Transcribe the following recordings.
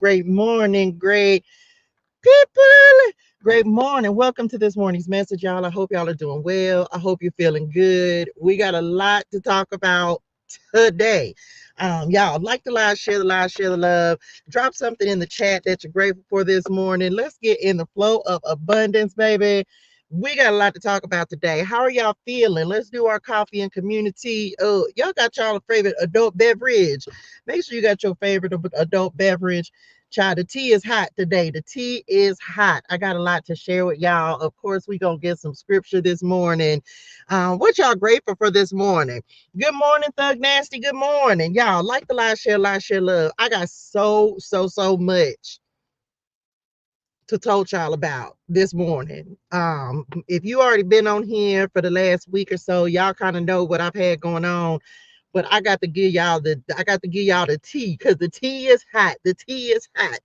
Great morning, great people. Great morning. Welcome to this morning's message, y'all. I hope y'all are doing well. I hope you're feeling good. We got a lot to talk about today. Y'all like the live, share the live, share the love. Drop something in the chat that you're grateful for this morning. Let's get in the flow of abundance, baby. We got a lot to talk about today. How are y'all feeling? Let's do our coffee and community. Y'all got y'all favorite adult beverage. Make sure you got your favorite adult beverage. Child, the tea is hot today. The tea is hot. I got a lot to share with y'all. Of course, we gonna get some scripture this morning. What y'all grateful for this morning? Good morning, Thug Nasty. Good morning, y'all. Like the live, share, love. I got so much to told y'all about this morning. If you already been on here for the last week or so, y'all kind of know what I've had going on. But I got to give y'all the tea because the tea is hot. The tea is hot.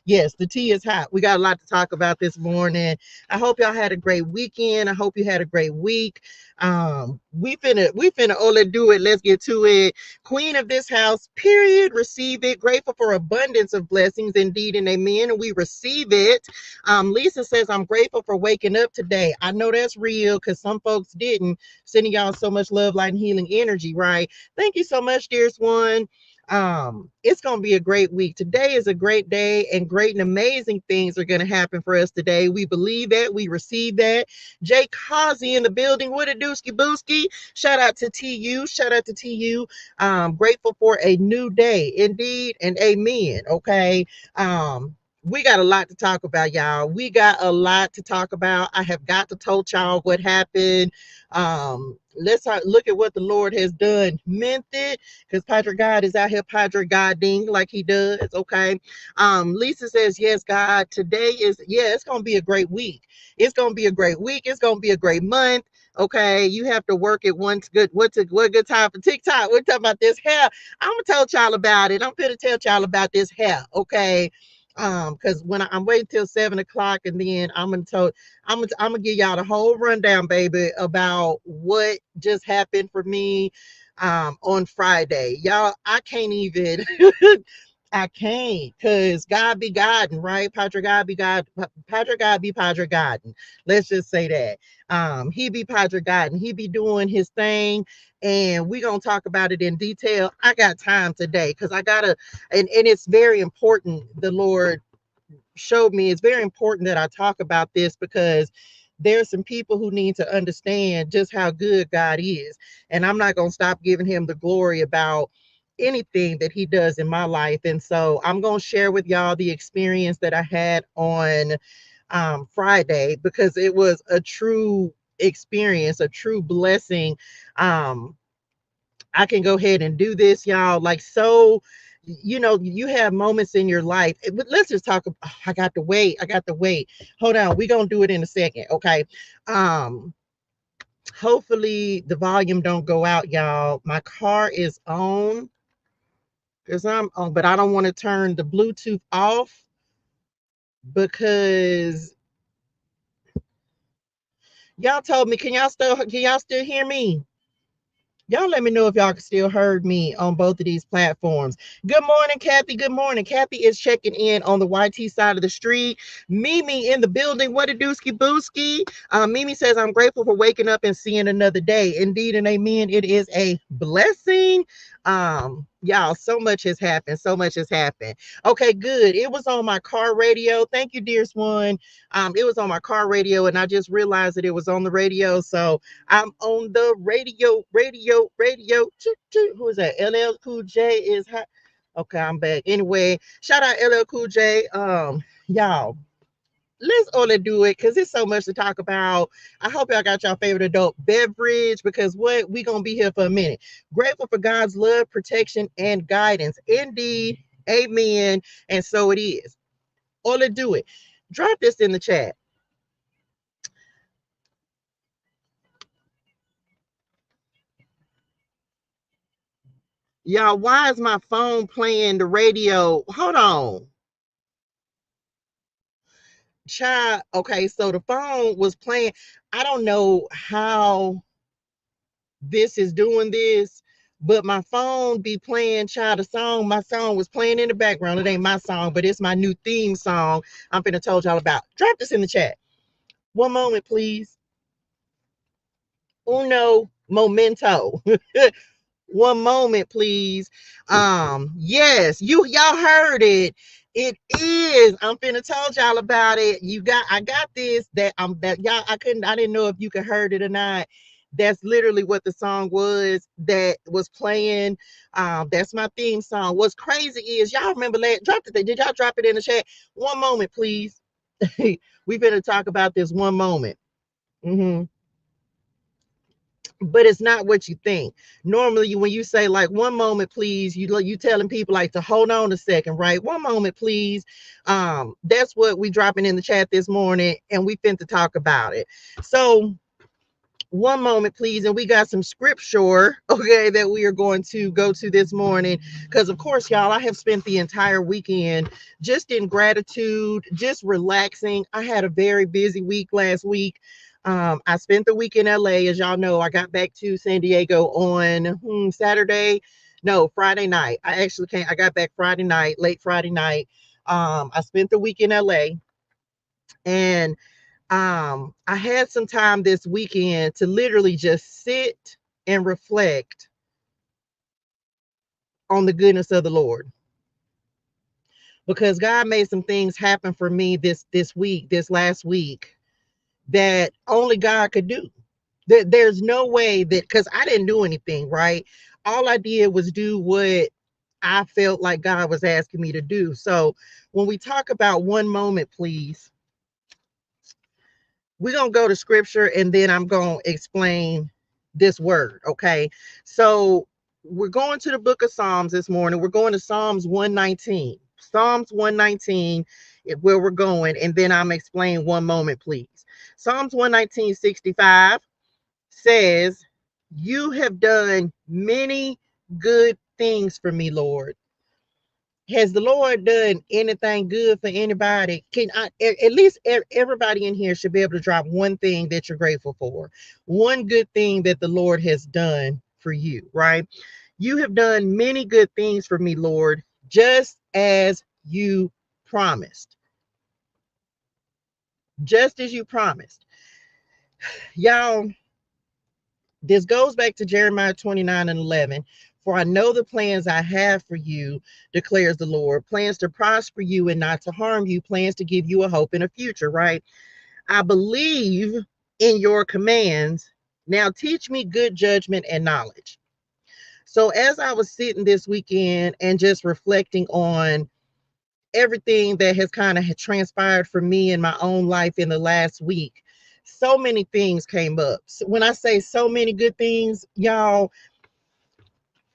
Yes, the tea is hot. We got a lot to talk about this morning. I hope y'all had a great weekend. I hope you had a great week. We finna oh, let's do it. Let's get to it. Queen of this house, period. Receive it. Grateful for abundance of blessings, indeed, and amen. And we receive it. Lisa says, I'm grateful for waking up today. I know that's real because some folks didn't. Sending y'all so much love, light, and healing energy, right? Thank you so much, dearest one. It's gonna be a great week. Today is a great day, and great and amazing things are gonna happen for us today. We believe that, we receive that. Jay Causey in the building. What a dooski booski. Shout out to TU. Shout out to TU. Grateful for a new day, indeed, and amen. Okay. We got a lot to talk about, y'all. We got a lot to talk about. I have got to tell y'all what happened. Let's look at what the Lord has done. Meant it, because Padre God is out here Padre Godding like he does. Okay. Lisa says, yes, God, today is, yeah, it's gonna be a great week. It's gonna be a great week. It's gonna be a great month. Okay, you have to work it once good. What good time for TikTok? We're talking about this hair. I'm gonna tell y'all about it. I'm gonna tell y'all about this hair. Okay. Because I'm waiting till 7 o'clock, and then I'm gonna give y'all the whole rundown, baby, about what just happened for me on Friday. Y'all, I can't even I can't, because God be guiding, right? Padre God be God, Padre God be Padre guiding. Let's just say that. He be Padre guiding, he be doing his thing, and we gonna talk about it in detail. I got time today because I gotta, and it's very important. The Lord showed me it's very important that I talk about this because there's some people who need to understand just how good God is. And I'm not going to stop giving him the glory about anything that he does in my life. And so I'm going to share with y'all the experience that I had on Friday, because it was a true experience, a true blessing. Um, I can go ahead and do this, y'all. Like, so, you have moments in your life. But let's just talk. I got to wait. I got to wait. Hold on. We're going to do it in a second. Okay. Um, Hopefully the volume don't go out, y'all. My car is on because I'm on, but I don't want to turn the Bluetooth off because y'all told me, can y'all still hear me? Y'all let me know if y'all can still heard me on both of these platforms. Good morning, Kathy. Good morning. Kathy is checking in on the YT side of the street. Mimi in the building. What a dooski booski. Mimi says, I'm grateful for waking up and seeing another day. Indeed and amen. It is a blessing. Y'all, so much has happened. So much has happened. Okay, good. It was on my car radio. Thank you, dearest one. It was on my car radio, and I just realized that it was on the radio. So I'm on the radio. Who is that? LL Cool J is hot. Okay, I'm back. Anyway, shout out LL Cool J. Y'all, let's only do it because there's so much to talk about. I hope y'all got your favorite adult beverage, because what we gonna be here for a minute. Grateful for God's love, protection, and guidance. Indeed, amen. And so it is. Only do it. Drop this in the chat. Y'all, why is my phone playing the radio? Hold on. Child, okay, so the phone was playing. I don't know how this is doing this, but my phone be playing child a song. My song was playing in the background. It ain't my song, but it's my new theme song I'm finna told y'all about. Drop this in the chat. One moment, please. Uno momento. One moment, please. Yes, y'all heard it. It is. I'm finna told y'all about it. I got this. That y'all I didn't know if you could heard it or not. That's literally what the song was that was playing. That's my theme song. What's crazy is y'all remember that dropped it. Did y'all drop it in the chat? One moment, please. We better talk about this one moment. But it's not what you think. Normally, when you say like one moment, please, you telling people like to hold on a second, right? One moment, please. That's what we dropping in the chat this morning, and we finna talk about it. So one moment, please. And we got some scripture, okay, that we are going to go to this morning. Because, of course, y'all, I have spent the entire weekend just in gratitude, just relaxing. I had a very busy week last week. I spent the week in LA. As y'all know, I got back to San Diego on Friday night. I got back Friday night, late Friday night. I spent the week in LA, and I had some time this weekend to literally just sit and reflect on the goodness of the Lord, because God made some things happen for me this last week that only God could do. There's no way that, because I didn't do anything, right? All I did was do what I felt like God was asking me to do. So when we talk about one moment, please, we're going to go to scripture and then I'm going to explain this word. Okay. So we're going to the book of Psalms this morning. We're going to Psalms 119. Psalms 119 is where we're going. And then I'm explaining one moment, please. Psalms 119:65 says, "You have done many good things for me, Lord." Has the Lord done anything good for anybody? Can I, at least everybody in here should be able to drop one thing that you're grateful for, one good thing that the Lord has done for you, right? You have done many good things for me, Lord, just as you promised. Just as you promised. Y'all, this goes back to Jeremiah 29:11. "For I know the plans I have for you, declares the Lord, plans to prosper you and not to harm you, plans to give you a hope and a future," right? "I believe in your commands. Now teach me good judgment and knowledge." So as I was sitting this weekend and just reflecting on everything that has kind of transpired for me in my own life in the last week, so many things came up. So when I say so many good things, y'all,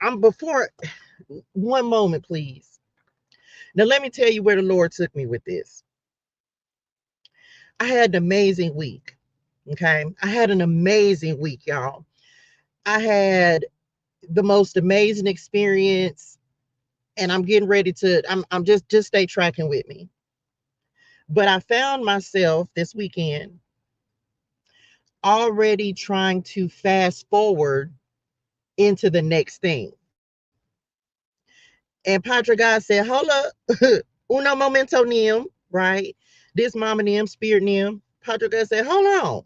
I'm before one moment, please. Now, let me tell you where the Lord took me with this. I had an amazing week. Okay. I had an amazing week, y'all. I had the most amazing experience, and I'm getting ready to, I'm just stay tracking with me. But I found myself this weekend already trying to fast forward into the next thing. And Padre God said, "Hold up, uno momento nim," right? This mama nim, spirit nim. Padre God said, "Hold on.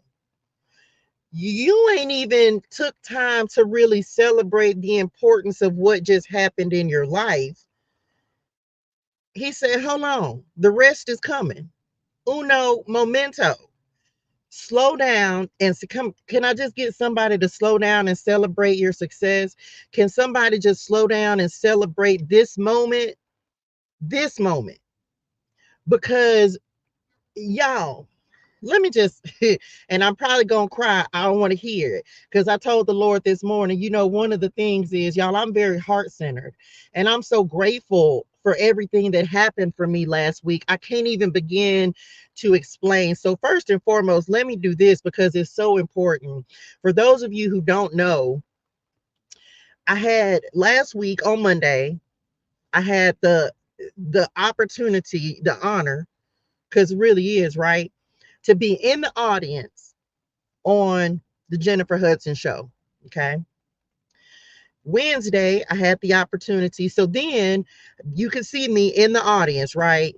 You ain't even took time to really celebrate the importance of what just happened in your life." He said, "Hold on. The rest is coming. Uno momento." Slow down and come. Can I just get somebody to slow down and celebrate your success? Can somebody just slow down and celebrate this moment? This moment. Because y'all, let me just, and I'm probably gonna cry. I don't want to hear it, because I told the Lord this morning, one of the things is, y'all, I'm very heart-centered, and I'm so grateful for everything that happened for me last week. I can't even begin to explain. So first and foremost, let me do this because it's so important. For those of you who don't know, I had last week on Monday, I had the opportunity, the honor, because it really is, right, to be in the audience on the Jennifer Hudson show. Okay. Wednesday, I had the opportunity. So then you can see me in the audience, right?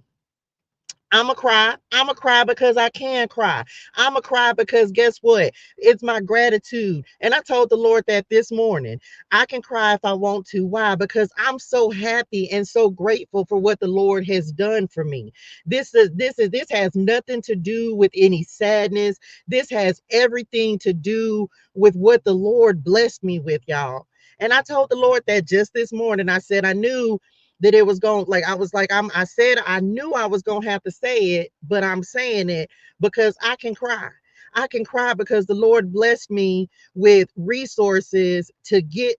I'm a cry. I'm a cry because I can cry. I'm a cry because guess what? It's my gratitude. And I told the Lord that this morning. I can cry if I want to. Why? Because I'm so happy and so grateful for what the Lord has done for me. This has nothing to do with any sadness. This has everything to do with what the Lord blessed me with, y'all. And I told the Lord that just this morning. I said I knew that it was going, like I was like I said I knew I was going to have to say it, but I'm saying it because I can cry. I can cry because the Lord blessed me with resources to get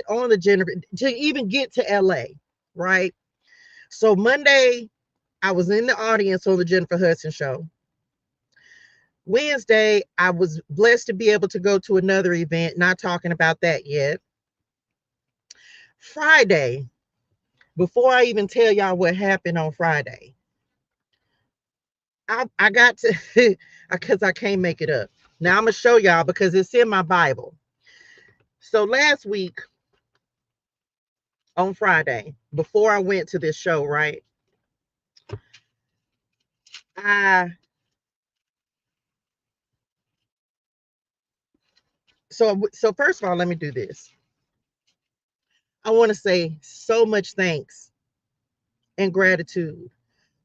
on the Jennifer, to even get to LA, right? So Monday I was in the audience on the Jennifer Hudson show. Wednesday I was blessed to be able to go to another event, not talking about that yet. Friday, before I even tell y'all what happened on Friday, I got to because I can't make it up. Now I'm gonna show y'all because it's in my Bible. So last week on Friday, before I went to this show, right? I so first of all, let me do this. I want to say so much thanks and gratitude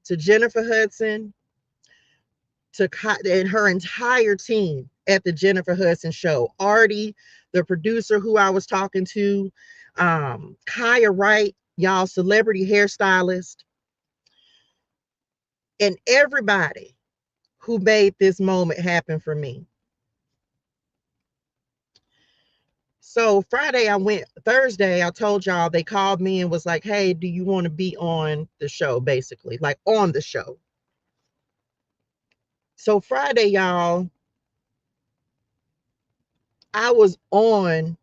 to Jennifer Hudson, and her entire team at the Jennifer Hudson show. Artie, the producer who I was talking to, Kaya Wright, y'all celebrity hairstylist, and everybody who made this moment happen for me. So Friday I went, Thursday I told y'all they called me and was like, "Hey, do you want to be on the show?" Basically, like on the show. So Friday, y'all, I was on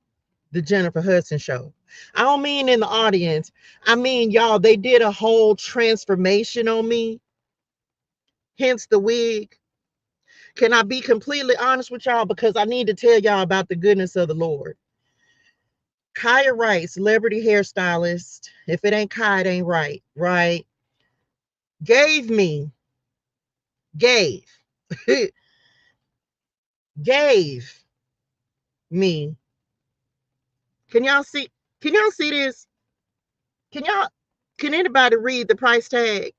the Jennifer Hudson show. I don't mean in the audience. I mean, y'all, they did a whole transformation on me, hence the wig. Can I be completely honest with y'all? Because I need to tell y'all about the goodness of the Lord. Kaya Wright, celebrity hairstylist. If it ain't Kaya, it ain't right, right? Gave me, gave, gave me. Can y'all see? Can y'all see this? Can y'all? Can anybody read the price tag?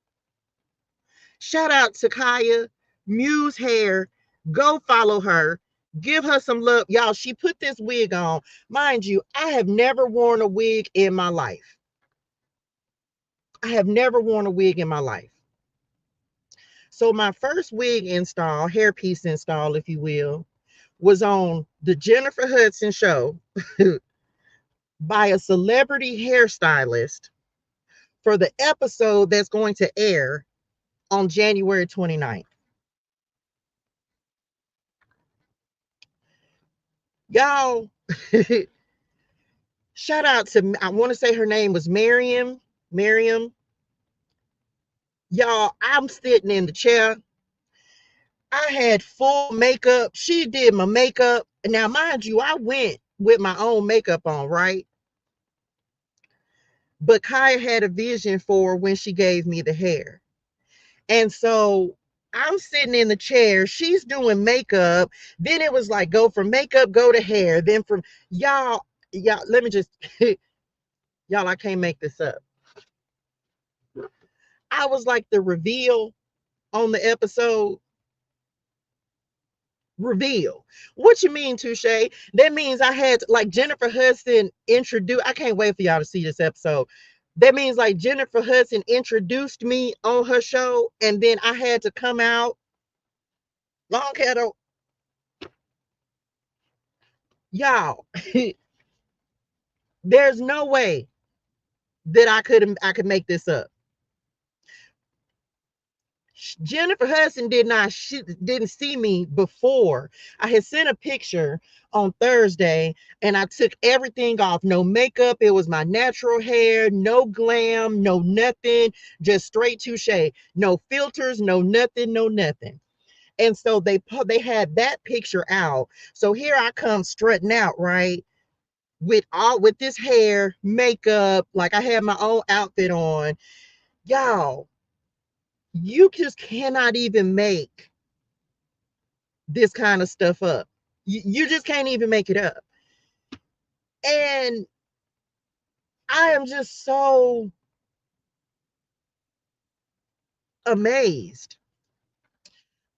Shout out to Kaya, Muse Hair. Go follow her. Give her some love. Y'all, she put this wig on. Mind you, I have never worn a wig in my life. I have never worn a wig in my life. So my first wig install, hairpiece install, if you will, was on the Jennifer Hudson show by a celebrity hairstylist for the episode that's going to air on January 29th. Y'all, shout out to, I want to say her name was Miriam. Miriam. Y'all, I'm sitting in the chair. I had full makeup. She did my makeup. Now, mind you, I went with my own makeup on, right? But Kaya had a vision for when she gave me the hair. And so I'm sitting in the chair. She's doing makeup. Then it was like, go from makeup, go to hair. Then from y'all, let me just, y'all, I can't make this up. I was like the reveal on the episode. Reveal. What you mean, Touche? That means I had like Jennifer Hudson introduce. I can't wait for y'all to see this episode. That means like Jennifer Hudson introduced me on her show, and then I had to come out long hair. Y'all, there's no way that I could make this up. Jennifer Hudson didn't see me before. I had sent a picture on Thursday and I took everything off. No makeup. It was my natural hair, no glam, no nothing, just straight touche. No filters, no nothing, no nothing. And so they had that picture out. So here I come strutting out, right? with this hair, makeup, like I had my own outfit on. Y'all, you just cannot even make this kind of stuff up. You just can't even make it up. And I am just so amazed.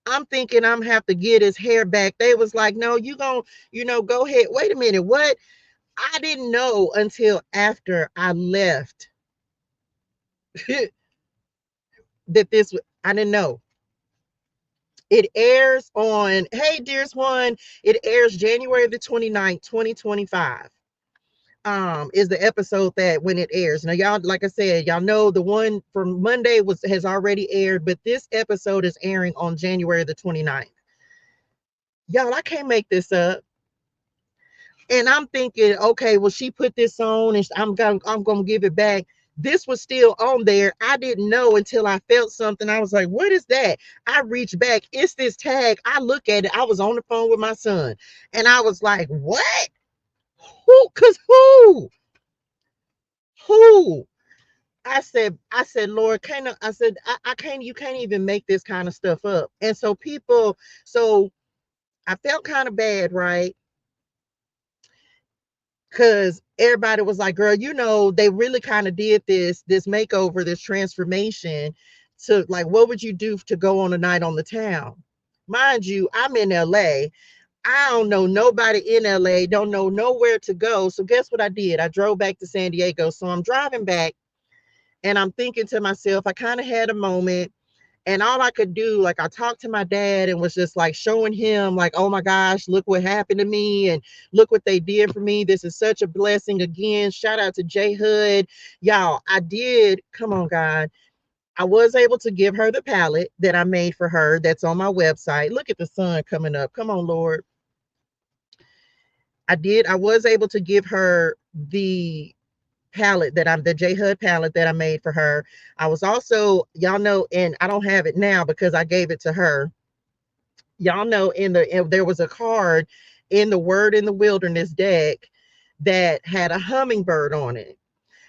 I'm thinking I'm have to get his hair back. They was like, no, you gonna, go ahead. Wait a minute. What? I didn't know until after I left that I didn't know. It airs on, hey, dearest one, it airs January the 29th, 2025. Is the episode that when it airs. Now, y'all, like I said, y'all know the one from Monday has already aired, but this episode is airing on January the 29th. Y'all, I can't make this up. And I'm thinking, okay, well, she put this on and I'm gonna give it back. This was still on there. I didn't know until I felt something. I was like, what is that? I reached back. It's this tag. I look at it. I was on the phone with my son. And I was like, what? Who? Cause who? Who? I said, Lord, I can't, you can't even make this kind of stuff up. And so so I felt kind of bad, right? Because everybody was like, girl, they really kind of did this makeover, this transformation to, like, what would you do to go on a night on the town? Mind you, I'm in LA. I don't know nobody in LA, don't know nowhere to go. So guess what I did? I drove back to San Diego. So I'm driving back and I'm thinking to myself, I kind of had a moment. And all I could do, like, I talked to my dad and was just like showing him, like, oh my gosh, look what happened to me and look what they did for me. This is such a blessing. Again, shout out to J Hood. Y'all, I did, come on, God. I was able to give her the palette that I made for her that's on my website. Look at the sun coming up. Come on, Lord. I was able to give her the J Hud palette that I made for her. I was also, y'all know, and I don't have it now because I gave it to her. Y'all know there was a card in the Word in the Wilderness deck that had a hummingbird on it.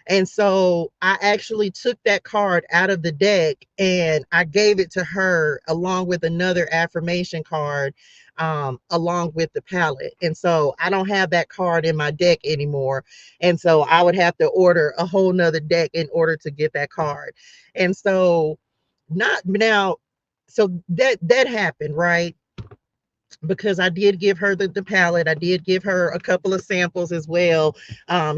And so I actually took that card out of the deck and I gave it to her along with another affirmation card, along with the palette. And so I don't have that card in my deck anymore. And so I would have to order a whole nother deck in order to get that card. And so not now, so that happened, right? Because I did give her the palette. I did give her a couple of samples as well.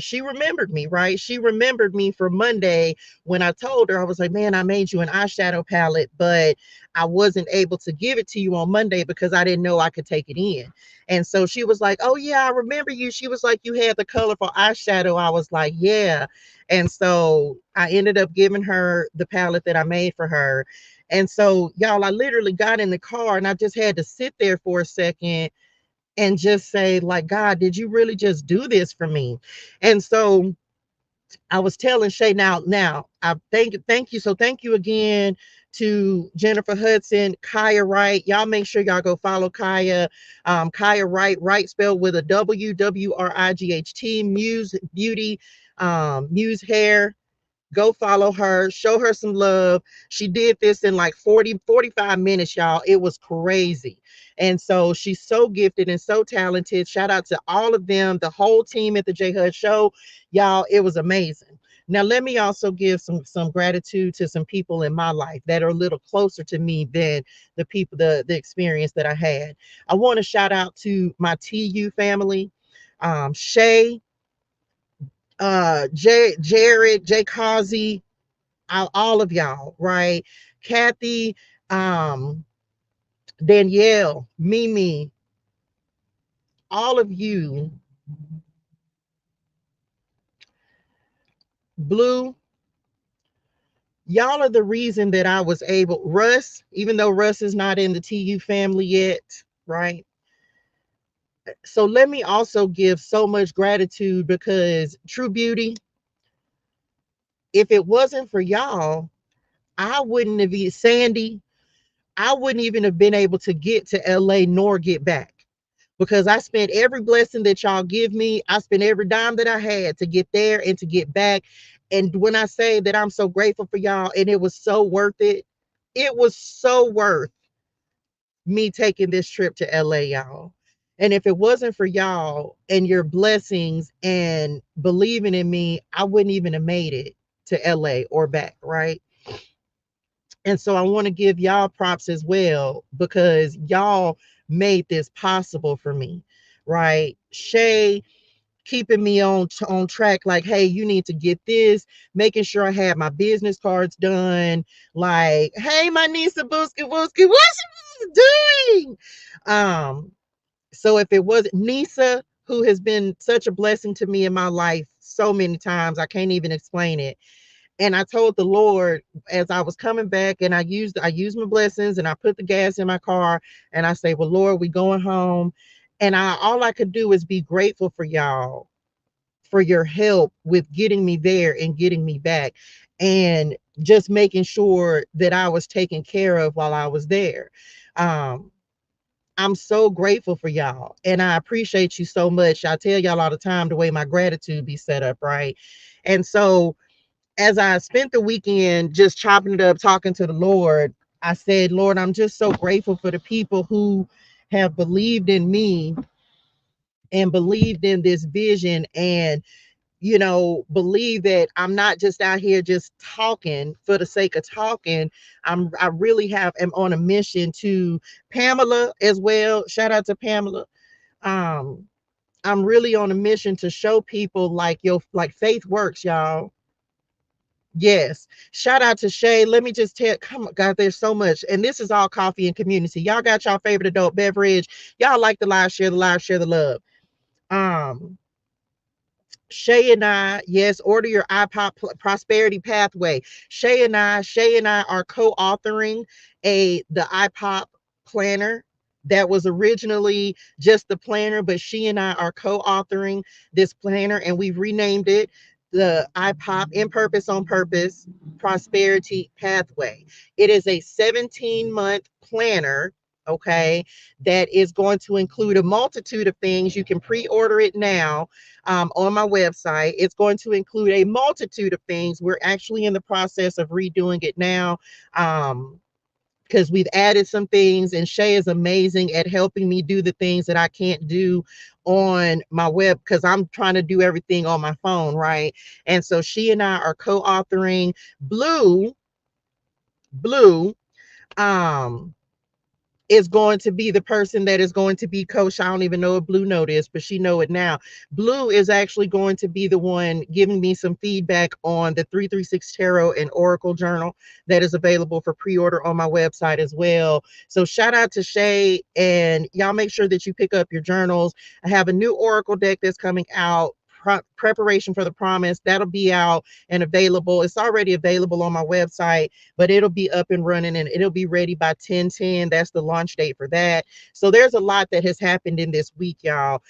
She remembered me, right? She remembered me for Monday when I told her, I was like, man, I made you an eyeshadow palette, but I wasn't able to give it to you on Monday because I didn't know I could take it in. And so she was like, oh yeah, I remember you. She was like, you had the colorful eyeshadow. I was like, yeah. And so I ended up giving her the palette that I made for her. And so, y'all, I literally got in the car and I just had to sit there for a second and just say, like, God, did you really just do this for me? And so I was telling Shay now, I thank you. So thank you again to Jennifer Hudson, Kaya Wright. Y'all make sure y'all go follow Kaya. Kaya Wright spelled with a WWRIGHT, Muse Beauty, Muse Hair. Go follow her, show her some love. She did this in like 45 minutes, y'all. It was crazy. And so she's so gifted and so talented. Shout out to all of them, the whole team at the J Hud Show. Y'all, it was amazing. Now, let me also give some gratitude to some people in my life that are a little closer to me than the people, the experience that I had. I want to shout out to my TU family, Shay, Jared, Jay Causey, all of y'all, right? Kathy, um, Danielle, Mimi, all of you, Blue, y'all are the reason that I was able, Russ, even though Russ is not in the TU family yet, right? So let me also give so much gratitude because True Beauty, if it wasn't for y'all, I wouldn't have been Sandy. I wouldn't even have been able to get to LA nor get back. because I spent every blessing that y'all give me. I spent every dime that I had to get there and to get back. And when I say that I'm so grateful for y'all, and it was so worth it, it was so worth me taking this trip to LA, y'all. And if it wasn't for y'all and your blessings and believing in me, I wouldn't even have made it to LA or back, right? And so I want to give y'all props as well, because y'all made this possible for me, right? Shay keeping me on track, like, hey, you need to get this, making sure I had my business cards done, like, hey, my niece Booski Wooski, what's she doing? So if it wasn't Nisa, who has been such a blessing to me in my life so many times, I can't even explain it. And I told the Lord as I was coming back, and I used my blessings, and I put the gas in my car, and I say, well, Lord, we going home. And all I could do is be grateful for y'all, for your help with getting me there and getting me back, and just making sure that I was taken care of while I was there. Um, I'm so grateful for y'all, and I appreciate you so much. I tell y'all all the time the way my gratitude be set up, right? And so as I spent the weekend just chopping it up, talking to the Lord, I said, Lord, I'm just so grateful for the people who have believed in me and believed in this vision, and believe that I'm not just out here just talking for the sake of talking. I really am on a mission to Pamela as well. Shout out to Pamela. Um, I'm really on a mission to show people like faith works, y'all. Yes. Shout out to Shay. Let me just tell, come on, God, there's so much. And this is all coffee and community. Y'all got y'all favorite adult beverage. Y'all like the live, share the live, share the love. Um, Shay and I, yes, order your iPod Prosperity Pathway. Shay and I are co-authoring the iPod planner that was originally just the planner, but she and I are co-authoring this planner, and we've renamed it the iPod In Purpose on Purpose Prosperity Pathway. It is a 17-month planner, okay, that is going to include a multitude of things. You can pre-order it now on my website. It's going to include a multitude of things. We're actually in the process of redoing it now. Because we've added some things, and Shay is amazing at helping me do the things that I can't do on my web, because I'm trying to do everything on my phone, right? And so she and I are co-authoring Blue. um is going to be the person that is going to be coach. I don't even know what Blue Note is, but she know it now. Blue is actually going to be the one giving me some feedback on the 336 Tarot and Oracle Journal that is available for pre-order on my website as well. So shout out to Shay, and y'all make sure that you pick up your journals. I have a new Oracle deck that's coming out. Preparation for the Promise, that'll be out and available. It's already available on my website, but it'll be up and running, and it'll be ready by 10/10. That's the launch date for that. So there's a lot that has happened in this week, y'all.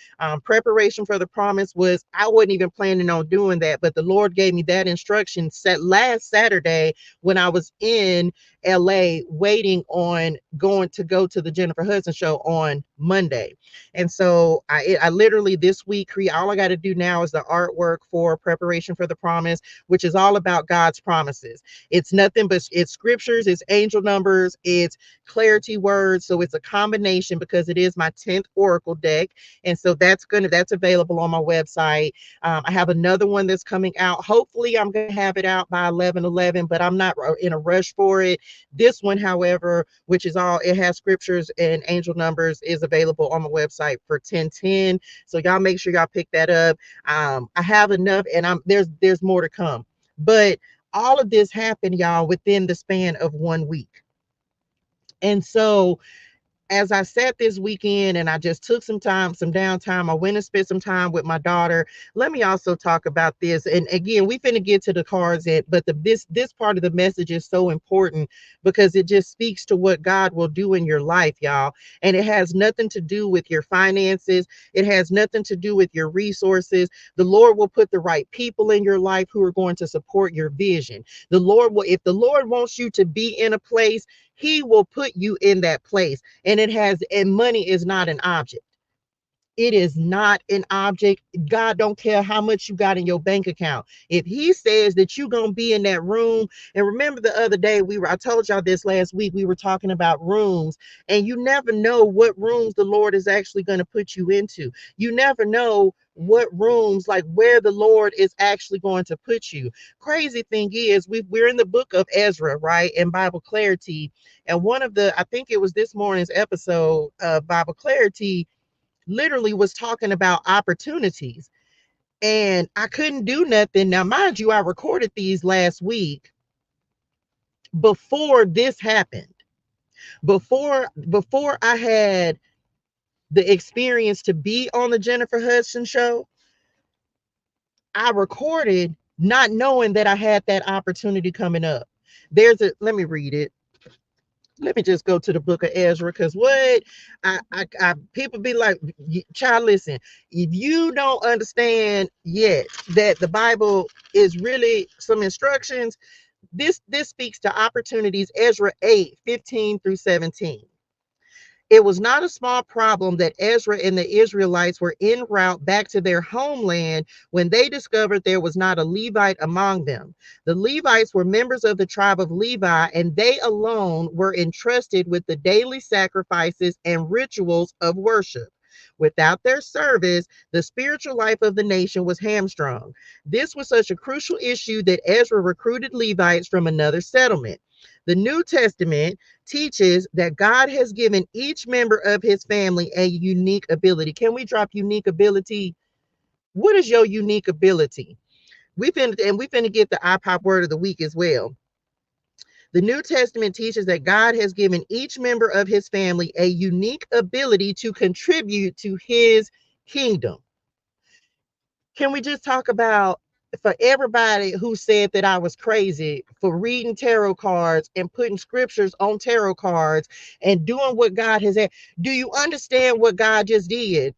Preparation for the Promise was, I wasn't even planning on doing that, but the Lord gave me that instruction set last Saturday when I was in LA waiting on go to the Jennifer Hudson show on Monday. And so I literally this week all I got to do now is the artwork for Preparation for the Promise, which is all about God's promises. It's nothing but it's scriptures, it's angel numbers, it's clarity words. So it's a combination, because it is my 10th Oracle deck. And so that's available on my website. I have another one that's coming out. Hopefully I'm going to have it out by 11/11, but I'm not in a rush for it. This one, however, which is it has scriptures and angel numbers, is available on my website for 10/10. So y'all make sure y'all pick that up. I have enough, and there's more to come. But all of this happened, y'all, within the span of 1 week. And so as I sat this weekend and I just took some downtime, I went and spent some time with my daughter. Let me also talk about this. And again, we finna get to the cards, but this part of the message is so important, because it just speaks to what God will do in your life, y'all. And it has nothing to do with your finances. It has nothing to do with your resources. The Lord will put the right people in your life who are going to support your vision. If the Lord wants you to be in a place, He will put you in that place. And money is not an object. It is not an object. God don't care how much you got in your bank account. If he says that you're going to be in that room, and remember the other day I told y'all this last week, we were talking about rooms, and you never know what rooms the Lord is actually going to put you into. You never know what rooms, like where the Lord is actually going to put you. Crazy thing is, we're in the book of Ezra, right? In Bible Clarity. And one of I think it was this morning's episode of Bible Clarity, literally was talking about opportunities, and I couldn't do nothing. Now, mind you, I recorded these last week before this happened, before I had the experience to be on the Jennifer Hudson show. I recorded not knowing that I had that opportunity coming up. Let me read it. Let me just go to the book of Ezra, because what people be like, child, listen, if you don't understand yet that the Bible is really some instructions, this speaks to opportunities. Ezra 8:15-17. It was not a small problem that Ezra and the Israelites were en route back to their homeland when they discovered there was not a Levite among them. The Levites were members of the tribe of Levi, and they alone were entrusted with the daily sacrifices and rituals of worship. Without their service, the spiritual life of the nation was hamstrung. This was such a crucial issue that Ezra recruited Levites from another settlement. The New Testament teaches that God has given each member of his family a unique ability. Can we drop unique ability? What is your unique ability? We finna get the iPop word of the week as well. The New Testament teaches that God has given each member of his family a unique ability to contribute to his kingdom. Can we just talk about, for everybody who said that I was crazy for reading tarot cards and putting scriptures on tarot cards and doing what God has said? Do you understand what God just did?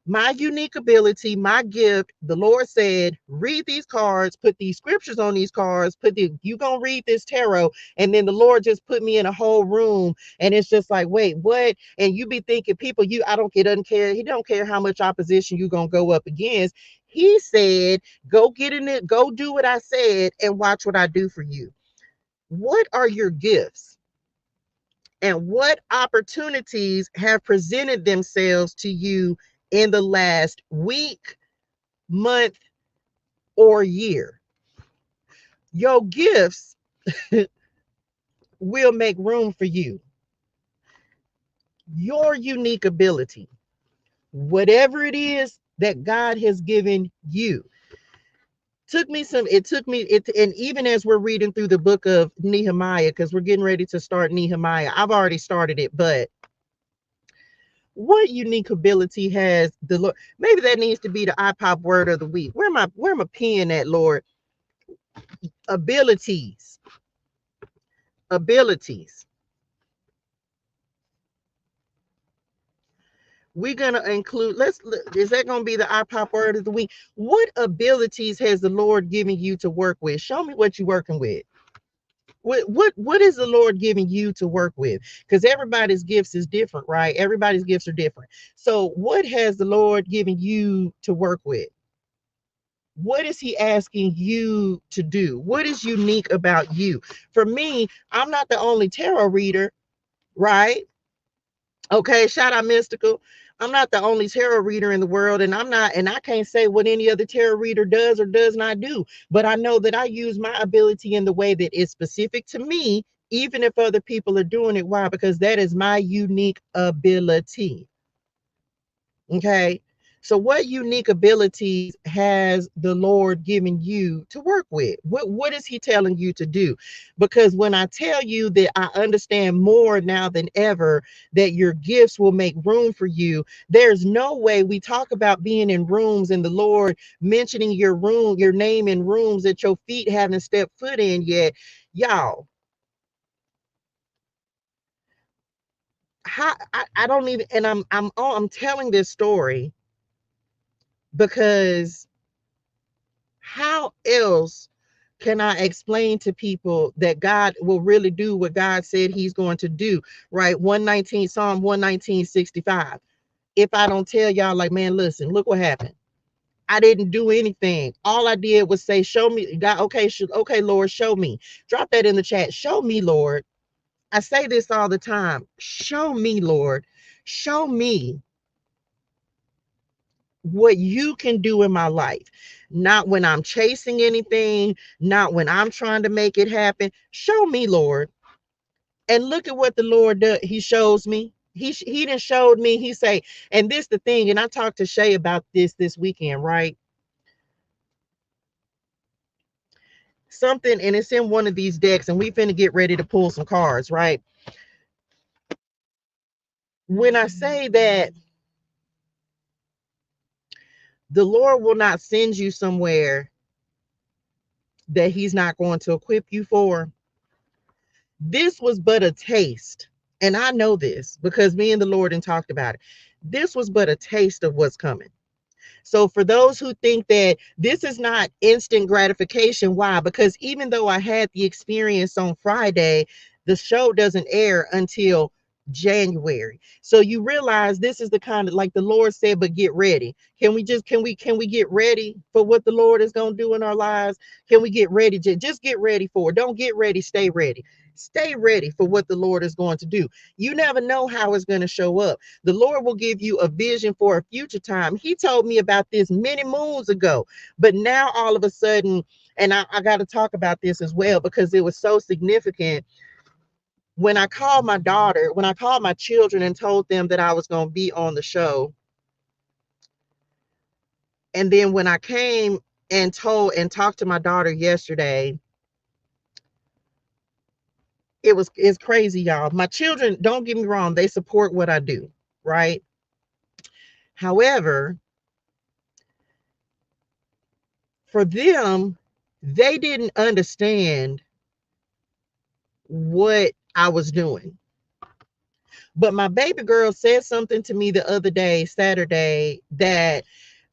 My unique ability, my gift, the Lord said, read these cards, put these scriptures on these cards, you gonna read this tarot. And then the Lord just put me in a whole room. And it's just like, wait, what? And you be thinking, people, doesn't care. He don't care how much opposition you gonna go up against. He said, go get in it, go do what I said, and watch what I do for you. What are your gifts? And what opportunities have presented themselves to you in the last week, month, or year? Your gifts will make room for you. Your unique ability, whatever it is that God has given you. And even as we're reading through the book of Nehemiah, because we're getting ready to start Nehemiah, I've already started it, but what unique ability has the Lord? Maybe that needs to be the iPop word of the week. Where my pen at, Lord? Abilities. We're gonna include, is that gonna be the iPop word of the week? What abilities has the Lord given you to work with? Show me what you're working with. What is the Lord giving you to work with? Because everybody's gifts is different, right? Everybody's gifts are different. So what has the Lord given you to work with? What is he asking you to do? What is unique about you? For me, I'm not the only tarot reader, right? Okay, shout out Mystical. I'm not the only tarot reader in the world, and I can't say what any other tarot reader does or does not do, but I know that I use my ability in the way that is specific to me, even if other people are doing it. Why? Because that is my unique ability. Okay. So what unique abilities has the Lord given you to work with? What is he telling you to do? Because when I tell you that I understand more now than ever that your gifts will make room for you, there's no way. We talk about being in rooms and the Lord mentioning your name in rooms that your feet haven't stepped foot in yet. Y'all, I don't even, and I'm telling this story because how else can I explain to people that God will really do what God said he's going to do, right? Psalm 119:65. if I don't tell y'all, like, man, listen, look what happened. I didn't do anything. All I did was say, show me, God, okay, okay, Lord, show me. Drop that in the chat. Show me, Lord. I say this all the time. Show me, Lord. Show me what you can do in my life. Not when I'm chasing anything, not when I'm trying to make it happen. Show me, Lord. And look at what the Lord does. He shows me. He done showed me. He say, and this the thing, and I talked to Shay about this weekend, right? Something, and it's in one of these decks, and we finna get ready to pull some cards, right? When I say that the Lord will not send you somewhere that he's not going to equip you for, this was but a taste. And I know this because me and the Lord and talked about it. This was but a taste of what's coming. So for those who think that this is not instant gratification, why? Because even though I had the experience on Friday, the show doesn't air until January. So you realize this is the kind of, like the Lord said, but get ready. Can we get ready for what the Lord is going to do in our lives? Can we get ready? Just get ready for it. Don't get ready, stay ready. Stay ready for what the Lord is going to do. You never know how it's going to show up. The Lord will give you a vision for a future time. He told me about this many moons ago, but now all of a sudden, and I got to talk about this as well because it was so significant. When I called my daughter, when I called my children and told them that I was going to be on the show, and then when I came and talked to my daughter yesterday, it's crazy, y'all. My children, don't get me wrong, they support what I do, right? However, for them, they didn't understand what I was doing. But my baby girl said something to me the other day, Saturday, that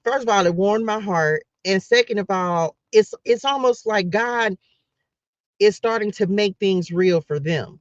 first of all, it warmed my heart. And second of all, it's almost like God is starting to make things real for them.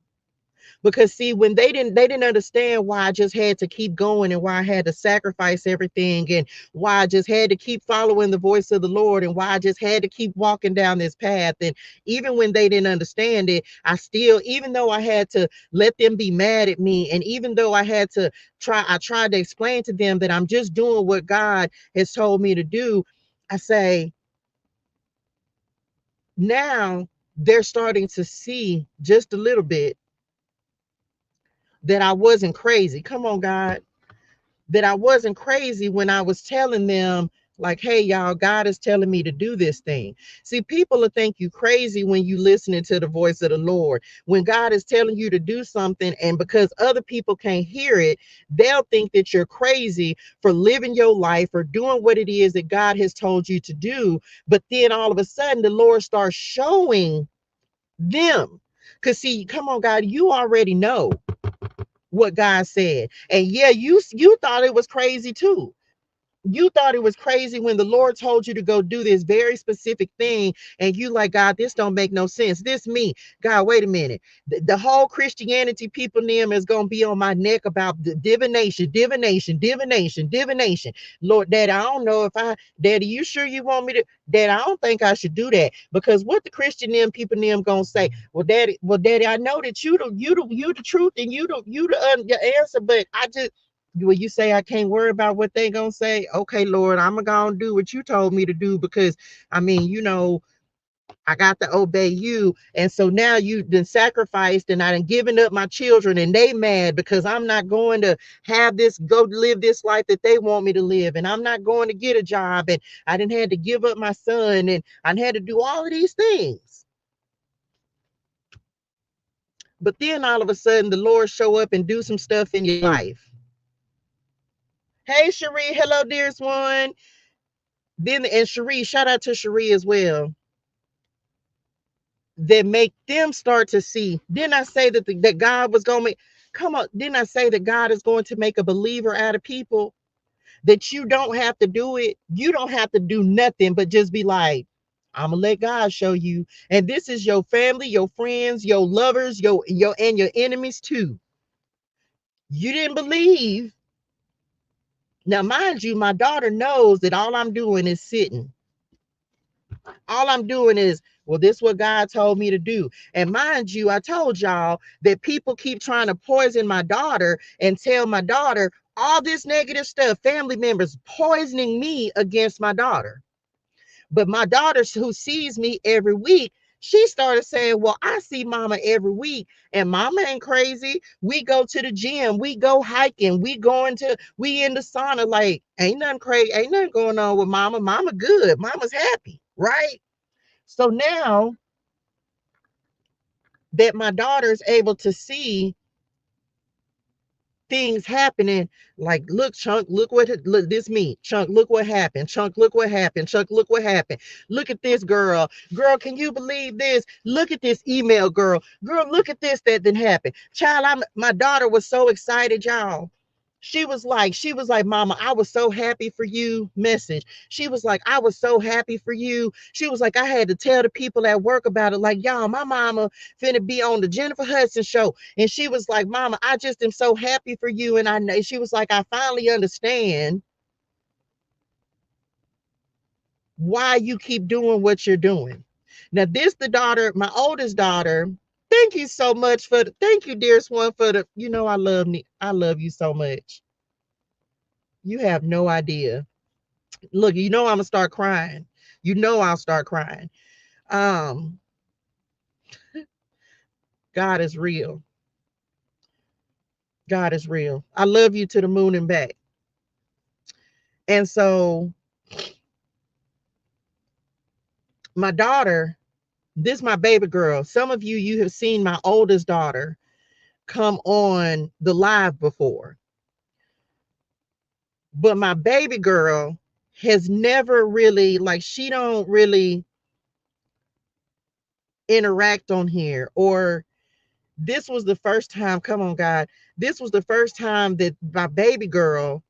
Because see, when they didn't understand why I just had to keep going and why I had to sacrifice everything and why I just had to keep following the voice of the Lord and why I just had to keep walking down this path. And even when they didn't understand it, I still, even though I had to let them be mad at me, and even though I tried to explain to them that I'm just doing what God has told me to do. I say, now they're starting to see just a little bit that I wasn't crazy. Come on, God. That I wasn't crazy when I was telling them, like, hey, y'all, God is telling me to do this thing. See, people will think you crazy when you listening to the voice of the Lord. When God is telling you to do something, and because other people can't hear it, they'll think that you're crazy for living your life or doing what it is that God has told you to do. But then all of a sudden, the Lord starts showing them. Because see, come on, God, you already know what God said. And yeah, you thought it was crazy too. You thought it was crazy when the Lord told you to go do this very specific thing, and you like, God, this don't make no sense. This me, God, wait a minute. The whole Christianity people name is gonna be on my neck about the divination. Lord, Daddy, I don't know if Daddy, you sure you want me to? Daddy, I don't think I should do that because what the Christian them people them gonna say? Daddy, I know that you the truth and the answer, but I just, will you say I can't worry about what they gonna say? Okay, Lord, I'm gonna do what you told me to do because I mean, I got to obey you. And so now you've been sacrificed and I done given up my children and they mad because I'm not going to go live this life that they want me to live. And I'm not going to get a job. And I didn't had to give up my son and I had to do all of these things. But then all of a sudden the Lord show up and do some stuff in your life. Hey, Cherie. Hello, dearest one. Then, and Cherie, shout out to Cherie as well, that make them start to see. Didn't I say that God was going to make, come on, didn't I say that God is going to make a believer out of people? That you don't have to do it. You don't have to do nothing but just be like, I'm gonna let God show you. And this is your family, your friends, your lovers, your and your enemies too. You didn't believe. Now, mind you, my daughter knows that all I'm doing is sitting. All I'm doing is, well, this is what God told me to do. And mind you, I told y'all that people keep trying to poison my daughter and tell my daughter all this negative stuff, family members poisoning me against my daughter. But my daughter, who sees me every week, she started saying, well, I see mama every week, and mama ain't crazy. We go to the gym, we go hiking, we in the sauna. Like, ain't nothing crazy, ain't nothing going on with mama. Mama good, mama's happy, right? So now that my daughter's able to see things happening, like, look, Chunk, look, this me, Chunk, look what happened, Chunk, look what happened, Chunk, look what happened, look at this, girl, can you believe this? Look at this email, girl, look at this that didn't happen, child. My daughter was so excited, y'all. She was like, mama, I was so happy for you. Message. She was like, I was so happy for you. She was like, I had to tell the people at work about it. Like, y'all, my mama finna be on the Jennifer Hudson show. And she was like, mama, I just am so happy for you. And I know, she was like, I finally understand why you keep doing what you're doing. Now, this the daughter, my oldest daughter. Thank you so much thank you, dearest one, for the, I love you so much. You have no idea. Look, I'm gonna start crying. I'll start crying. Um, God is real. God is real. I love you to the moon and back. And so my daughter, this is my baby girl. Some of you have seen my oldest daughter come on the live before. But my baby girl has never really, like, she don't really interact on here. Or this was the first time, come on, God, this was the first time that my baby girl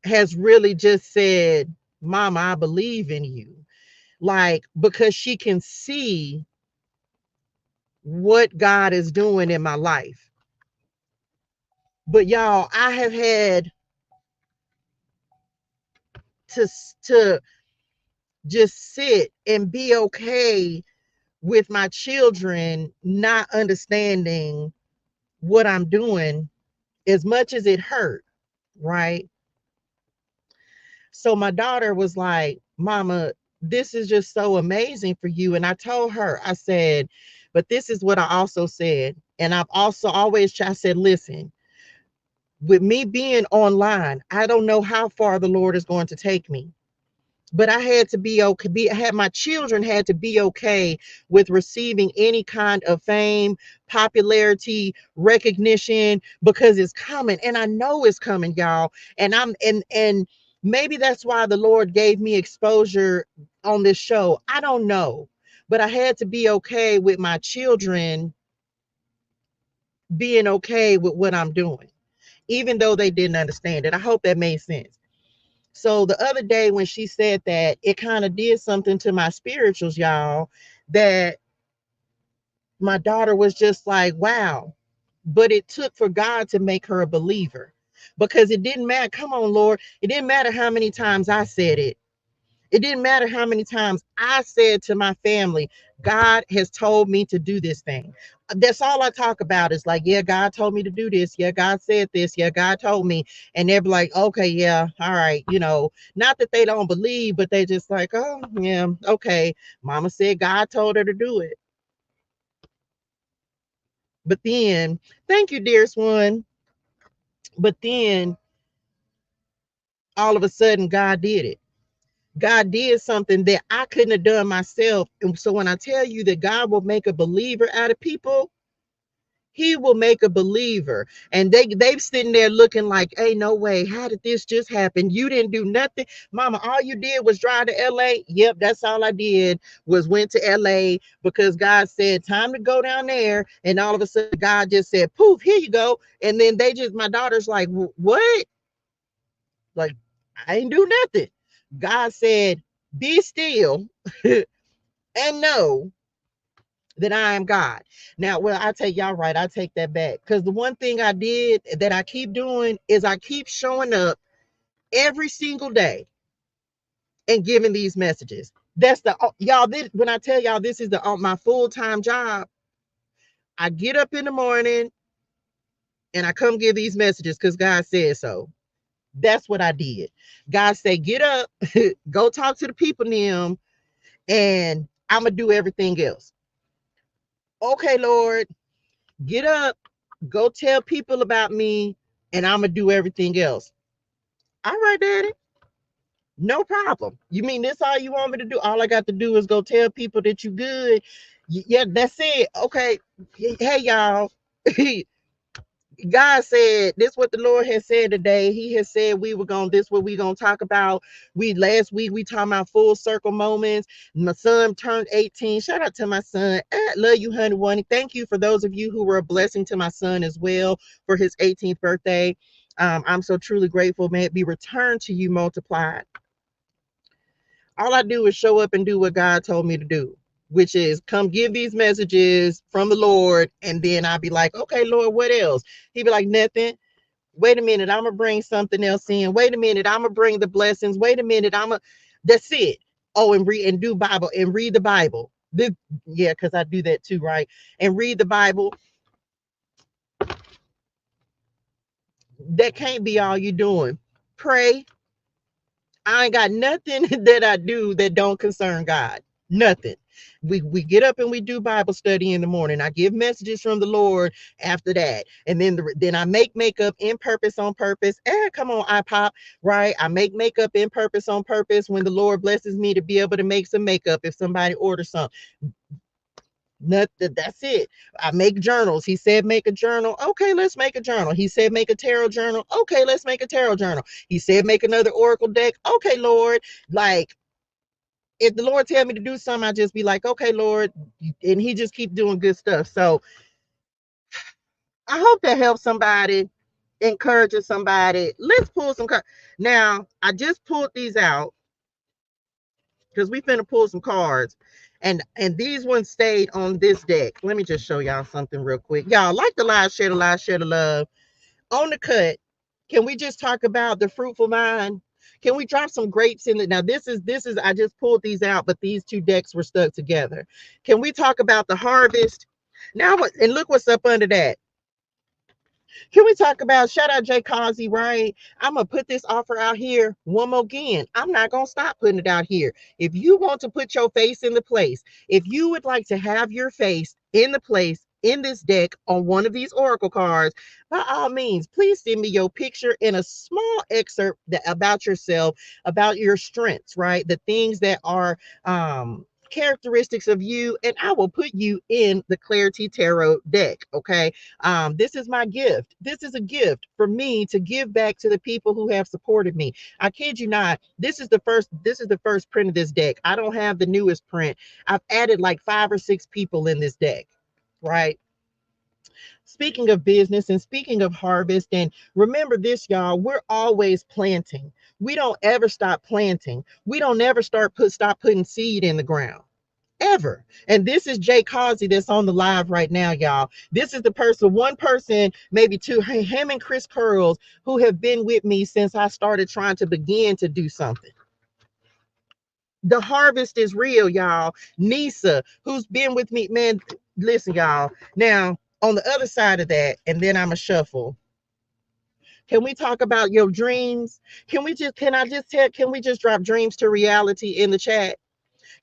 has really just said, mama, I believe in you. Like, because she can see what God is doing in my life. But y'all, I have had to to just sit and be okay with my children not understanding what I'm doing, as much as it hurt, right? So my daughter was like, mama, this is just so amazing for you. And I told her, I said, but this is what I also said. And I've also always I said, listen, with me being online, I don't know how far the Lord is going to take me. But I had to be okay. My children had to be okay with receiving any kind of fame, popularity, recognition, because it's coming. And I know it's coming, y'all. And maybe that's why the Lord gave me exposure on this show. I don't know. But I had to be okay with my children being okay with what I'm doing, even though they didn't understand it. I hope that made sense. So the other day when she said that, it kind of did something to my spirituals, y'all, that my daughter was just like, wow. But it took for God to make her a believer, because it didn't matter. Come on, Lord. It didn't matter how many times I said it. It didn't matter how many times I said to my family, God has told me to do this thing. That's all I talk about is like, yeah, God told me to do this. Yeah, God said this. Yeah, God told me. And they're like, okay, yeah, all right. Not that they don't believe, but they just like, oh, yeah, okay. Mama said God told her to do it. But then, thank you, dearest one. But then all of a sudden, God did it. God did something that I couldn't have done myself. And so when I tell you that God will make a believer out of people, he will make a believer. And they've sitting there looking like, hey, no way. How did this just happen? You didn't do nothing. Mama, all you did was drive to LA. Yep, that's all I did was went to LA because God said time to go down there. And all of a sudden God just said, poof, here you go. And then my daughter's like, what? Like, I ain't do nothing. God said, be still and know that I am God. Now, well, I take y'all right. I take that back. Because the one thing I did that I keep doing is I keep showing up every single day and giving these messages. That's the y'all. When I tell y'all this is the my full-time job, I get up in the morning and I come give these messages because God said so. That's what I did. God said, get up, go talk to the people them, and I'm gonna do everything else. Okay, Lord, get up, go tell people about me, and I'm gonna do everything else. All right, Daddy. No problem. You mean this all you want me to do? All I got to do is go tell people that you good. Yeah, that's it. Okay. Hey, y'all. God said this what the Lord has said today. He has said we were going this what we gonna talk about. We last week we talking about full circle moments. My son turned 18. Shout out to my son. Love you, honey one. Thank you for those of you who were a blessing to my son as well for his 18th birthday. I'm so truly grateful. May it be returned to you multiplied. All I do is show up and do what God told me to do, which is come give these messages from the Lord. And then I'll be like, okay, Lord, what else? He'd be like, nothing. Wait a minute, I'm gonna bring something else in. Wait a minute, I'm gonna bring the blessings. Wait a minute, that's it. Oh, and read and do Bible and read the Bible. Yeah, because I do that too, right? And read the Bible. That can't be all you doing. Pray. I ain't got nothing that I do that don't concern God. Nothing. We get up and we do Bible study in the morning. I give messages from the Lord after that, and then I make makeup in purpose on purpose. Come on, I pop right. I make makeup in purpose on purpose when the Lord blesses me to be able to make some makeup if somebody orders something. Nothing. That's it. I make journals. He said make a journal. Okay, let's make a journal. He said make a tarot journal. Okay, let's make a tarot journal. He said make another oracle deck. Okay, Lord. Like if the Lord tell me to do something, I just be like, okay, Lord, and He just keep doing good stuff. So I hope that helps somebody, encourages somebody. Let's pull some cards. Now I just pulled these out because we finna pull some cards. And these ones stayed on this deck. Let me just show y'all something real quick. Y'all like the live, share the love. On the cut, can we just talk about the fruitful mind? Can we drop some grapes in it? Now, this is I just pulled these out, but these two decks were stuck together. Can we talk about the harvest? Now, and look what's up under that. Can we talk about shout out Jay Causey, right? I'm gonna put this offer out here one more again. I'm not gonna stop putting it out here. If you want to put your face in the place, if you would like to have your face in the place in this deck on one of these oracle cards, by all means, please send me your picture in a small excerpt about yourself, about your strengths, right? The things that are characteristics of you, and I will put you in the ClariTEA Tarot deck. Okay. This is my gift. This is a gift for me to give back to the people who have supported me. I kid you not. This is the first print of this deck. I don't have the newest print. I've added like 5 or 6 people in this deck, right? Speaking of business and speaking of harvest, and remember this, y'all, we're always planting. We don't ever stop planting. We don't ever stop putting seed in the ground ever. And this is Jay Causey that's on the live right now, y'all. This is the person, one person, maybe two, him and Chris Curls, who have been with me since I started trying to begin to do something. The harvest is real, y'all. Nisa, who's been with me, man, listen, y'all. Now, on the other side of that, and then I'm a shuffle. Can we talk about your dreams? Can we just drop dreams to reality in the chat?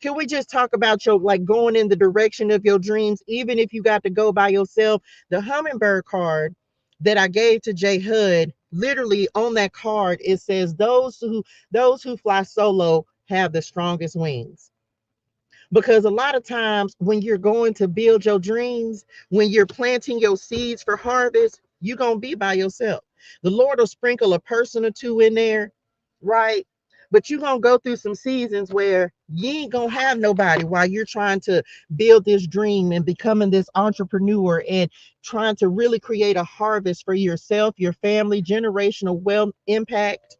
Can we just talk about your like going in the direction of your dreams, even if you got to go by yourself? The hummingbird card that I gave to Jay Hud, literally on that card, it says those who fly solo have the strongest wings. Because a lot of times when you're going to build your dreams, when you're planting your seeds for harvest, you're going to be by yourself. The Lord will sprinkle a person or two in there, right? But you're going to go through some seasons where you ain't going to have nobody while you're trying to build this dream and becoming this entrepreneur and trying to really create a harvest for yourself, your family, generational wealth impact.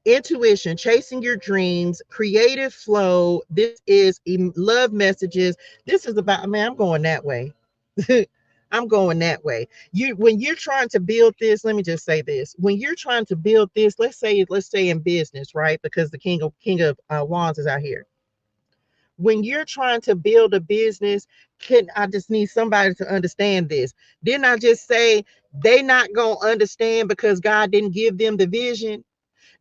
Intuition, chasing your dreams, creative flow. This is love messages. This is about, man, I'm going that way. I'm going that way. When you're trying to build this, let me just say this. When you're trying to build this, let's say in business, right? Because the king of wands is out here. When you're trying to build a business, can I just need somebody to understand this? Didn't I just say they not gonna understand because God didn't give them the vision?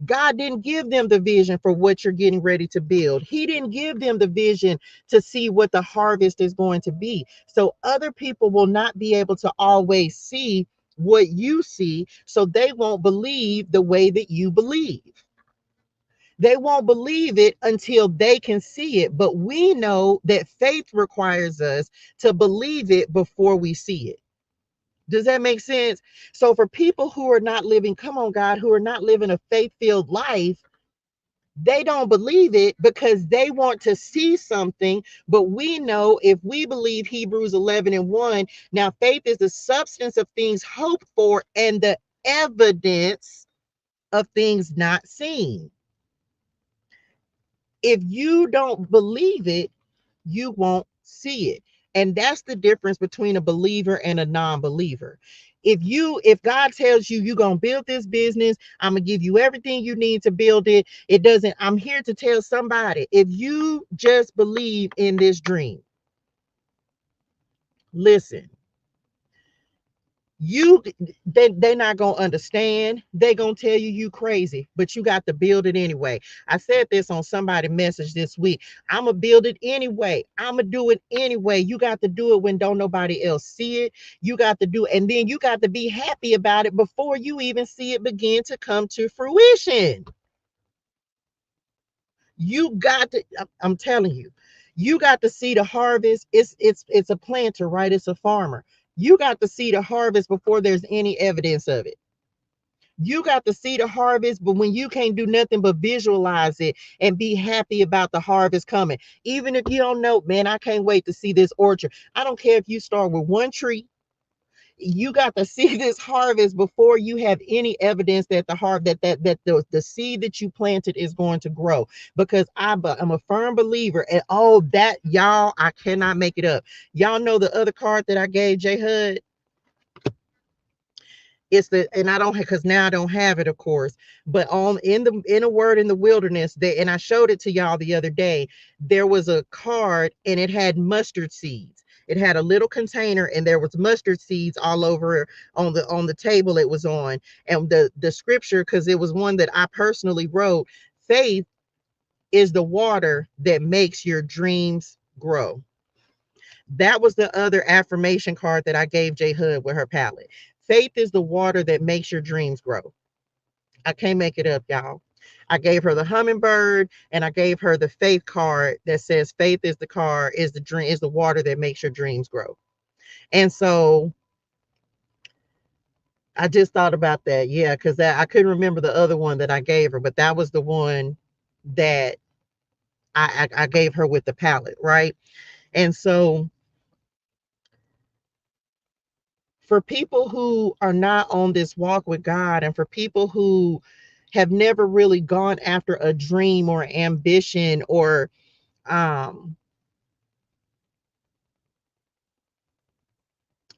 God didn't give them the vision for what you're getting ready to build. He didn't give them the vision to see what the harvest is going to be. So other people will not be able to always see what you see, so they won't believe the way that you believe. They won't believe it until they can see it. But we know that faith requires us to believe it before we see it. Does that make sense? So for people who are not living, come on, God, who are not living a faith-filled life, they don't believe it because they want to see something. But we know, if we believe Hebrews 11:1, now faith is the substance of things hoped for and the evidence of things not seen. If you don't believe it, you won't see it. And that's the difference between a believer and a non-believer. If God tells you you're going to build this business, I'm going to give you everything you need to build it. It doesn't, I'm here to tell somebody, if you just believe in this dream, listen, you they're not gonna understand. They gonna tell you crazy, but you got to build it anyway. I said this on somebody message this week. I'm gonna build it anyway. I'm gonna do it anyway. You got to do it when don't nobody else see it. You got to do it, and then you got to be happy about it before you even see it begin to come to fruition. You got to, I'm telling you, you got to see the harvest. It's a planter, right? It's a farmer. You got to see the harvest before there's any evidence of it. You got to see the harvest, but when you can't do nothing but visualize it and be happy about the harvest coming, even if you don't know, man, I can't wait to see this orchard. I don't care if you start with one tree. You got to see this harvest before you have any evidence that the harvest that the seed that you planted is going to grow. Because I'm a firm believer, and oh, that y'all, I cannot make it up. Y'all know the other card that I gave J Hud. It's the, and I don't, because now I don't have it, of course, but on in a word in the wilderness, they, and I showed it to y'all the other day. There was a card and it had mustard seeds. It had a little container and there was mustard seeds all over on the table it was on. And the scripture, because it was one that I personally wrote, faith is the water that makes your dreams grow. That was the other affirmation card that I gave J Hood with her palette. Faith is the water that makes your dreams grow. I can't make it up, y'all. I gave her the hummingbird and I gave her the faith card that says faith is the car, is the dream, is the water that makes your dreams grow. And so I just thought about that. Yeah, because I couldn't remember the other one that I gave her, but that was the one that I gave her with the palette, right? And so for people who are not on this walk with God, and for people who have never really gone after a dream or ambition or um,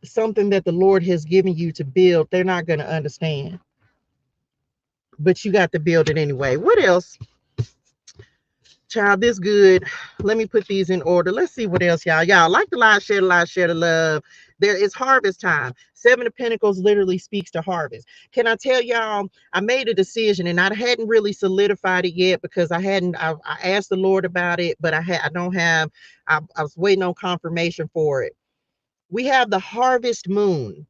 something that the Lord has given you to build, they're not going to understand. But you got to build it anyway. What else? Child, this good. Let me put these in order. Let's see what else, y'all. Y'all like the live, share the love. There is harvest time. Seven of Pentacles literally speaks to harvest. Can I tell y'all, I made a decision and I hadn't really solidified it yet because I asked the Lord about it, but I don't have, I was waiting on confirmation for it. We have the harvest moon.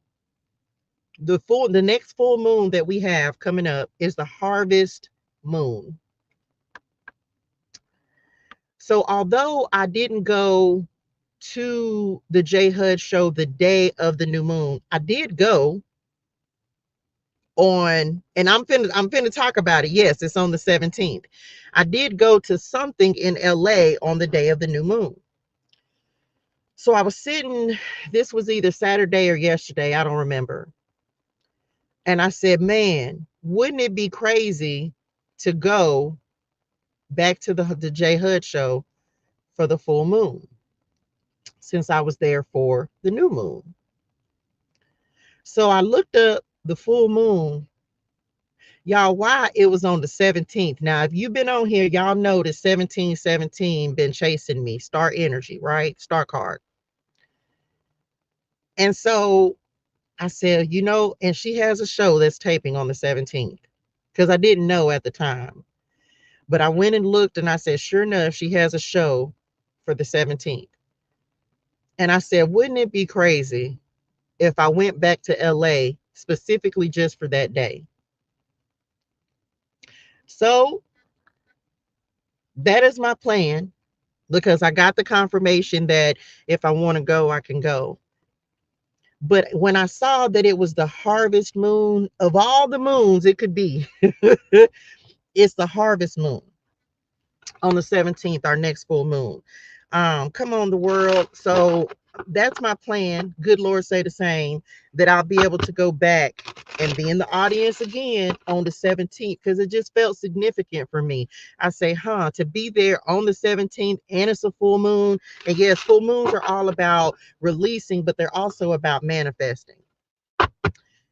The next full moon that we have coming up is the harvest moon. So although I didn't go to the J Hud show the day of the new moon, I did go on, and I'm finna talk about it. Yes, it's on the 17th. I did go to something in LA on the day of the new moon. So I was sitting, this was either Saturday or yesterday, I don't remember. And I said, man, wouldn't it be crazy to go back to the J Hud show for the full moon, since I was there for the new moon? So I looked up the full moon, y'all, why it was on the 17th. Now, if you've been on here, y'all know that 1717 been chasing me. Star energy, right? Star card. And so I said, and she has a show that's taping on the 17th because I didn't know at the time. But I went and looked and I said, sure enough, she has a show for the 17th. And I said, wouldn't it be crazy if I went back to LA specifically just for that day? So that is my plan because I got the confirmation that if I want to go, I can go. But when I saw that it was the harvest moon of all the moons it could be, it's the harvest moon on the 17th, our next full moon. Come on, the world. So that's my plan. Good Lord say the same, that I'll be able to go back and be in the audience again on the 17th because it just felt significant for me. I say, to be there on the 17th and it's a full moon. And yes, full moons are all about releasing, but they're also about manifesting.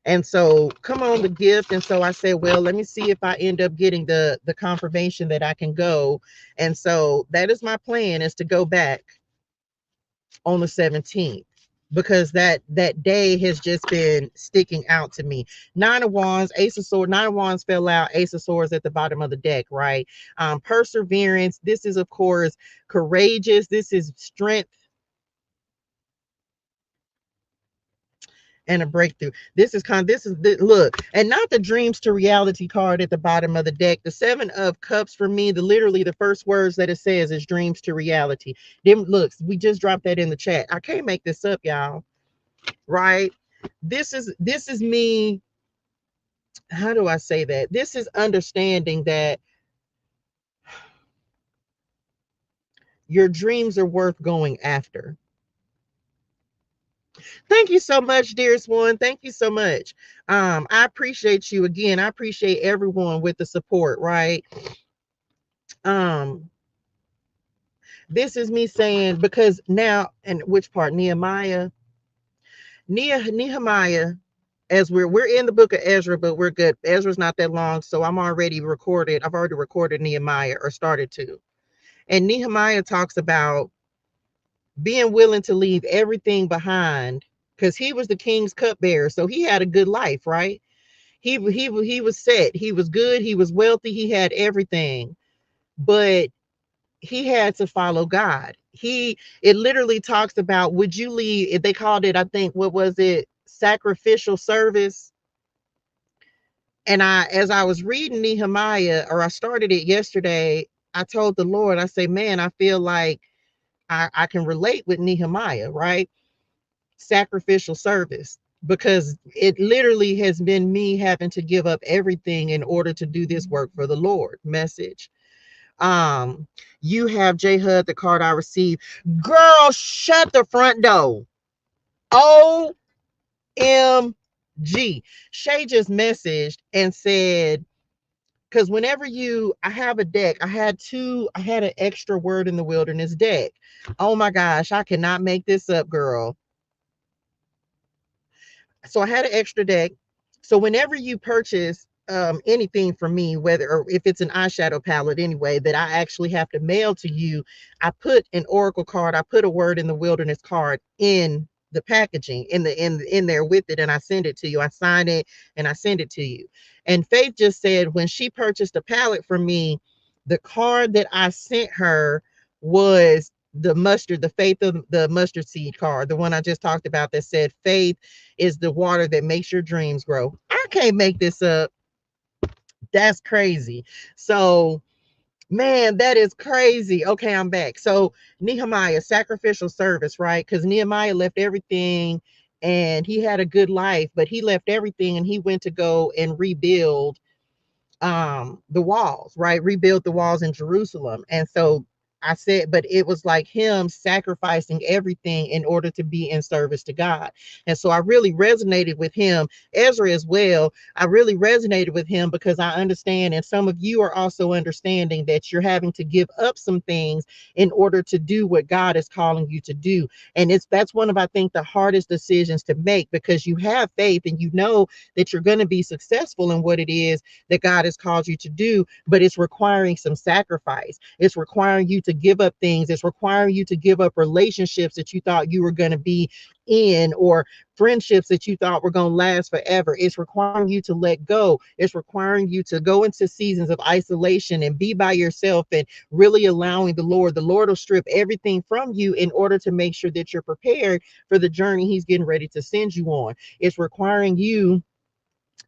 And so come on, the gift. And so I said, well, let me see if I end up getting the confirmation that I can go. And so that is my plan, is to go back on the 17th because that day has just been sticking out to me. Nine of Wands, Ace of Swords, Nine of Wands fell out, Ace of Swords at the bottom of the deck, right? Perseverance. This is, of course, courageous. This is strength and a breakthrough. Look, and not the dreams to reality card at the bottom of the deck. The Seven of Cups for me, literally the first words that it says is dreams to reality. Them looks, we just dropped that in the chat. I can't make this up, y'all. Right? This is me. How do I say that? This is understanding that your dreams are worth going after. Thank you so much, dearest one. Thank you so much. I appreciate you again. I appreciate everyone with the support, right? Um, this is me saying, because now, and which part? Nehemiah, as we're in the book of Ezra, but we're good. Ezra's not that long, so I've already recorded Nehemiah, or started to. And Nehemiah talks about being willing to leave everything behind because he was the king's cupbearer, so he had a good life, right? He was set, he was good, he was wealthy, he had everything, but he had to follow God. It literally talks about, would you leave, they called it, I think, what was it, sacrificial service. And as I was reading Nehemiah, or I started it yesterday, I told the Lord, I say, man, I feel like I can relate with Nehemiah, right? Sacrificial service, because it literally has been me having to give up everything in order to do this work for the Lord. Message. You have J HUD, the card I received. Girl, shut the front door. OMG. Shay just messaged and said, because whenever I have a deck, I had an extra word in the wilderness deck. Oh my gosh, I cannot make this up, girl. So I had an extra deck. So whenever you purchase anything from me, whether, or if it's an eyeshadow palette anyway, that I actually have to mail to you, I put an oracle card, I put a word in the wilderness card in the packaging, in there with it, and I send it to you. I sign it and I send it to you. And Faith just said when she purchased a palette from me, the card that I sent her was the faith of the mustard seed card, the one I just talked about, that said faith is the water that makes your dreams grow. I can't make this up. That's crazy. So, man, that is crazy. Okay, I'm back. So, Nehemiah, sacrificial service, right? Because Nehemiah left everything and he had a good life, but he left everything and he went to go and rebuild the walls, right? Rebuild the walls in Jerusalem. And so I said, but it was like him sacrificing everything in order to be in service to God. And so I really resonated with him, Ezra as well. I really resonated with him because I understand, and some of you are also understanding that you're having to give up some things in order to do what God is calling you to do. And that's one of, I think, the hardest decisions to make, because you have faith and you know that you're going to be successful in what it is that God has called you to do, but it's requiring some sacrifice. It's requiring you to give up things. It's requiring you to give up relationships that you thought you were going to be in, or friendships that you thought were going to last forever. It's requiring you to let go. It's requiring you to go into seasons of isolation and be by yourself, and really allowing the Lord will strip everything from you in order to make sure that you're prepared for the journey he's getting ready to send you on. It's requiring you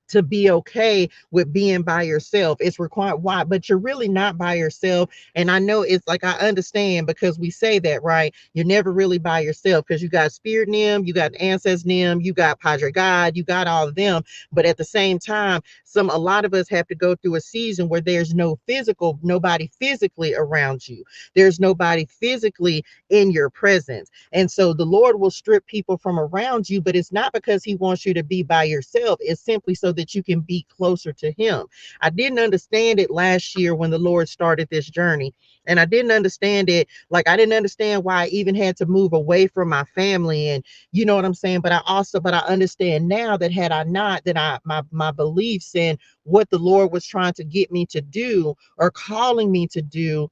to be okay with being by yourself. It's required. Why? But you're really not by yourself. And I know it's like, I understand, because we say that, right? You're never really by yourself, because you got Spirit Nim, you got Ancestors Nim, you got Padre God, you got all of them. But at the same time, a lot of us have to go through a season where there's nobody physically around you. There's nobody physically in your presence. And so the Lord will strip people from around you, but it's not because he wants you to be by yourself. It's simply so that you can be closer to him. I didn't understand it last year when the Lord started this journey. And I didn't understand it. Like, I didn't understand why I even had to move away from my family. And you know what I'm saying? But I understand now that had I not, that my beliefs and what the Lord was trying to get me to do or calling me to do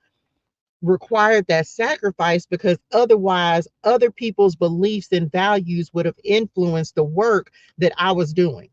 required that sacrifice, because otherwise other people's beliefs and values would have influenced the work that I was doing,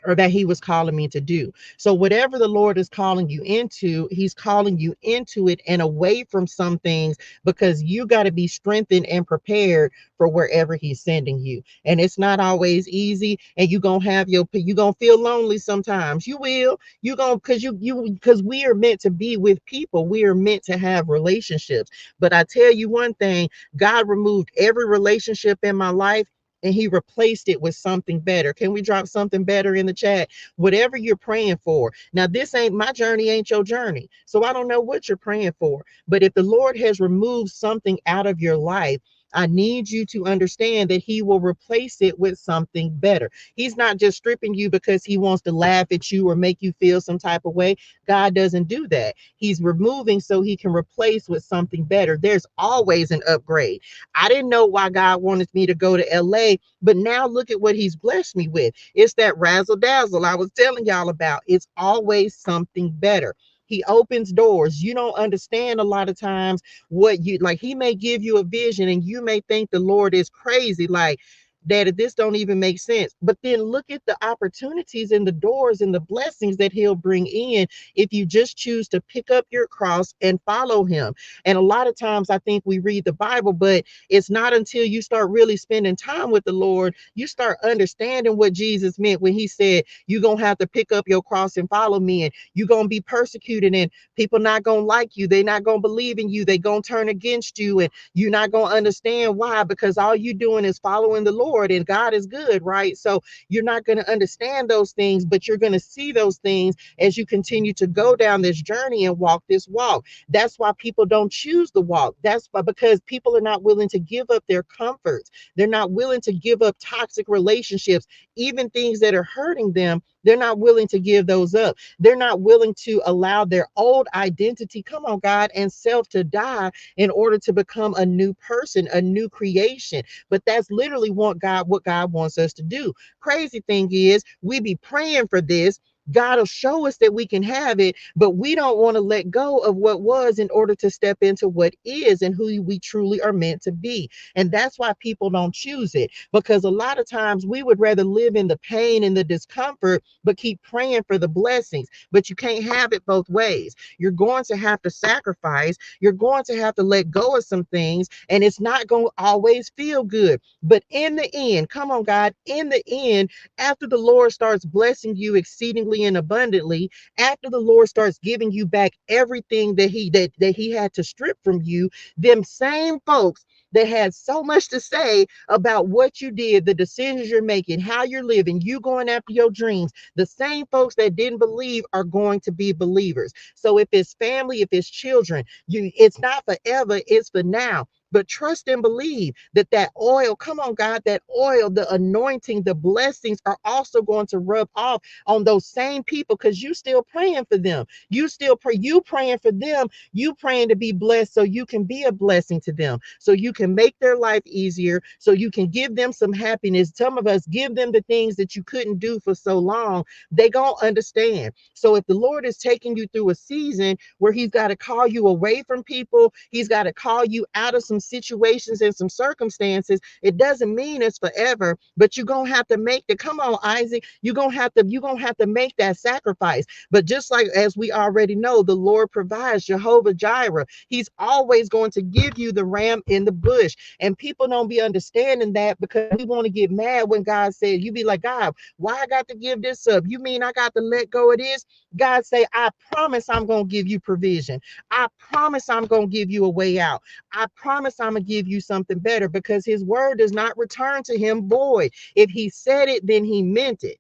or that he was calling me to do. So whatever the Lord is calling you into, he's calling you into it and away from some things, because you got to be strengthened and prepared for wherever he's sending you. And it's not always easy, and you going to feel lonely sometimes. You will. You going to, because we are meant to be with people. We are meant to have relationships. But I tell you one thing, God removed every relationship in my life and he replaced it with something better. Can we drop something better in the chat? Whatever you're praying for. Now, this ain't my journey, ain't your journey. So I don't know what you're praying for. But if the Lord has removed something out of your life, I need you to understand that he will replace it with something better. He's not just stripping you because he wants to laugh at you or make you feel some type of way. God doesn't do that. He's removing so he can replace with something better. There's always an upgrade. I didn't know why God wanted me to go to LA, but now look at what he's blessed me with. It's that razzle dazzle I was telling y'all about. It's always something better. He opens doors. You don't understand a lot of times what you like. He may give you a vision and you may think the Lord is crazy. Like, Daddy, this don't even make sense. But then look at the opportunities and the doors and the blessings that he'll bring in if you just choose to pick up your cross and follow him. And a lot of times I think we read the Bible, but it's not until you start really spending time with the Lord, you start understanding what Jesus meant when he said, you're going to have to pick up your cross and follow me, and you're going to be persecuted, and people not going to like you. They're not going to believe in you. They're going to turn against you, and you're not going to understand why, because all you're doing is following the Lord, and God is good, right? So you're not going to understand those things, but you're going to see those things as you continue to go down this journey and walk this walk. That's why people don't choose the walk. That's why, because people are not willing to give up their comforts. They're not willing to give up toxic relationships, even things that are hurting them. They're not willing to give those up. They're not willing to allow their old identity, come on, God, and self to die in order to become a new person, a new creation. But that's literally what God wants us to do. Crazy thing is, we be praying for this. God will show us that we can have it, but we don't want to let go of what was in order to step into what is and who we truly are meant to be. And that's why people don't choose it, because a lot of times we would rather live in the pain and the discomfort, but keep praying for the blessings. But you can't have it both ways. You're going to have to sacrifice. You're going to have to let go of some things, and it's not going to always feel good. But in the end, come on, God, in the end, after the Lord starts blessing you exceedingly and abundantly, after the Lord starts giving you back everything that he had to strip from you, them same folks that had so much to say about what you did, the decisions you're making, how you're living, you going after your dreams. The same folks that didn't believe are going to be believers. So if it's family, if it's children, it's not forever, it's for now. But trust and believe that that oil, come on, God, that oil, the anointing, the blessings are also going to rub off on those same people, because you still praying for them. You still pray, you praying for them, you praying to be blessed so you can be a blessing to them, so you can make their life easier, so you can give them some happiness. Some of us give them the things that you couldn't do for so long. They gonna understand. So if the Lord is taking you through a season where he's got to call you away from people, he's got to call you out of some situations and some circumstances, it doesn't mean it's forever, but you're gonna have to make the, come on, Isaac, you're gonna have to make that sacrifice. But just like as we already know, the Lord provides, Jehovah Jireh. He's always going to give you the ram in the bush. And people don't be understanding that, because we want to get mad when God says, you be like, God, why I got to give this up? You mean I got to let go of this? God say, I promise I'm going to give you provision. I promise I'm going to give you a way out. I promise I'm going to give you something better, because his word does not return to him void. If he said it, then he meant it.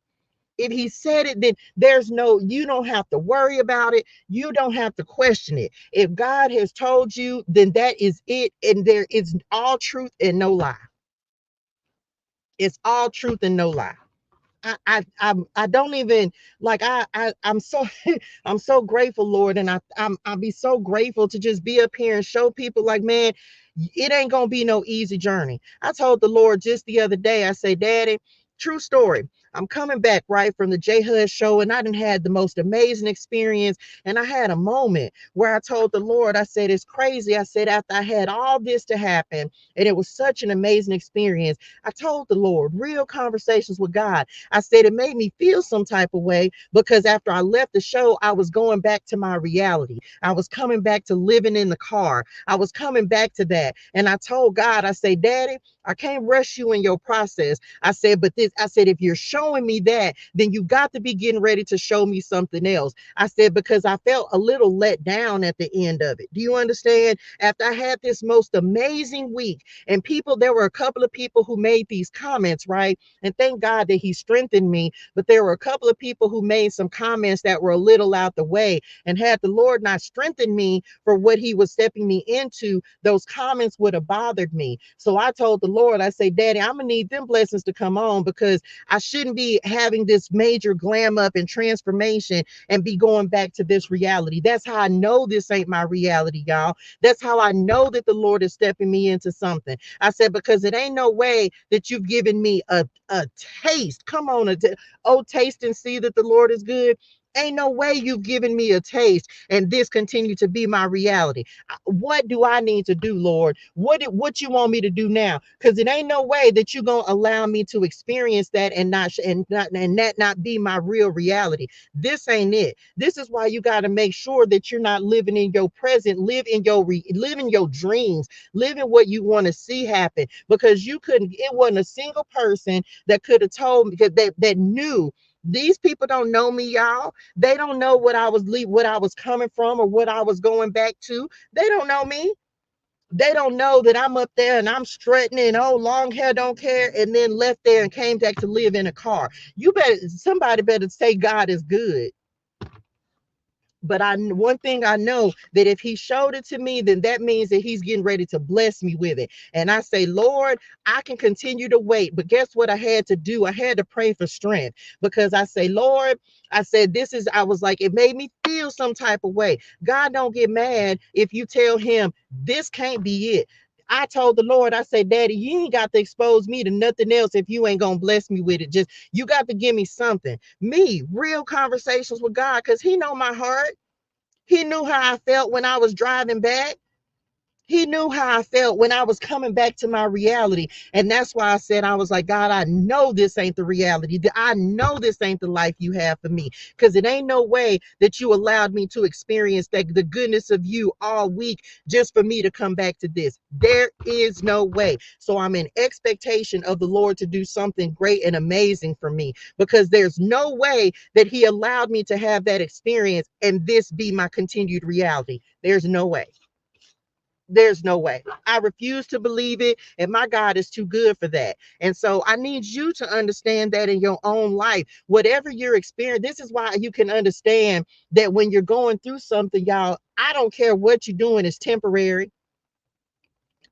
If he said it, then you don't have to worry about it. You don't have to question it. If God has told you, then that is it. And there is all truth and no lie. It's all truth and no lie. I don't even like I'm so I'm so grateful, Lord, and I'll be so grateful to just be up here and show people like, man, it ain't gonna be no easy journey. I told the Lord just the other day, I say, Daddy, true story. I'm coming back right from the J Hud show, and I done had the most amazing experience. And I had a moment where I told the Lord, I said, it's crazy. I said, after I had all this to happen, and it was such an amazing experience, I told the Lord, real conversations with God. I said it made me feel some type of way, because after I left the show, I was going back to my reality. I was coming back to living in the car. I was coming back to that. And I told God, I say, Daddy, I can't rush you in your process. I said, but I said, if you're showing me that, then you got to be getting ready to show me something else. I said, because I felt a little let down at the end of it. Do you understand? After I had this most amazing week, and there were a couple of people who made these comments, right? And thank God that he strengthened me. But there were a couple of people who made some comments that were a little out the way. And had the Lord not strengthened me for what he was stepping me into, those comments would have bothered me. So I told the Lord, I say, Daddy, I'm going to need them blessings to come on, because I shouldn't be having this major glam up and transformation and be going back to this reality. That's how I know this ain't my reality, y'all. That's how I know that the Lord is stepping me into something. I said, because it ain't no way that you've given me a taste. Come on, oh, taste and see that the Lord is good. Ain't no way you've given me a taste and this continue to be my reality. What do I need to do, Lord? What you want me to do now? Because it ain't no way that you're gonna allow me to experience that and that not be my real reality. This ain't it. This is why you got to make sure that you're not living in your present. Live in your dreams. Live in what you want to see happen. Because you couldn't. It wasn't a single person that could have told me that knew. These people don't know me, y'all. They don't know what I was coming from, or what I was going back to. They don't know me. They don't know that I'm up there and I'm strutting and, oh, long hair, don't care, and then left there and came back to live in a car. Somebody better say God is good. But one thing I know, that if he showed it to me, then that means that he's getting ready to bless me with it. And I say, Lord, I can continue to wait. But guess what I had to do? I had to pray for strength, because I say, Lord, I said, I was like, it made me feel some type of way. God don't get mad if you tell him this can't be it. I told the Lord, I said, Daddy, you ain't got to expose me to nothing else if you ain't going to bless me with it. Just, you got to give me something. Me, real conversations with God, because he know my heart. He knew how I felt when I was driving back. He knew how I felt when I was coming back to my reality. And that's why I said, I was like, God, I know this ain't the reality. I know this ain't the life you have for me. Because it ain't no way that you allowed me to experience the goodness of you all week just for me to come back to this. There is no way. So I'm in expectation of the Lord to do something great and amazing for me, because there's no way that he allowed me to have that experience and this be my continued reality. There's no way. There's no way. I refuse to believe it. And my God is too good for that. And so I need you to understand that in your own life, whatever you're experiencing, this is why you can understand that when you're going through something, y'all, I don't care what you're doing, is temporary.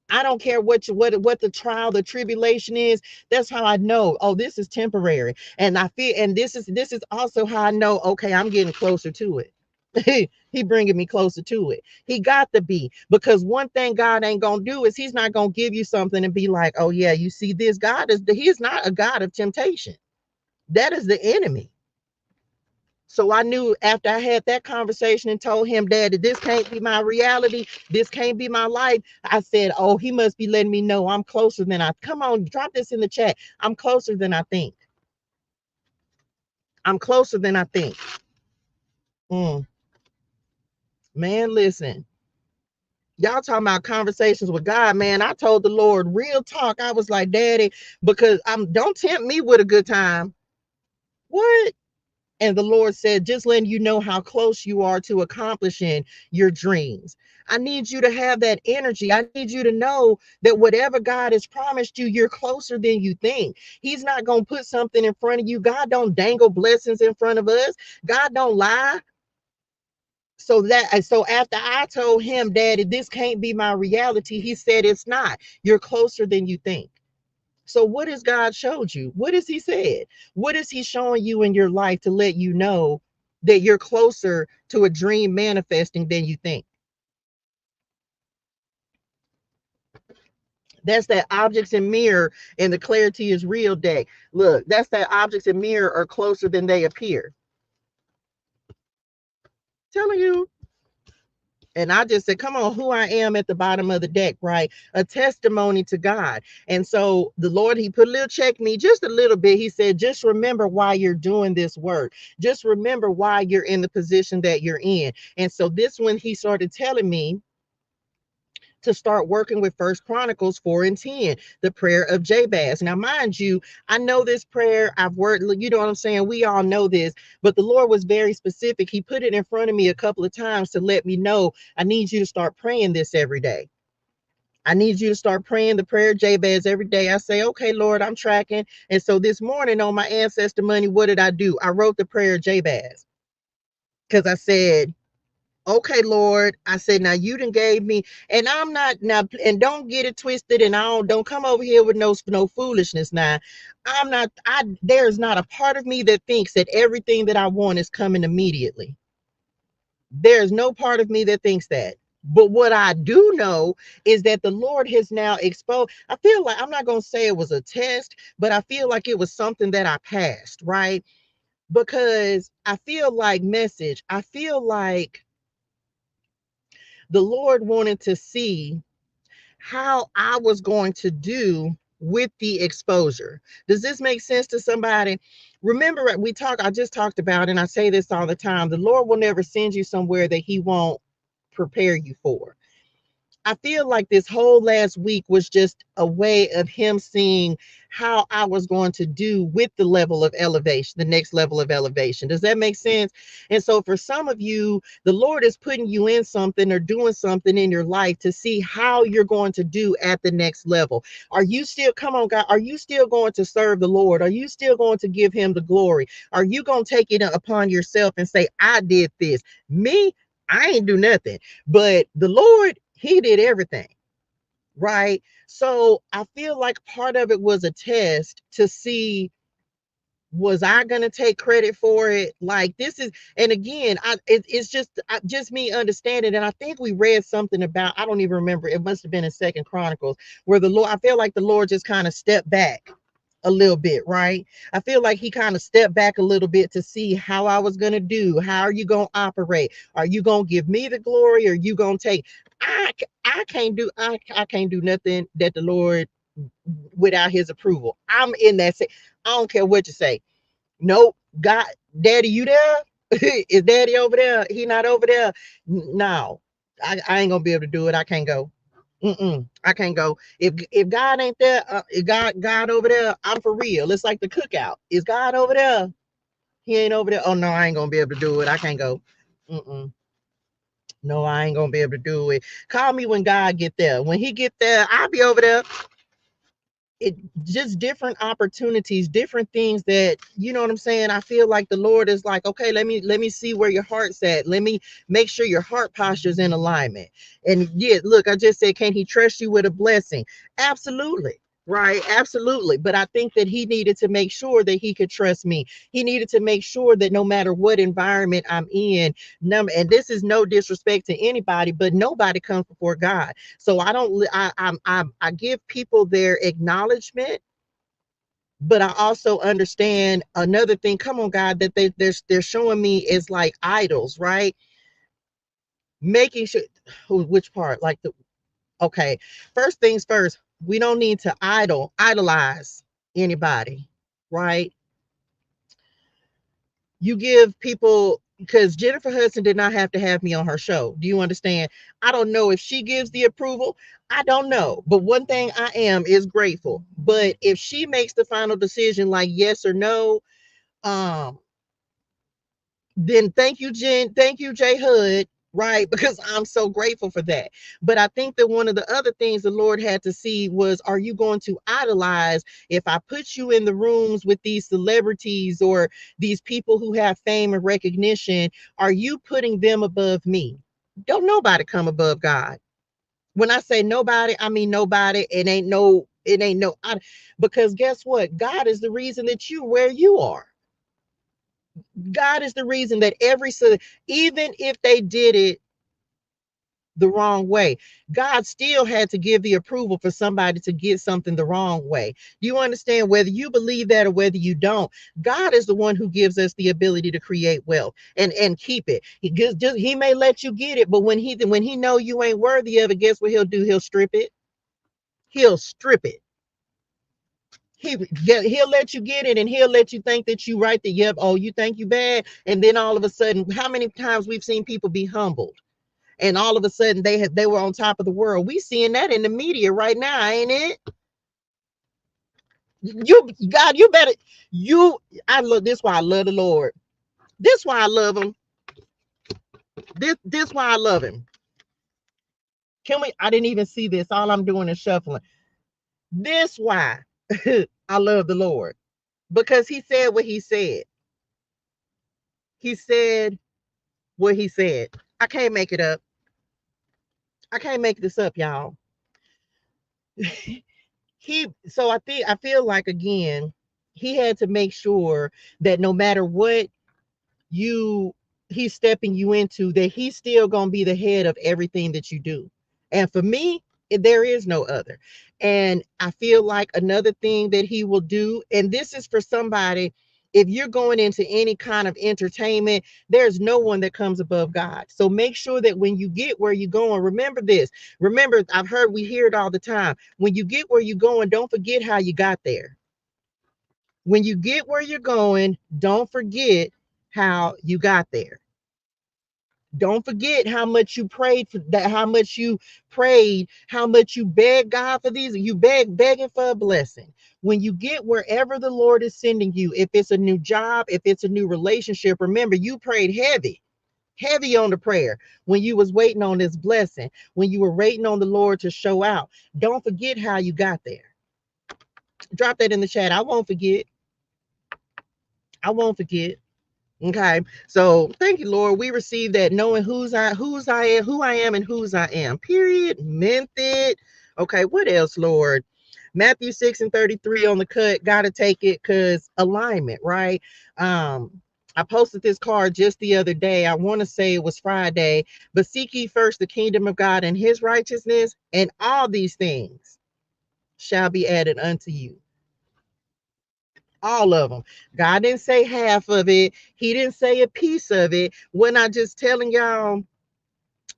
I don't care what the trial, the tribulation is. That's how I know, oh, this is temporary. And I feel, and this is also how I know, okay, I'm getting closer to it. He bringing me closer to it. He got to be, because one thing God ain't gonna do is he's not gonna give you something and be like, oh yeah, you see this. He's not a God of temptation. That is the enemy. So I knew after I had that conversation and told him, Daddy, this can't be my reality. This can't be my life. I said, oh, he must be letting me know I'm closer than I. Come on, drop this in the chat. I'm closer than I think. I'm closer than I think. Mm, man, listen. Y'all talking about conversations with God, man. I told the Lord real talk. I was like, Daddy, because don't tempt me with a good time. What? And the Lord said, just letting you know how close you are to accomplishing your dreams. I need you to have that energy. I need you to know that whatever God has promised you, you're closer than you think. He's not going to put something in front of you. God don't dangle blessings in front of us. God don't lie. So after I told him, Daddy, this can't be my reality, he said, it's not. You're closer than you think. So what has God showed you? What has he said? What is he showing you in your life to let you know that you're closer to a dream manifesting than you think? That's that objects and mirror in the clarity is real day. Look, that's that objects and mirror are closer than they appear. Telling you. And I just said, come on, who I am at the bottom of the deck, right? A testimony to God. And so the Lord, he put a little check me just a little bit. He said, just remember why you're doing this work. Just remember why you're in the position that you're in. And so this one, he started telling me to start working with First Chronicles 4:10, the prayer of Jabez. Now, mind you, I know this prayer. I've worked, you know what I'm saying? We all know this, but the Lord was very specific. He put it in front of me a couple of times to let me know, I need you to start praying this every day. I need you to start praying the prayer of Jabez every day. I say, okay, Lord, I'm tracking. And so this morning on my ancestor money, what did I do? I wrote the prayer of Jabez, because I said, okay, Lord, I said, now you done gave me, and I'm not now, and don't get it twisted, and don't come over here with no foolishness. Now, there's not a part of me that thinks that everything that I want is coming immediately. There's no part of me that thinks that. But what I do know is that the Lord has now exposed. I feel like, I'm not going to say it was a test, but I feel like it was something that I passed, right? Because I feel like I feel like the Lord wanted to see how I was going to do with the exposure. Does this make sense to somebody? Remember, I just talked about, and I say this all the time, the Lord will never send you somewhere that he won't prepare you for. I feel like this whole last week was just a way of him seeing how I was going to do with the level of elevation, the next level of elevation. Does that make sense? And so for some of you, the Lord is putting you in something or doing something in your life to see how you're going to do at the next level. Are you still, come on, God, are you still going to serve the Lord? Are you still going to give him the glory? Are you going to take it upon yourself and say, I did this? Me, I ain't do nothing. But the Lord, he did everything, right? So I feel like part of it was a test to see, was I going to take credit for it? Like this is, and again, it's just me understanding. And I think we read something about, I don't even remember. It must have been in Second Chronicles, where the Lord, I feel like the Lord just kind of stepped back a little bit, right? I feel like he kind of stepped back a little bit to see how I was going to do. How are you going to operate? Are you going to give me the glory, or are you going to take, I can't do nothing that the Lord without his approval. I'm in that. I don't care what you say. Nope. God, Daddy, you there? Is Daddy over there? He not over there? No, I ain't gonna be able to do it. I can't go. I can't go. If God ain't there, if God over there, I'm for real. It's like the cookout. Is God over there? He ain't over there. Oh no, I ain't gonna be able to do it. I can't go. Mm-mm. No, I ain't gonna be able to do it. Call me when God get there. When he get there, I'll be over there. It just different opportunities, different things that, you know what I'm saying. I feel like the Lord is like, okay, let me see where your heart's at. Let me make sure your heart posture is in alignment. And yeah, look, I just said, can he trust you with a blessing? Absolutely. Right, absolutely. But I think that he needed to make sure that he could trust me. He needed to make sure that no matter what environment I'm in, and this is no disrespect to anybody, but nobody comes before God. So I don't, I give people their acknowledgement, but I also understand another thing. Come on, God, that they're showing me is like idols, right? Making sure, which part? Like the, okay, first things first, we don't need to idolize anybody, right? You give people, because Jennifer Hudson did not have to have me on her show. Do you understand? I don't know if she gives the approval. I don't know. But one thing I am is grateful. But if she makes the final decision, like yes or no, um, then thank you, Jen. Thank you, Jay Hood. Right, because I'm so grateful for that. But I think that one of the other things the Lord had to see was, are you going to idolize? If I put you in the rooms with these celebrities or these people who have fame and recognition, are you putting them above me? Don't nobody come above God. When I say nobody, I mean nobody. Because guess what? God is the reason that you where you are. God is the reason that even if they did it the wrong way, God still had to give the approval for somebody to get something the wrong way. Do you understand? Whether you believe that or whether you don't, God is the one who gives us the ability to create wealth and keep it. He may let you get it, but when he know you ain't worthy of it, guess what he'll do? He'll strip it. He'll strip it. He'll let you get it, and he'll let you think that you right, that yep, oh, you think you bad, and then all of a sudden, how many times we've seen people be humbled, and all of a sudden they were on top of the world. We seeing that in the media right now, ain't it? You God, you better you. I love this. Why I love the Lord. This why I love him. This why I love him. Can we? I didn't even see this. All I'm doing is shuffling. This why I love the Lord, because he said what he said. He said what he said. I can't make it up. I can't make this up, y'all. I feel like, again, he had to make sure that no matter what you he's stepping you into, that he's still gonna be the head of everything that you do. And for me, there is no other. And I feel like another thing that he will do, and this is for somebody, if you're going into any kind of entertainment, there's no one that comes above God. So make sure that when you get where you're going, remember this. Remember, we hear it all the time. When you get where you're going, don't forget how you got there. When you get where you're going, don't forget how you got there. Don't forget how much you prayed for that, how much you prayed, how much you begged God for these. You begging for a blessing. When you get wherever the Lord is sending you, if it's a new job, if it's a new relationship, remember you prayed heavy on the prayer when you was waiting on this blessing, when you were waiting on the Lord to show out. Don't forget how you got there. Drop that in the chat. I won't forget. I won't forget. Okay, so thank you, Lord. We receive that, knowing who I am, and whose I am. Period. Meant it. Okay, what else, Lord? Matthew 6:33 on the cut. Gotta take it because alignment, right? I posted this card just the other day. I want to say it was Friday, but seek ye first the kingdom of God and his righteousness, and all these things shall be added unto you. All of them. God didn't say half of it. He didn't say a piece of it. When I just telling y'all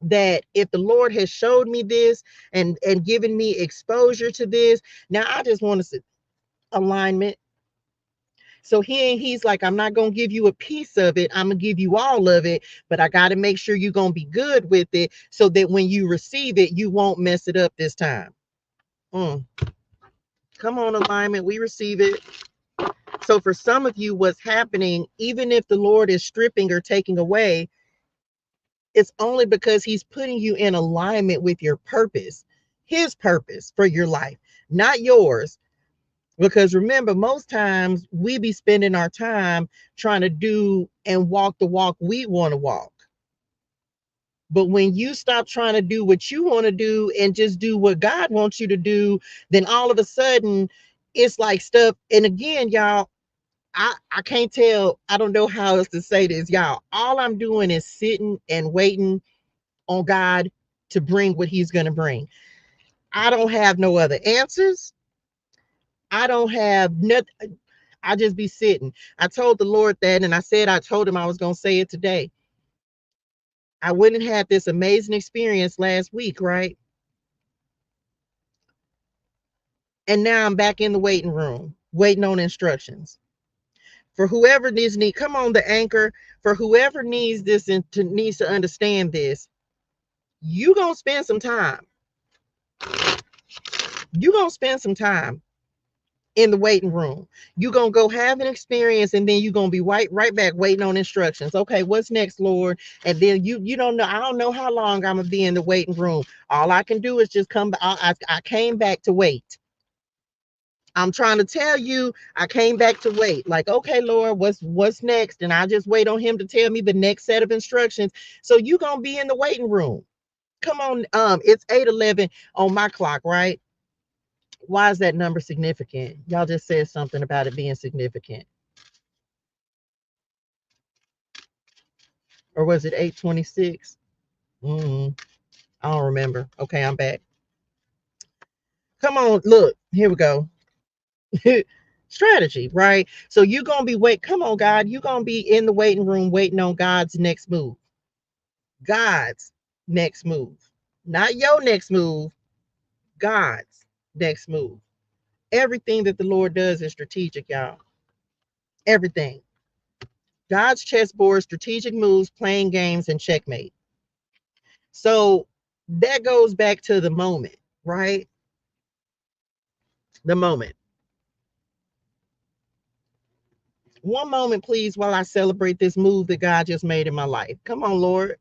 that if the Lord has showed me this and given me exposure to this, now I just want to see alignment. So he's like, I'm not gonna give you a piece of it. I'm gonna give you all of it, but I got to make sure you're gonna be good with it, so that when you receive it, you won't mess it up this time. Come on, alignment. We receive it. So for some of you, what's happening, even if the Lord is stripping or taking away, It's only because he's putting you in alignment with your purpose, his purpose for your life, not yours. Because remember, most times we be spending our time trying to do and walk the walk we want to walk. But when you stop trying to do what you want to do and just do what God wants you to do, then all of a sudden it's like stuff. And again, y'all, I can't tell. I don't know how else to say this, y'all. All I'm doing is sitting and waiting on God to bring what he's going to bring. I don't have no other answers. I don't have nothing. I just be sitting. I told the Lord that, and I told him I was going to say it today. I wouldn't have had this amazing experience last week, right? And now I'm back in the waiting room, waiting on instructions. For whoever come on the anchor, for whoever needs this and needs to understand this, you going to spend some time. You're going to spend some time in the waiting room. You're going to go have an experience, and then you're going to be right back waiting on instructions. Okay, what's next, Lord? And then you don't know. I don't know how long I'm going to be in the waiting room. All I can do is just come. I came back to wait. I'm trying to tell you, I came back to wait. Like, okay, Lord, what's next? And I just wait on him to tell me the next set of instructions. So you're going to be in the waiting room. Come on. It's 8:11 on my clock, right? Why is that number significant? Y'all just said something about it being significant. Or was it 8:26? I don't remember. Okay, I'm back. Come on, look, here we go. Strategy, right? So you're gonna be come on, God, you're gonna be in the waiting room waiting on God's next move. God's next move. Not your next move, God's next move. Everything that the Lord does is strategic, y'all. Everything. God's chessboard, strategic moves, playing games, and checkmate. So that goes back to the moment, right? The moment. One moment, please, while I celebrate this move that God just made in my life. Come on, Lord.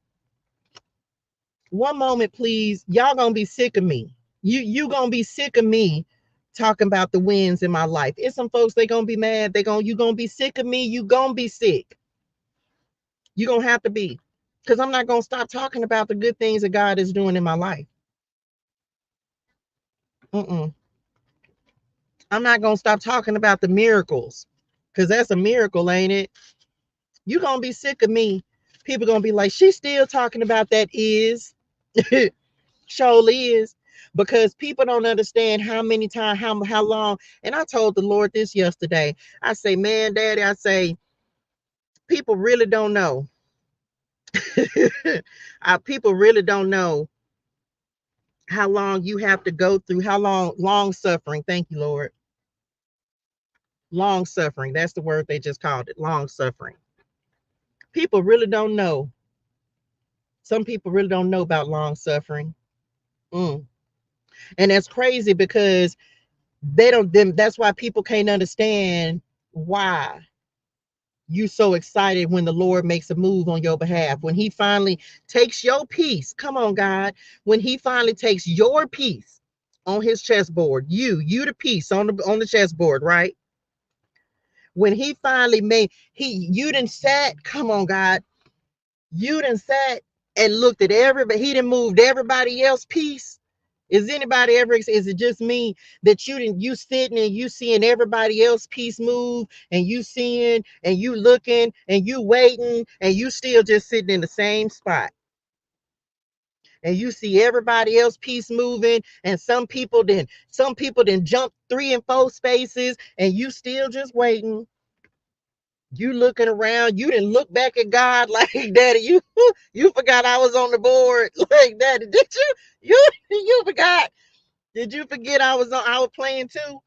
One moment, please. Y'all gonna be sick of me. You gonna be sick of me talking about the wins in my life. It's some folks, they gonna be mad. You gonna be sick of me. You gonna be sick. You gonna have to be. Because I'm not gonna stop talking about the good things that God is doing in my life. I'm not gonna stop talking about the miracles. Because that's a miracle, ain't it? You gonna be sick of me. People gonna be like, she's still talking about that is. Surely is. Because people don't understand how many times, how long. And I told the Lord this yesterday. I say, man, Daddy, I say, people really don't know. People really don't know how long you have to go through, how long suffering. Thank you, Lord. Long suffering. That's the word they just called it. Long suffering. People really don't know. Some people really don't know about long suffering. And that's crazy because that's why people can't understand why you so excited when the Lord makes a move on your behalf. When he finally takes your piece. Come on, God. When he finally takes your piece on his chessboard, you the piece on the chessboard, right? When he finally you done sat, come on, God. You done sat and looked at everybody. He done moved everybody else's piece. Is anybody ever, is it just me that you sitting and you seeing everybody else piece move, and you seeing and you looking and you waiting and you still just sitting in the same spot, and you see everybody else piece moving, and some people then jump 3 and 4 spaces, and you still just waiting. You looking around, you didn't look back at God like, Daddy, you forgot I was on the board. Like, Daddy, did you forgot? Did you forget I was playing too?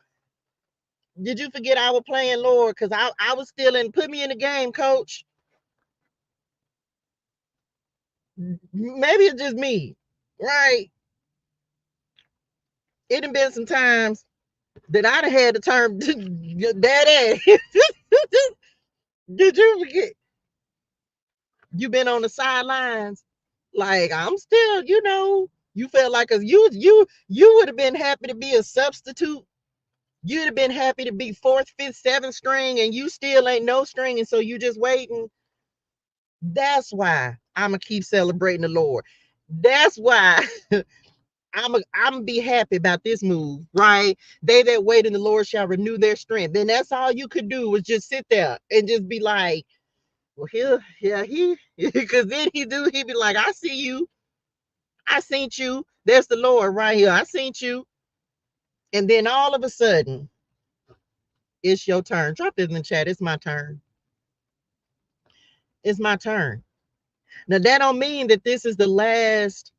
Did you forget I was playing, Lord? Because I was still put me in the game, coach. Maybe it's just me, right? It done been some times that I'd have had to turn, Daddy. Did you forget? You been on the sidelines Like, I'm still, you felt like you would have been happy to be a substitute. You'd have been happy to be fourth, fifth, seventh string, and you still ain't no string, and so you just waiting. That's why I'm gonna keep celebrating the Lord. That's why I'm be happy about this move, right? They that wait in the Lord shall renew their strength. Then that's all you could do was just sit there and just be like, well, because then he be like, I see you, I seen you. There's the Lord right here. I seen you. And then all of a sudden, it's your turn. Drop it in the chat. It's my turn. It's my turn. Now that don't mean that this is the last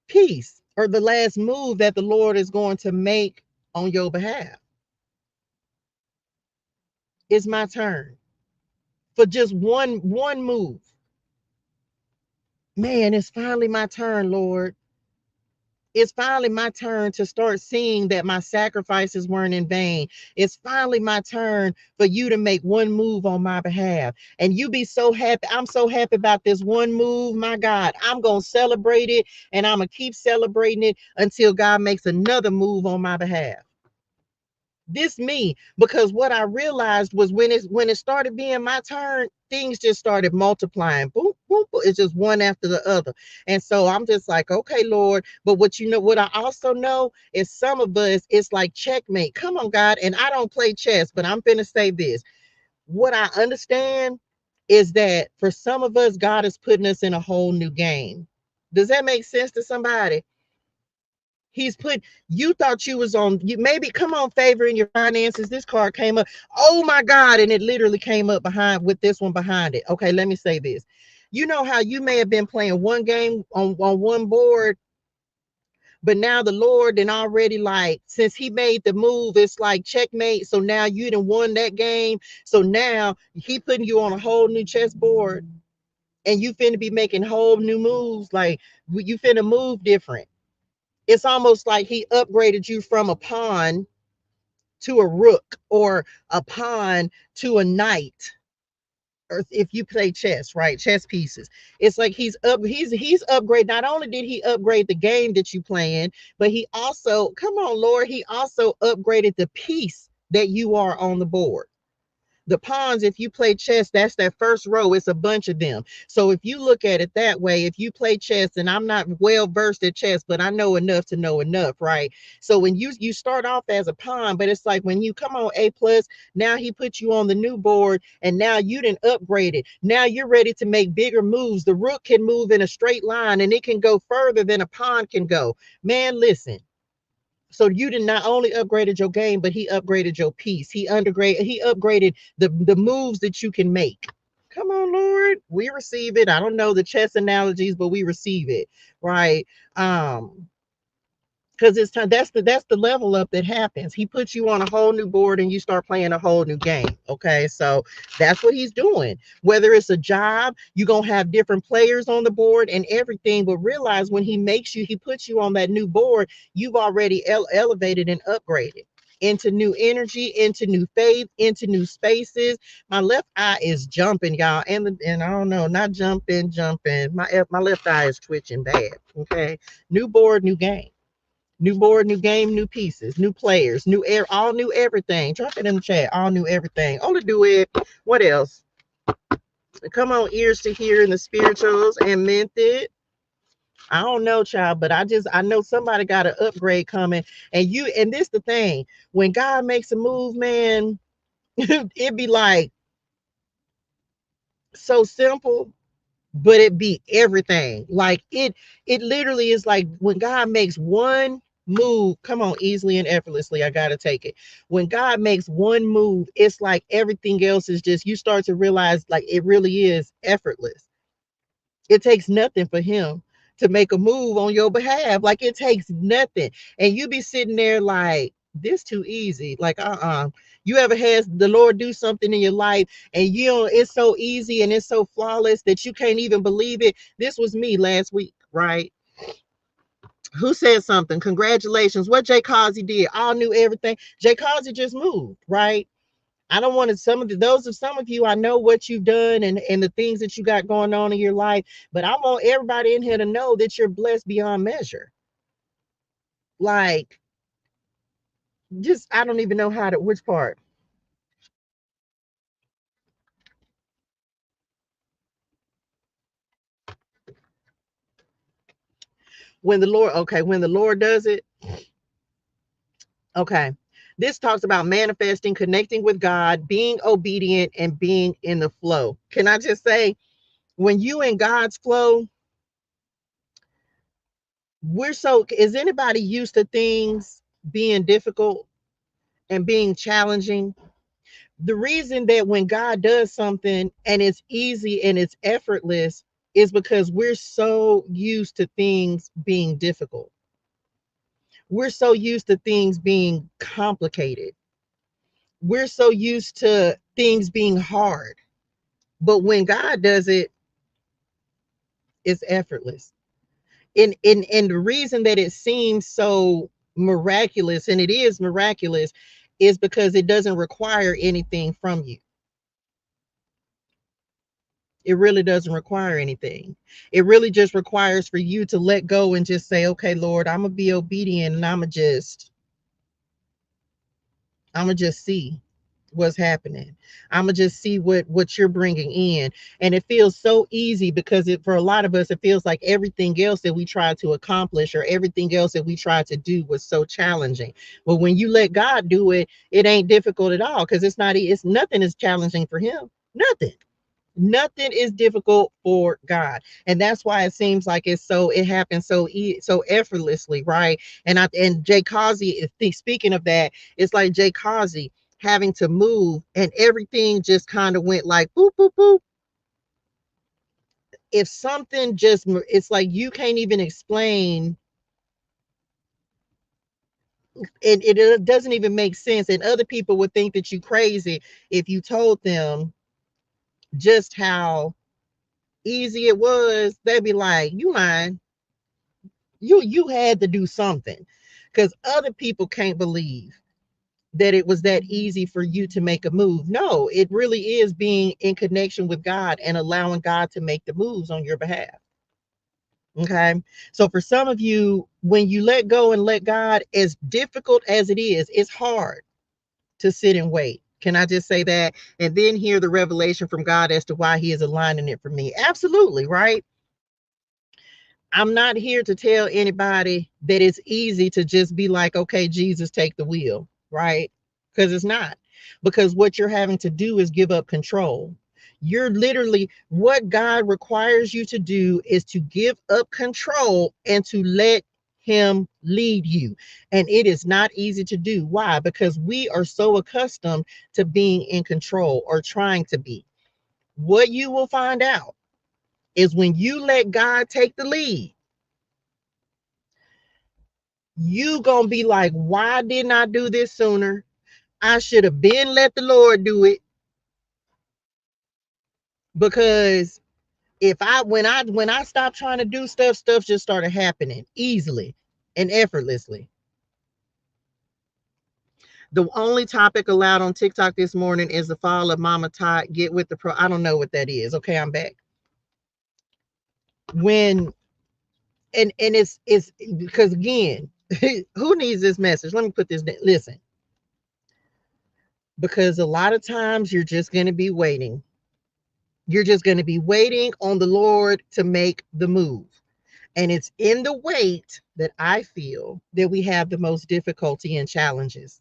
piece or the last move that the Lord is going to make on your behalf. It's my turn for just one move. Man, it's finally my turn, Lord. It's finally my turn to start seeing that my sacrifices weren't in vain. It's finally my turn for you to make one move on my behalf. And you be so happy. I'm so happy about this one move. My God, I'm going to celebrate it, and I'm going to keep celebrating it until God makes another move on my behalf. This me, because what I realized was when it started being my turn, things just started multiplying. Boom, boom, boom. It's just one after the other. And so I'm just like, okay, Lord. But what I also know is some of us, it's like checkmate. Come on, God. And I don't play chess, but I'm gonna say this. What I understand is that for some of us, God is putting us in a whole new game. Does that make sense to somebody? He's put, you thought you was on, you maybe, come on, favor in your finances. This card came up. Oh my God. And it literally came up behind with this one behind it. Okay, let me say this. You know how you may have been playing one game on one board, but now the Lord and already, like, since he made the move, it's like checkmate. So now you done won that game. So now he putting you on a whole new chessboard, and you finna be making whole new moves. Like, you finna move different. It's almost like he upgraded you from a pawn to a rook, or a pawn to a knight. Or if you play chess, right? Chess pieces. It's like he's upgrade. Not only did he upgrade the game that you play in, but he also, come on, Lord, he also upgraded the piece that you are on the board. The pawns, if you play chess, that's that first row. It's a bunch of them. So if you look at it that way, if you play chess, and I'm not well versed at chess, but I know enough to know enough, right? So when you start off as a pawn, but it's like when you come on A plus, now he puts you on the new board, and now you didn't upgrade it. Now you're ready to make bigger moves. The rook can move in a straight line, and it can go further than a pawn can go. Man, listen. So you did not only upgraded your game, but he upgraded your piece. He upgraded the moves that you can make. Come on, Lord. We receive it. I don't know the chess analogies, but we receive it, right? Because it's time, that's the level up that happens. He puts you on a whole new board, and you start playing a whole new game. Okay, so that's what he's doing. Whether it's a job, you're gonna have different players on the board and everything, but realize when he puts you on that new board, you've already elevated and upgraded into new energy, into new faith, into new spaces. My left eye is jumping, y'all, and I don't know, not jumping. My left eye is twitching bad. Okay, new board, new game. New board, new game, new pieces, new players, new air, all new everything. Drop it in the chat. All new everything. Only do it. What else? Come on, ears to hear in the spirituals and meant it. I don't know, child, but I know somebody got an upgrade coming. And this the thing. When God makes a move, man, it be like so simple, but it be everything. Like it literally is like when God makes one move, come on, easily and effortlessly, I gotta take it. When God makes one move, it's like everything else is just, you start to realize like it really is effortless. It takes nothing for him to make a move on your behalf. Like, it takes nothing. And you be sitting there like, this too easy. Like, you ever had the Lord do something in your life, and you know it's so easy and it's so flawless that you can't even believe it? This was me last week, right? Who said something? Congratulations. What Jay Causey did, all knew everything. Jay Causey just moved, right? I don't want to, those of some of you, I know what you've done and the things that you got going on in your life, but I want everybody in here to know that you're blessed beyond measure. Like, just, I don't even know how to, which part. When the Lord, okay, when the Lord does it, okay. This talks about manifesting, connecting with God, being obedient, and being in the flow. Can I just say, when you in God's flow, is anybody used to things being difficult and being challenging? The reason that when God does something and it's easy and it's effortless is because we're so used to things being difficult. We're so used to things being complicated. We're so used to things being hard. But when God does it, it's effortless. And the reason that it seems so miraculous, and it is miraculous, is because it doesn't require anything from you. It really doesn't require anything. It really just requires for you to let go and just say, okay, Lord, I'm gonna be obedient, and I'm gonna just see what's happening. I'm gonna just see what you're bringing in. And it feels so easy because for a lot of us, it feels like everything else that we tried to accomplish or everything else that we tried to do was so challenging. But when you let God do it, it ain't difficult at all, because it's nothing is challenging for him. Nothing. Nothing is difficult for God. And that's why it seems like it happens so effortlessly, right? And Jay Causey, speaking of that, it's like Jay Causey having to move and everything just kind of went like boop boop boop. If something just, it's like you can't even explain, and it doesn't even make sense, and other people would think that you crazy if you told them just how easy it was. They'd be like, you lying. You had to do something, because other people can't believe that it was that easy for you to make a move. No, it really is being in connection with God and allowing God to make the moves on your behalf. Okay. So for some of you, when you let go and let God, as difficult as it is, it's hard to sit and wait. Can I just say that? And then hear the revelation from God as to why he is aligning it for me. Absolutely, right? I'm not here to tell anybody that it's easy to just be like, okay, Jesus, take the wheel, right? Because it's not. Because what you're having to do is give up control. You're literally, what God requires you to do is to give up control and to let him lead you. And it is not easy to do. Why? Because we are so accustomed to being in control or trying to be. What you will find out is when you let God take the lead, you gonna be like, why didn't I do this sooner? I should have been let the Lord do it. Because if I when I stopped trying to do stuff just started happening easily and effortlessly. The only topic allowed on TikTok this morning is the fall of Mama Tot. Get with the pro. I don't know what that is. Okay, I'm back. When and it's because again, who needs this message? Let me put this down. Listen, because a lot of times you're just going to be waiting. You're just going to be waiting on the Lord to make the move. And it's in the wait that I feel that we have the most difficulty and challenges.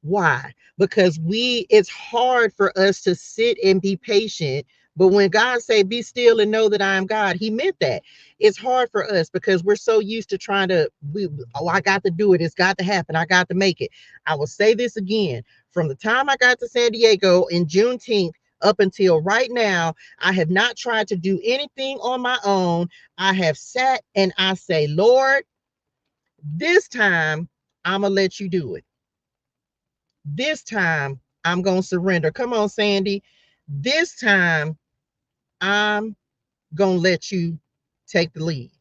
Why? Because it's hard for us to sit and be patient. But when God say, be still and know that I am God, he meant that. It's hard for us because we're so used to trying to, I got to do it. It's got to happen. I got to make it. I will say this again. From the time I got to San Diego in Juneteenth up until right now, I have not tried to do anything on my own. I have sat and I say, Lord, this time I'm going to let you do it. This time I'm going to surrender. Come on, Sandy. This time I'm going to let you take the lead.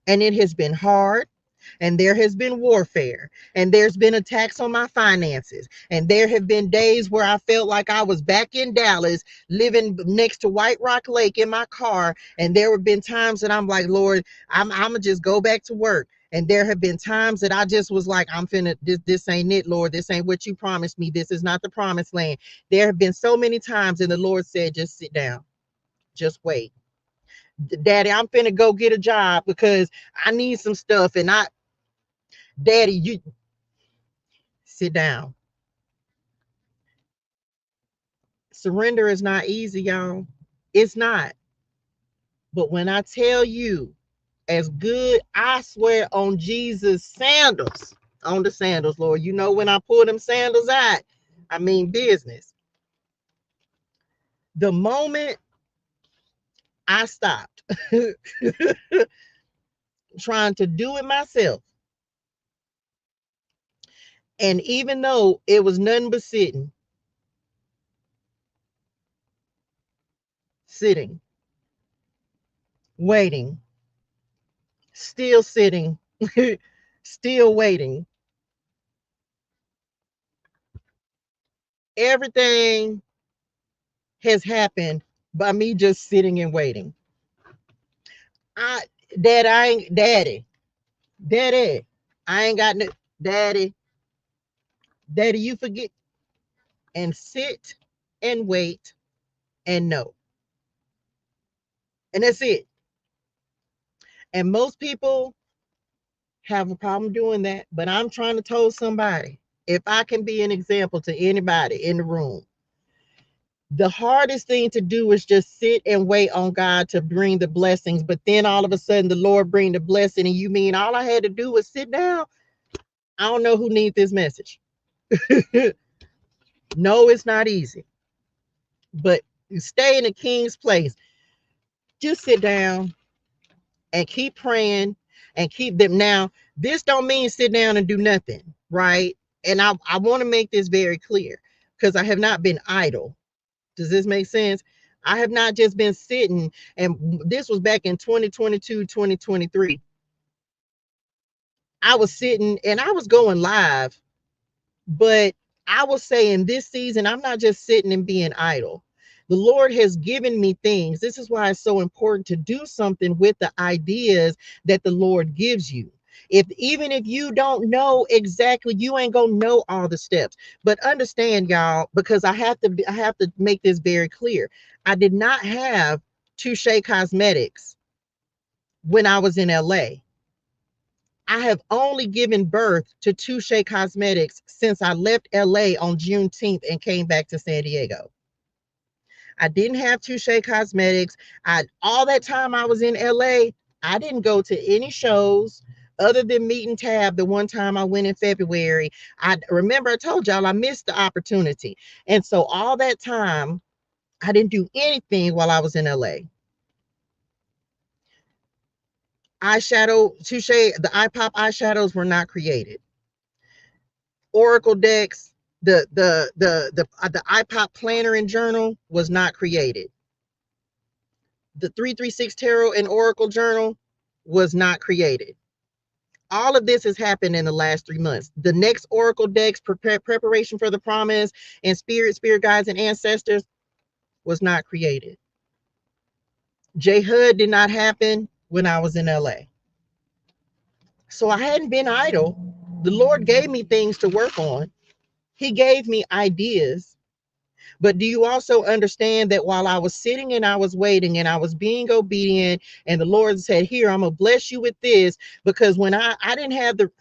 And it has been hard. and there has been warfare, and there's been attacks on my finances, and there have been days where I felt like I was back in Dallas living next to White Rock Lake in my car, and there have been times that I'm like, Lord, I'm gonna just go back to work. And there have been times that I just was like, I'm finna, this ain't it, Lord. This ain't what you promised me. This is not the promised land. There have been so many times, and the Lord said, just sit down, just wait. Daddy, I'm finna go get a job because I need some stuff. And Daddy, you sit down. Surrender is not easy, y'all. It's not. But when I tell you, as good, I swear on Jesus' sandals, on the sandals, Lord. You know, when I pull them sandals out, I mean business. The moment I stopped trying to do it myself, and even though it was nothing but sitting, waiting, still sitting, still waiting, everything has happened by me just sitting and waiting. I, I ain't, daddy, I ain't got no, daddy, you forget, and sit and wait and know. And that's it. And most people have a problem doing that, but I'm trying to tell somebody, if I can be an example to anybody in the room, the hardest thing to do is just sit and wait on God to bring the blessings. But then all of a sudden the Lord bring the blessing, and you mean all I had to do was sit down? I don't know who needs this message. No, it's not easy. But you stay in the king's place. Just sit down and keep praying and keep them. Now, this don't mean sit down and do nothing, right? And I want to make this very clear, because I have not been idle. Does this make sense? I have not just been sitting, and this was back in 2022, 2023. I was sitting and I was going live, but I will say in this season, I'm not just sitting and being idle. The Lord has given me things. This is why it's so important to do something with the ideas that the Lord gives you. Even if you don't know exactly, you ain't gonna know all the steps. But understand, y'all, because I have to make this very clear. I did not have Touche Cosmetics when I was in LA. I have only given birth to Touche Cosmetics since I left LA on Juneteenth and came back to San Diego. I didn't have Touche Cosmetics. All that time I was in LA, I didn't go to any shows other than Meet and Tab. The one time I went in February, I remember I told y'all I missed the opportunity. And so all that time, I didn't do anything while I was in LA. Eyeshadow, Touche, the iPop eyeshadows were not created. Oracle decks, the iPop planner and journal was not created. The 336 Tarot and Oracle journal was not created. All of this has happened in the last 3 months. The next Oracle decks, preparation for the promise, and spirit guides and ancestors was not created. J HUD did not happen when I was in LA. So I hadn't been idle. The Lord gave me things to work on. He gave me ideas. But do you also understand that while I was sitting and I was waiting and I was being obedient, and the Lord said, here, I'm gonna bless you with this, because when I didn't have the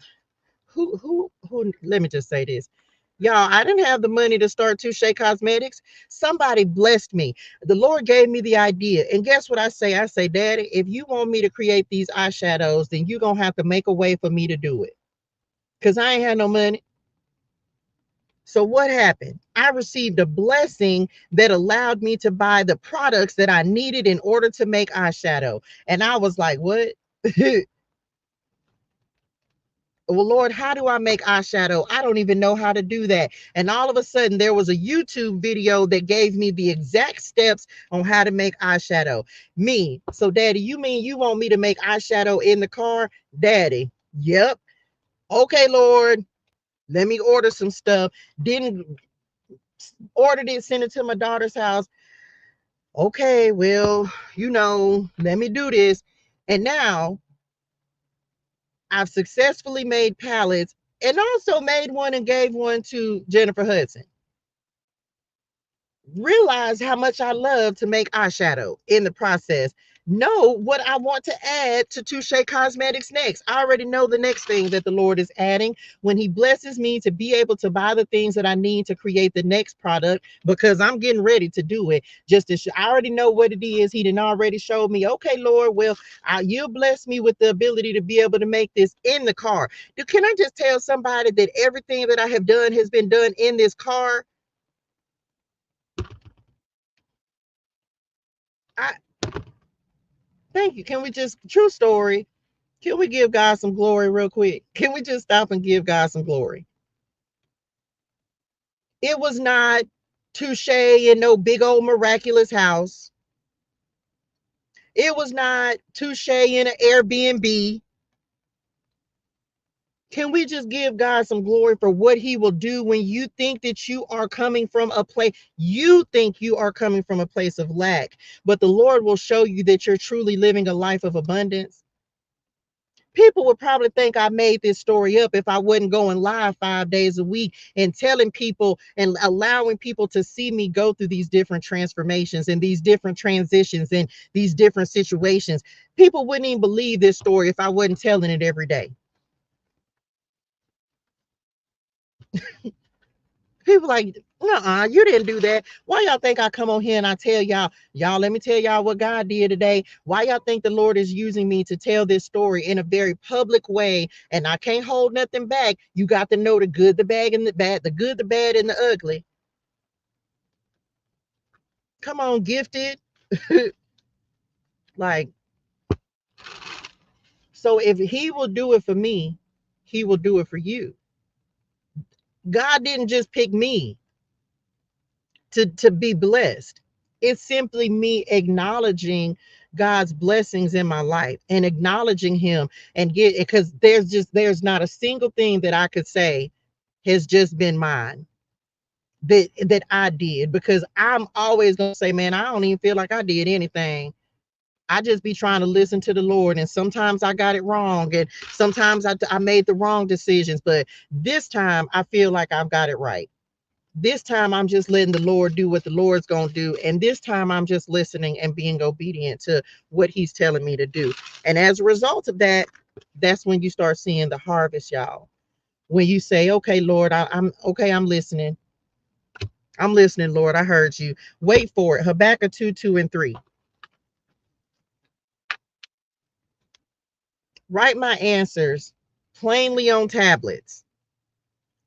who let me just say this. Y'all, I didn't have the money to start Touche Cosmetics. Somebody blessed me. The Lord gave me the idea. And guess what I say? I say, Daddy, if you want me to create these eyeshadows, then you're going to have to make a way for me to do it. Because I ain't had no money. So what happened? I received a blessing that allowed me to buy the products that I needed in order to make eyeshadow. And I was like, what? Well, Lord, how do I make eyeshadow? I don't even know how to do that. And all of a sudden, there was a YouTube video that gave me the exact steps on how to make eyeshadow. Me. So, Daddy, you mean you want me to make eyeshadow in the car? Daddy, Yep. Okay, Lord, let me order some stuff. Didn't order it, send it to my daughter's house. Okay, well, let me do this. And now I've successfully made pallets and also made one and gave one to Jennifer Hudson. Realize how much I love to make eyeshadow in the process. Know what I want to add to Touche Cosmetics next. I already know the next thing that the Lord is adding when He blesses me to be able to buy the things that I need to create the next product, because I'm getting ready to do it. Just as I already know what it is. He didn't already showed me. Okay, Lord, well, you'll bless me with the ability to be able to make this in the car. Can I just tell somebody that everything that I have done has been done in this car? I Thank you. Can we just, true story, can we give God some glory real quick? Can we just stop and give God some glory? It was not touche in no big old miraculous house. It was not touche in an Airbnb. Can we just give God some glory for what He will do when you think that you are coming from a place, you think you are coming from a place of lack, but the Lord will show you that you're truly living a life of abundance? People would probably think I made this story up if I wasn't going live 5 days a week and telling people and allowing people to see me go through these different transformations and these different transitions and these different situations. People wouldn't even believe this story if I wasn't telling it every day. People like, no, you didn't do that. Why y'all think I come on here and I tell y'all, let me tell y'all what God did today? Why y'all think the Lord is using me to tell this story in a very public way? And I can't hold nothing back. You got to know the good, the bad, and the bad, the good, the bad, and the ugly. Come on, gifted. Like, so if He will do it for me, He will do it for you. God didn't just pick me to be blessed. It's simply me acknowledging God's blessings in my life and acknowledging Him and get it, because there's not a single thing that I could say has just been mine that I did, because I'm always gonna say, man, I don't even feel like I did anything. I just be trying to listen to the Lord, and sometimes I got it wrong, and sometimes I made the wrong decisions, but this time I feel like I've got it right. This time I'm just letting the Lord do what the Lord's going to do. And this time I'm just listening and being obedient to what He's telling me to do. And as a result of that, that's when you start seeing the harvest, y'all. When you say, okay, Lord, I'm okay, I'm listening. I'm listening, Lord. I heard you. Wait for it. Habakkuk 2, 2, and 3. Write my answers plainly on tablets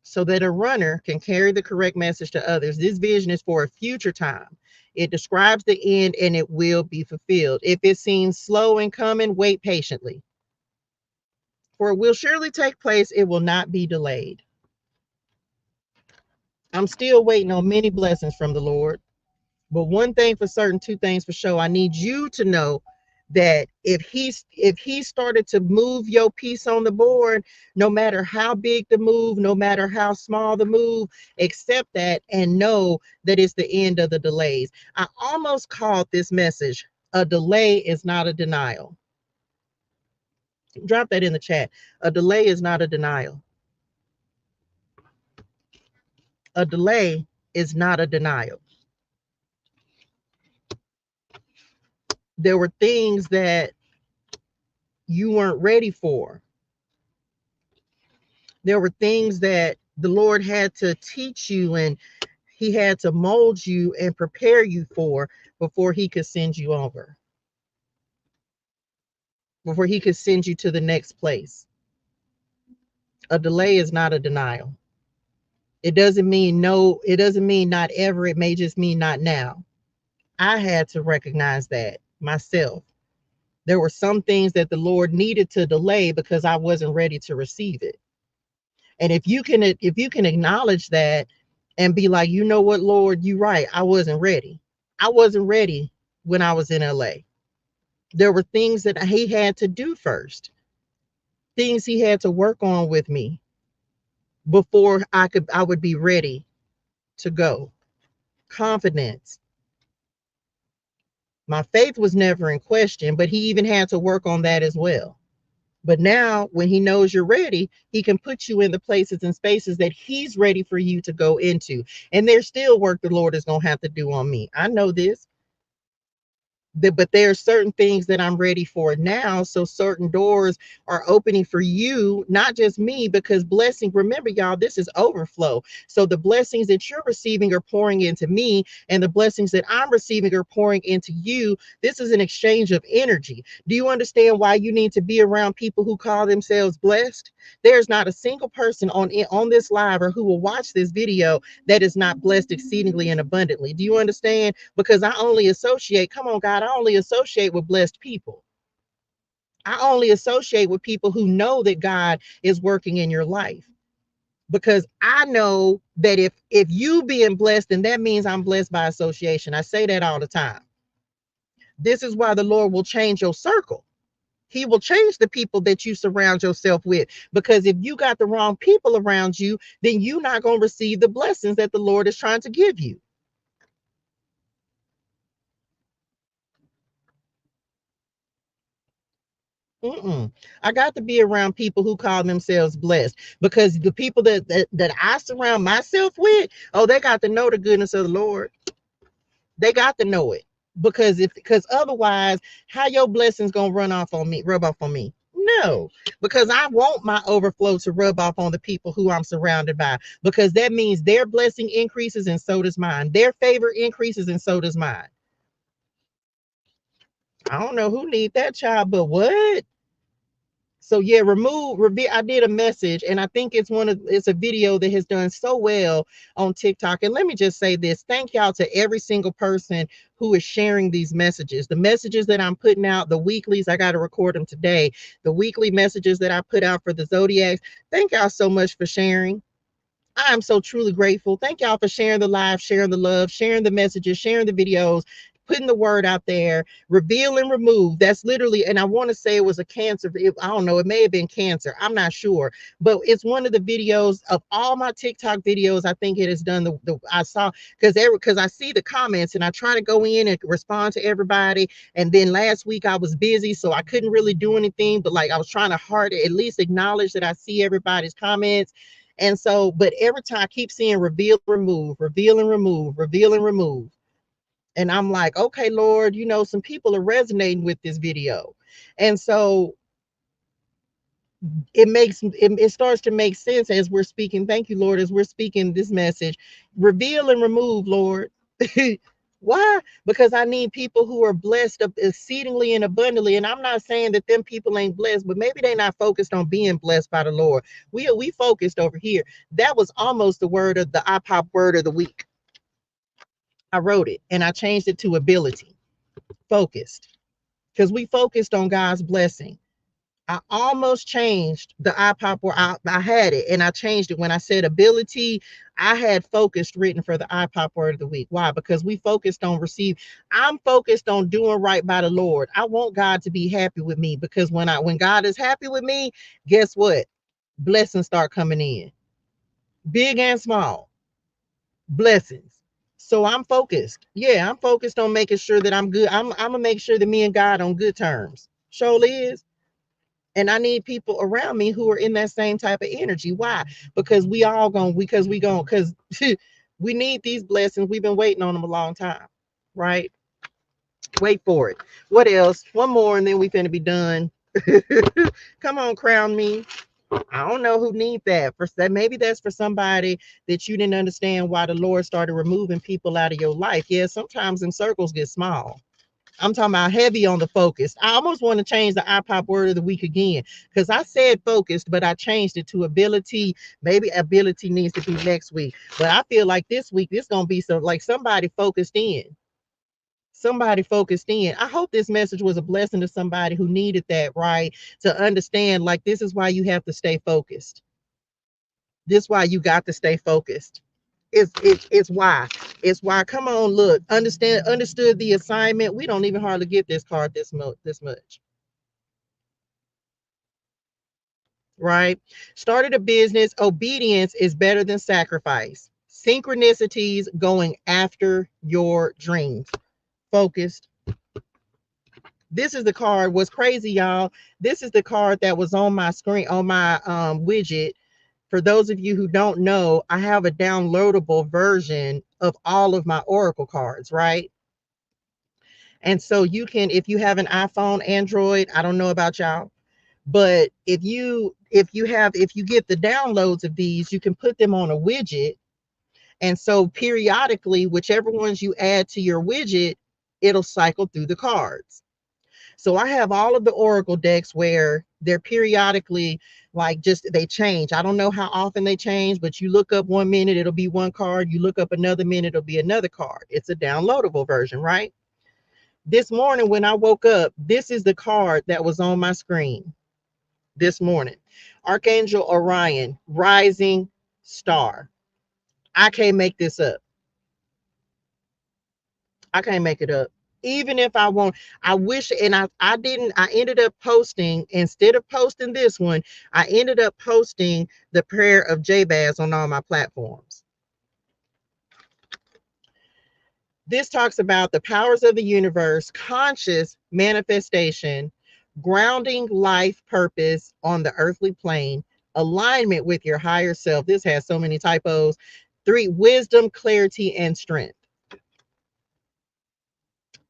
so that a runner can carry the correct message to others. This vision is for a future time. It describes the end and it will be fulfilled. If it seems slow in coming, wait patiently. For it will surely take place, it will not be delayed. I'm still waiting on many blessings from the Lord. But one thing for certain, two things for sure. I need you to know that if he started to move your piece on the board, no matter how big the move, no matter how small the move, accept that and know that it's the end of the delays. I almost called this message, a delay is not a denial. Drop that in the chat. A delay is not a denial. A delay is not a denial. There were things that you weren't ready for. There were things that the Lord had to teach you and He had to mold you and prepare you for before He could send you over, before He could send you to the next place. A delay is not a denial. It doesn't mean no, it doesn't mean not ever. It may just mean not now. I had to recognize that myself. There were some things that the Lord needed to delay because I wasn't ready to receive it. And if you can acknowledge that and be like, you know what, Lord, you're right. I wasn't ready. I wasn't ready when I was in LA. There were things that He had to do first. things he had to work on with me before I would be ready to go. Confidence. My faith was never in question, but he even had to work on that as well. But now, when he knows you're ready, he can put you in the places and spaces that he's ready for you to go into. And there's still work the Lord is going to have to do on me. I know this. But there are certain things that I'm ready for now. So certain doors are opening for you, not just me, because blessing, remember, y'all, this is overflow. So the blessings that you're receiving are pouring into me, and the blessings that I'm receiving are pouring into you. This is an exchange of energy. Do you understand why you need to be around people who call themselves blessed? There's not a single person on this live or who will watch this video that is not blessed exceedingly and abundantly. Do you understand? Because I only associate, come on, God, I only associate with blessed people. I only associate with people who know that God is working in your life. Because I know that if you being blessed, then that means I'm blessed by association. I say that all the time. This is why the Lord will change your circle. He will change the people that you surround yourself with. Because if you got the wrong people around you, then you're not going to receive the blessings that the Lord is trying to give you. Mm-mm. I got to be around people who call themselves blessed, because the people that I surround myself with, oh, they got to know the goodness of the Lord. They got to know it, because otherwise, how your blessings gonna rub off on me? No, because I want my overflow to rub off on the people who I'm surrounded by, because that means their blessing increases and so does mine. Their favor increases and so does mine. I don't know who need that child, but what? So yeah, reveal. I did a message, and I think it's a video that has done so well on TikTok. And let me just say this: thank y'all to every single person who is sharing these messages. The messages that I'm putting out, the weeklies, I got to record them today. The weekly messages that I put out for the zodiacs. Thank y'all so much for sharing. I am so truly grateful. Thank y'all for sharing the live, sharing the love, sharing the messages, sharing the videos, putting the word out there. Reveal and remove. That's literally, and I want to say it was a cancer. I don't know. It may have been cancer. I'm not sure. But it's one of the videos of all my TikTok videos. I think it has done I saw, because I see the comments and I try to go in and respond to everybody. And then last week I was busy, so I couldn't really do anything. But like I was trying to hard at least acknowledge that I see everybody's comments. And so, but every time I keep seeing reveal, remove, reveal and remove, reveal and remove. And I'm like, okay, Lord, some people are resonating with this video. And so it starts to make sense as we're speaking. Thank you, Lord, as we're speaking this message. Reveal and remove, Lord. Why? Because I need people who are blessed exceedingly and abundantly. And I'm not saying that them people ain't blessed, but maybe they're not focused on being blessed by the Lord. We focused over here. That was almost the word of the iPop word of the week. I wrote it and I changed it to ability. Focused. Because we focused on God's blessing. I almost changed the iPop where I had it, and I changed it when I said ability. I had focused written for the iPop word of the week. Why? Because we focused on receive. I'm focused on doing right by the Lord. I want God to be happy with me, because when God is happy with me, guess what? Blessings start coming in, big and small blessings. So I'm focused. Yeah, I'm focused on making sure that I'm good. I'm gonna make sure that me and God on good terms. Surely is. And I need people around me who are in that same type of energy. Why? Because because we need these blessings. We've been waiting on them a long time, right? Wait for it. What else? One more, and then we finna be done. Come on, crown me. I don't know who need that. For that, maybe that's for somebody that you didn't understand why the Lord started removing people out of your life. Yeah, sometimes them circles get small. I'm talking about heavy on the focus. I almost want to change the iPop word of the week again, because I said focused, but I changed it to ability. Maybe ability needs to be next week. But I feel like this week, it's going to be somebody focused in. Somebody focused in. I hope this message was a blessing to somebody who needed that, right? To understand, like, this is why you have to stay focused. This is why you got to stay focused. It's why. It's why. Come on, look. Understood the assignment. We don't even hardly get this card this much. right? Started a business. Obedience is better than sacrifice. Synchronicities, going after your dreams. Focused. This is the card. What's crazy, y'all? This is the card that was on my screen, on my widget. For those of you who don't know, I have a downloadable version of all of my Oracle cards, right? And so you can, if you have an iPhone, Android, I don't know about y'all, but if you get the downloads of these, you can put them on a widget. And so periodically, whichever ones you add to your widget, it'll cycle through the cards. So I have all of the Oracle decks where they're periodically, like, just they change. I don't know how often they change, but you look up 1 minute, it'll be one card. You look up another minute, it'll be another card. It's a downloadable version, right? This morning when I woke up, this is the card that was on my screen this morning. Archangel Orion, rising star. I can't make this up. I can't make it up. Even if I want, I wish, and I didn't, I ended up posting, instead of posting this one, I ended up posting the prayer of Jabez on all my platforms. This talks about the powers of the universe, conscious manifestation, grounding life purpose on the earthly plane, alignment with your higher self. This has so many typos. 3, wisdom, clarity, and strength.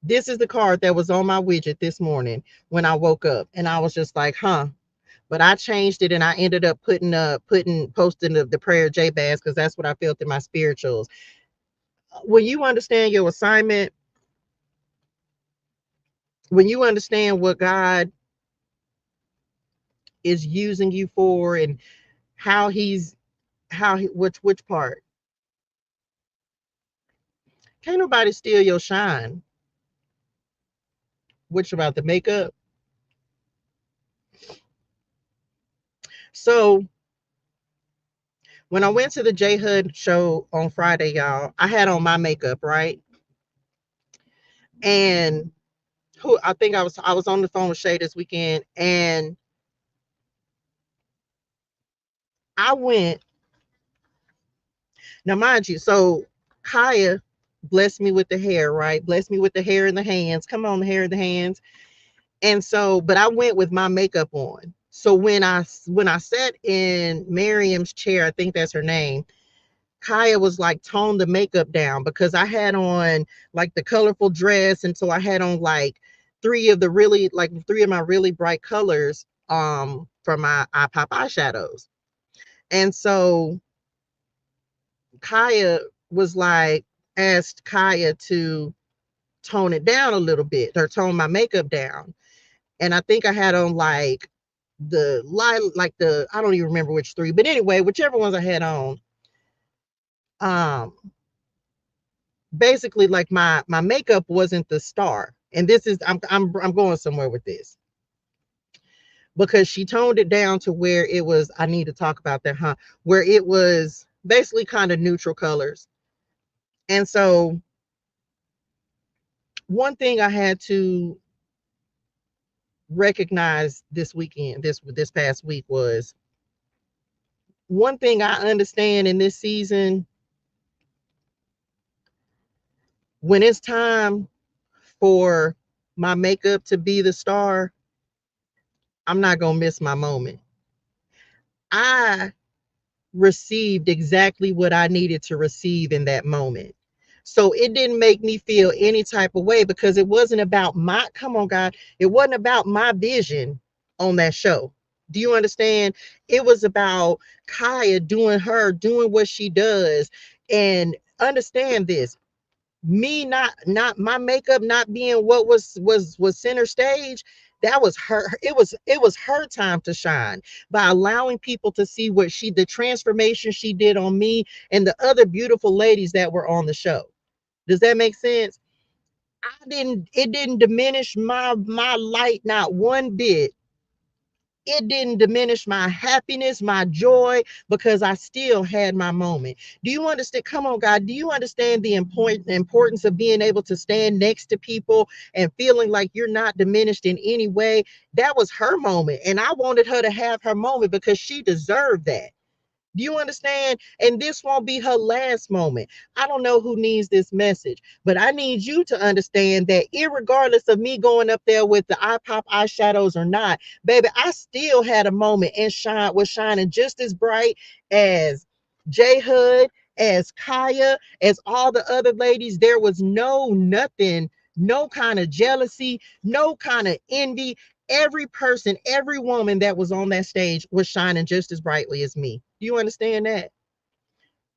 This is the card that was on my widget this morning when I woke up, and I was just like, huh. But I changed it, and I ended up posting the prayer Jabez, because that's what I felt in my spirituals. When you understand your assignment, when you understand what God is using you for, and how he's which part, can't nobody steal your shine. Which about the makeup? So when I went to the J Hud show on Friday, y'all, I had on my makeup, right? And who I think I was on the phone with Shay this weekend, and I went, now mind you, so Kaya blessed me with the hair, right? Blessed me with the hair and the hands. Come on, the hair and the hands. And so, but I went with my makeup on. So when I sat in Miriam's chair, I think that's her name, Kaya was like, tone the makeup down, because I had on like the colorful dress, and so I had on like three of my really bright colors for my eye pop eyeshadows. And so Kaya was like, asked Kaya to tone it down a little bit, or tone my makeup down. And I think I had on like the light, like the, I don't even remember which three, but anyway, whichever ones I had on, um, basically like my makeup wasn't the star. And this is, I'm going somewhere with this, because she toned it down to where it was, I need to talk about that, huh? Where it was basically kind of neutral colors. And so one thing I had to recognize this weekend, this past week, was one thing I understand in this season: when it's time for my makeup to be the star, I'm not gonna miss my moment. I received exactly what I needed to receive in that moment. So it didn't make me feel any type of way, because it wasn't about my, come on, God, it wasn't about my vision on that show. Do you understand? It was about Kaya doing what she does. And understand this, me not my makeup not being what was center stage. That was her, it was her time to shine, by allowing people to see what the transformation she did on me and the other beautiful ladies that were on the show. Does that make sense? It didn't diminish my light not one bit, It didn't diminish my happiness, my joy, because I still had my moment. Do you understand? Come on, God. Do you understand the importance of being able to stand next to people and feeling like you're not diminished in any way? That was her moment. And I wanted her to have her moment because she deserved that. Do you understand? And this won't be her last moment. I don't know who needs this message, but I need you to understand that irregardless of me going up there with the eye pop eyeshadows or not, baby, I still had a moment and was shining just as bright as J Hood, as Kaya, as all the other ladies. There was nothing, no kind of jealousy, no kind of envy. Every person, every woman that was on that stage was shining just as brightly as me. Do you understand that?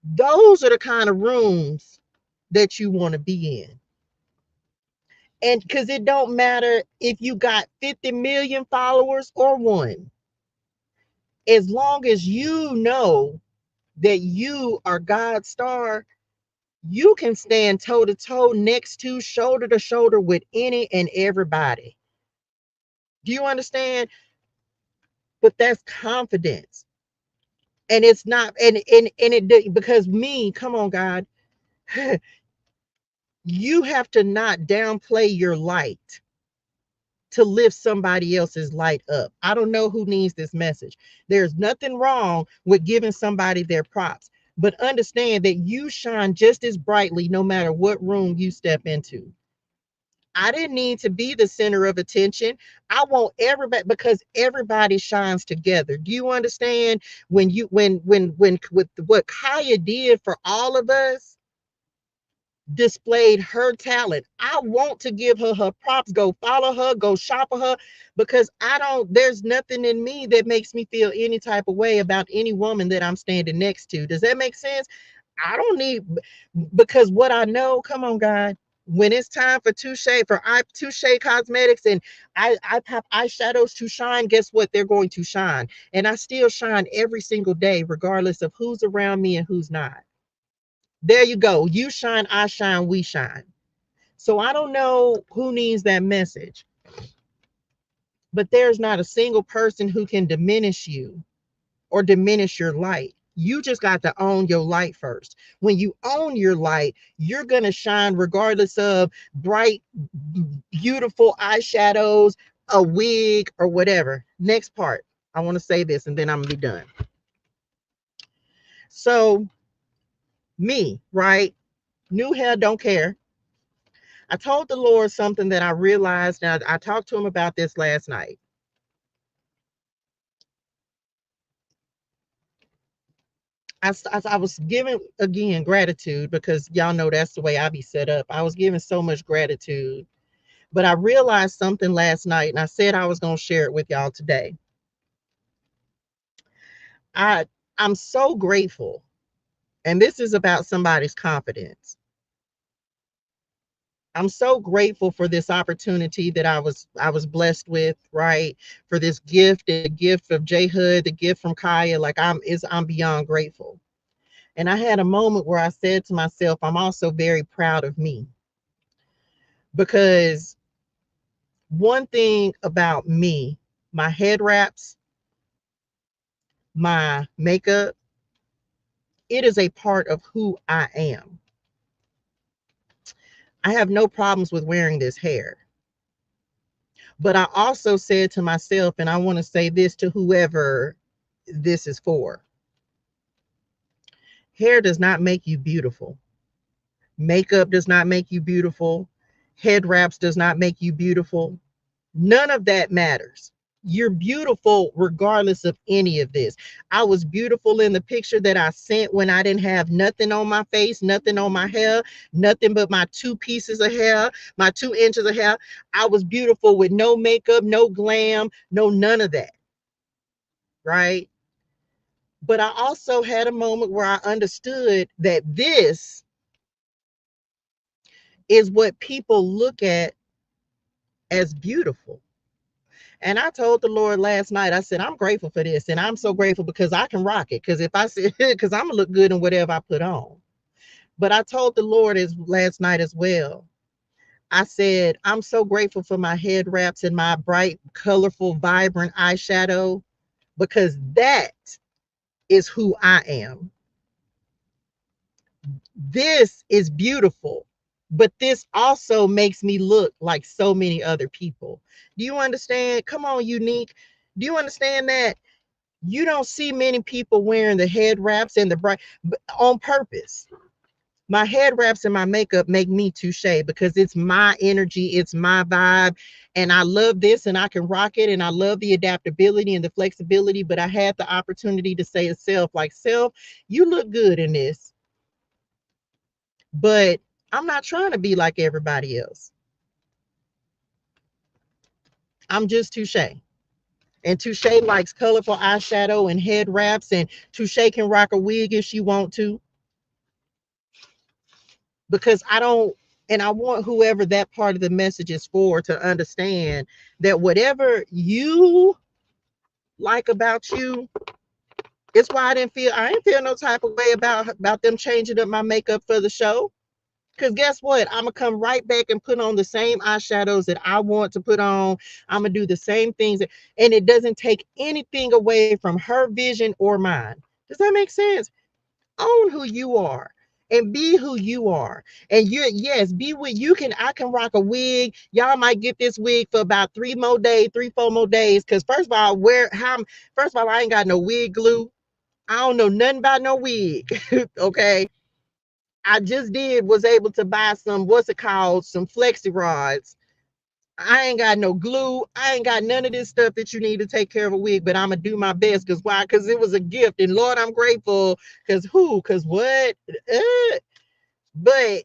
Those are the kind of rooms that you want to be in. And because it don't matter if you got 50 million followers or one, as long as you know that you are God's star, you can stand toe to toe, next to, shoulder to shoulder with any and everybody. Do you understand? But that's confidence. And it's not, and it, because me, come on, God, you have to not downplay your light to lift somebody else's light up. I don't know who needs this message. There's nothing wrong with giving somebody their props, but understand that you shine just as brightly no matter what room you step into. I didn't need to be the center of attention. I want everybody, because everybody shines together. Do you understand? When with what Kaya did for all of us, displayed her talent. I want to give her her props. Go follow her, go shop her, because there's nothing in me that makes me feel any type of way about any woman that I'm standing next to. Does that make sense? I don't need, because what I know, come on, God, when it's time for Touche Cosmetics and I pop eyeshadows to shine, guess what? They're going to shine. And I still shine every single day, regardless of who's around me and who's not. There you go. You shine, I shine, we shine. So I don't know who needs that message, but there's not a single person who can diminish you or diminish your light. You just got to own your light first. When you own your light, you're going to shine regardless of bright, beautiful eyeshadows, a wig, or whatever. Next part. I want to say this and then I'm going to be done. So, me, right? New hair, don't care. I told the Lord something that I realized. Now, I talked to him about this last night. I was giving, again, gratitude, because y'all know that's the way I be set up. I was giving so much gratitude, but I realized something last night, and I said I was going to share it with y'all today. I'm so grateful, and this is about somebody's confidence. I'm so grateful for this opportunity that I was blessed with, right? For this gift, the gift of J Hood, the gift from Kaya. Like I'm beyond grateful. And I had a moment where I said to myself, I'm also very proud of me, because one thing about me, my head wraps, my makeup, it is a part of who I am. I have no problems with wearing this hair. But I also said to myself, and I want to say this to whoever this is for: hair does not make you beautiful. Makeup does not make you beautiful. Head wraps does not make you beautiful. None of that matters. You're beautiful regardless of any of this. I was beautiful in the picture that I sent when I didn't have nothing on my face, nothing on my hair, nothing but my 2 pieces of hair, my 2 inches of hair. I was beautiful with no makeup, no glam, no none of that, right? But I also had a moment where I understood that this is what people look at as beautiful. And I told the Lord last night, I said, I'm grateful for this. And I'm so grateful because I can rock it. Because if I said, because I'm going to look good in whatever I put on. But I told the Lord last night as well, I said, I'm so grateful for my head wraps and my bright, colorful, vibrant eyeshadow because that is who I am. This is beautiful, but this also makes me look like so many other people. Do you understand? Come on, Unique. Do you understand that? You don't see many people wearing the head wraps and the bright on purpose. My head wraps and my makeup make me touche because it's my energy, it's my vibe, and I love this and I can rock it, and I love the adaptability and the flexibility. But I had the opportunity to say to self, like, self, you look good in this, but I'm not trying to be like everybody else. I'm just touche. And Touche likes colorful eyeshadow and head wraps, and Touche can rock a wig if she want to. Because I don't, and I want whoever that part of the message is for to understand that whatever you like about you, it's why I didn't feel no type of way about them changing up my makeup for the show. Because guess what? I'm going to come right back and put on the same eyeshadows that I want to put on. I'm going to do the same things. And it doesn't take anything away from her vision or mine. Does that make sense? Own who you are and be who you are. And yes, be what you can. I can rock a wig. Y'all might get this wig for about 4 more days. Because first of all, I ain't got no wig glue. I don't know nothing about no wig. Okay. I just was able to buy some, some flexi rods. I ain't got no glue. I ain't got none of this stuff that you need to take care of a wig, but I'm gonna do my best. Because why? Because it was a gift, and Lord, I'm grateful. Because who? Because what? But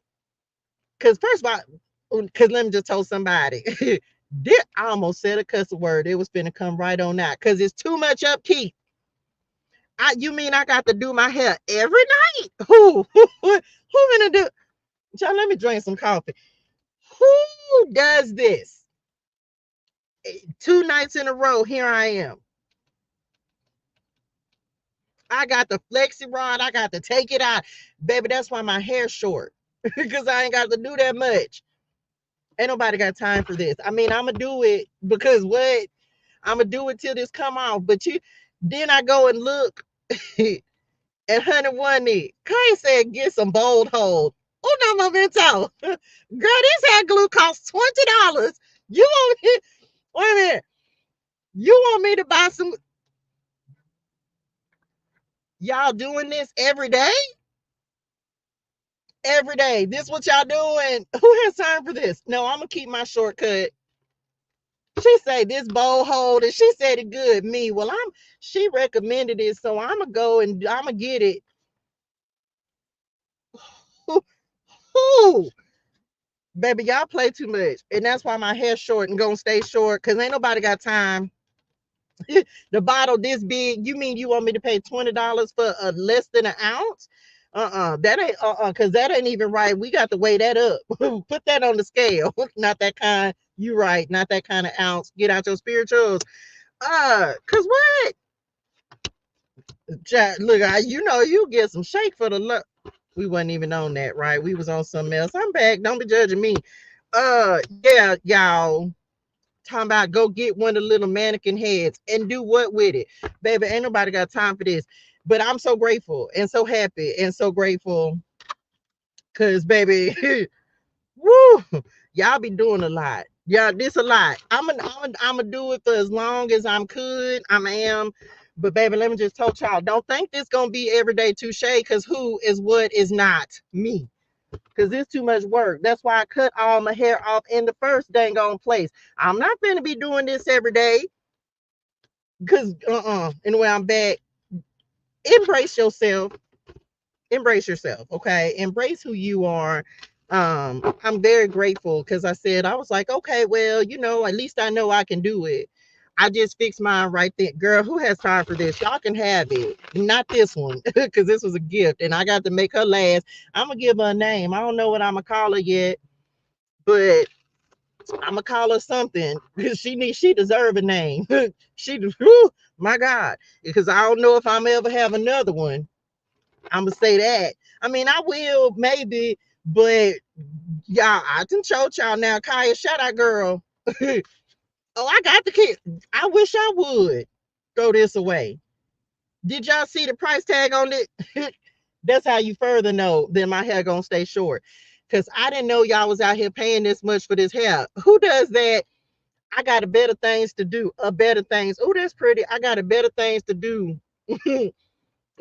because first of all, because let me just tell somebody. I almost said a cuss word. It was finna come right on out because it's too much upkeep. You mean I got to do my hair every night? Who gonna do? Y'all, let me drink some coffee. Who does this? 2 nights in a row, here I am. I got the flexi rod. I got to take it out. Baby, that's why my hair's short. Because I ain't got to do that much. Ain't nobody got time for this. I mean, I'm going to do it because what? I'm going to do it till this come off. But then I go and look at 101 knee. Kay said, get some bold hold. Oh, no, momento. Girl, this hair glue costs $20. You want me? Wait a minute. You want me to buy some? Y'all doing this every day? Every day. This what y'all doing? Who has time for this? No, I'm gonna keep my shortcut. She say this bowl hold, and she said it good. Me, well, she recommended it, so I'm gonna go and I'm gonna get it. Who? Baby, y'all play too much, and that's why my hair's short and gonna stay short. Cause ain't nobody got time. The bottle this big. You mean you want me to pay $20 for a less than an ounce? That ain't because that ain't even right. We got to weigh that up. Put that on the scale. Not that kind. You right. Not that kind of ounce. Get out your spirituals. Cause what? Look, you get some shake for the luck. We wasn't even on that, right? We was on something else. I'm back. Don't be judging me. Yeah, y'all. Talking about go get one of the little mannequin heads and do what with it, baby? Ain't nobody got time for this. But I'm so grateful and so happy and so grateful because, baby, woo, y'all be doing a lot. Yeah, this a lot. I'm gonna do it for as long as I'm could. I am. But baby, let me just tell y'all, don't think this gonna be everyday touche, because who is what is not me. Because it's too much work. That's why I cut all my hair off in the first dang on place. I'm not going to be doing this every day. Because, anyway, I'm back. Embrace yourself. Embrace yourself, okay? Embrace who you are. I'm very grateful because I was like, okay, well, at least I know I can do it. I just fixed mine right there. Girl, who has time for this? Y'all can have it. Not this one, because this was a gift, and I got to make her last. I'm going to give her a name. I don't know what I'm going to call her yet, but I'm going to call her something because she deserve a name. My God, because I don't know if I'm ever have another one. I'm going to say that. I mean, I will maybe, but Y'all, I done showed y'all now. Kaya, shout out, girl. Oh, I got the kid. I wish I would throw this away. Did y'all see the price tag on it? That's how you further know that my hair gonna stay short. Cause I didn't know y'all was out here paying this much for this hair. Who does that? I got a better things to do. A better things. Oh, that's pretty. I got a better things to do with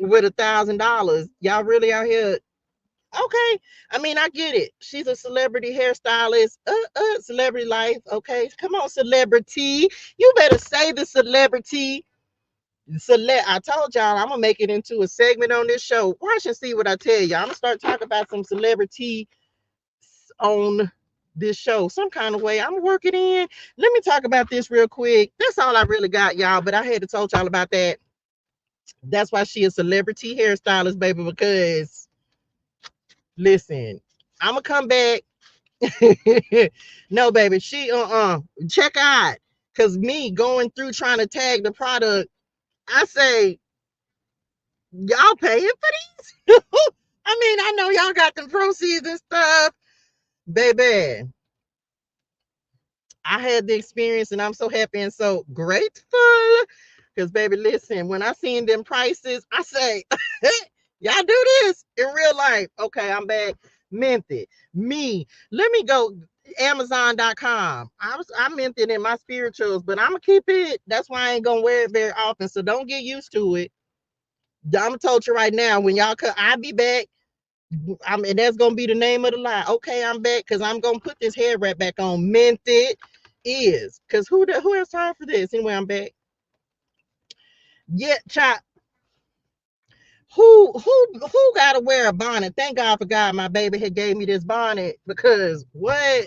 $1,000. Y'all really out here? Okay. I mean, I get it. She's a celebrity hairstylist. Celebrity life. Okay. Come on, celebrity. You better say the celebrity. I told y'all I'm gonna make it into a segment on this show. Watch and see what I tell y'all. I'm gonna start talking about some celebrity on this show some kind of way. I'm working in. Let me talk about this real quick. That's all I really got, y'all. But I had to told y'all about that. That's why she a celebrity hairstylist, baby. Because listen, I'm gonna come back. No, baby, she check out. Cause me going through trying to tag the product, I say y'all paying for these? I mean, I know y'all got the proceeds and stuff, baby. I had the experience and I'm so happy and so grateful. Because, baby, listen, when I seen them prices, I say, y'all do this in real life. Okay, I'm back. Meant it. Me. Let me go. Amazon.com. I meant it in my spirituals, but I'm gonna keep it. That's why I ain't gonna wear it very often. So don't get used to it. I'm told you right now, when y'all come, I'll be back. And that's gonna be the name of the lie. Okay, I'm back because I'm gonna put this hair wrap back on. Meant it is because who has time for this? Anyway, I'm back. Yeah, chop. Who gotta wear a bonnet? Thank God for God, my baby had gave me this bonnet because what?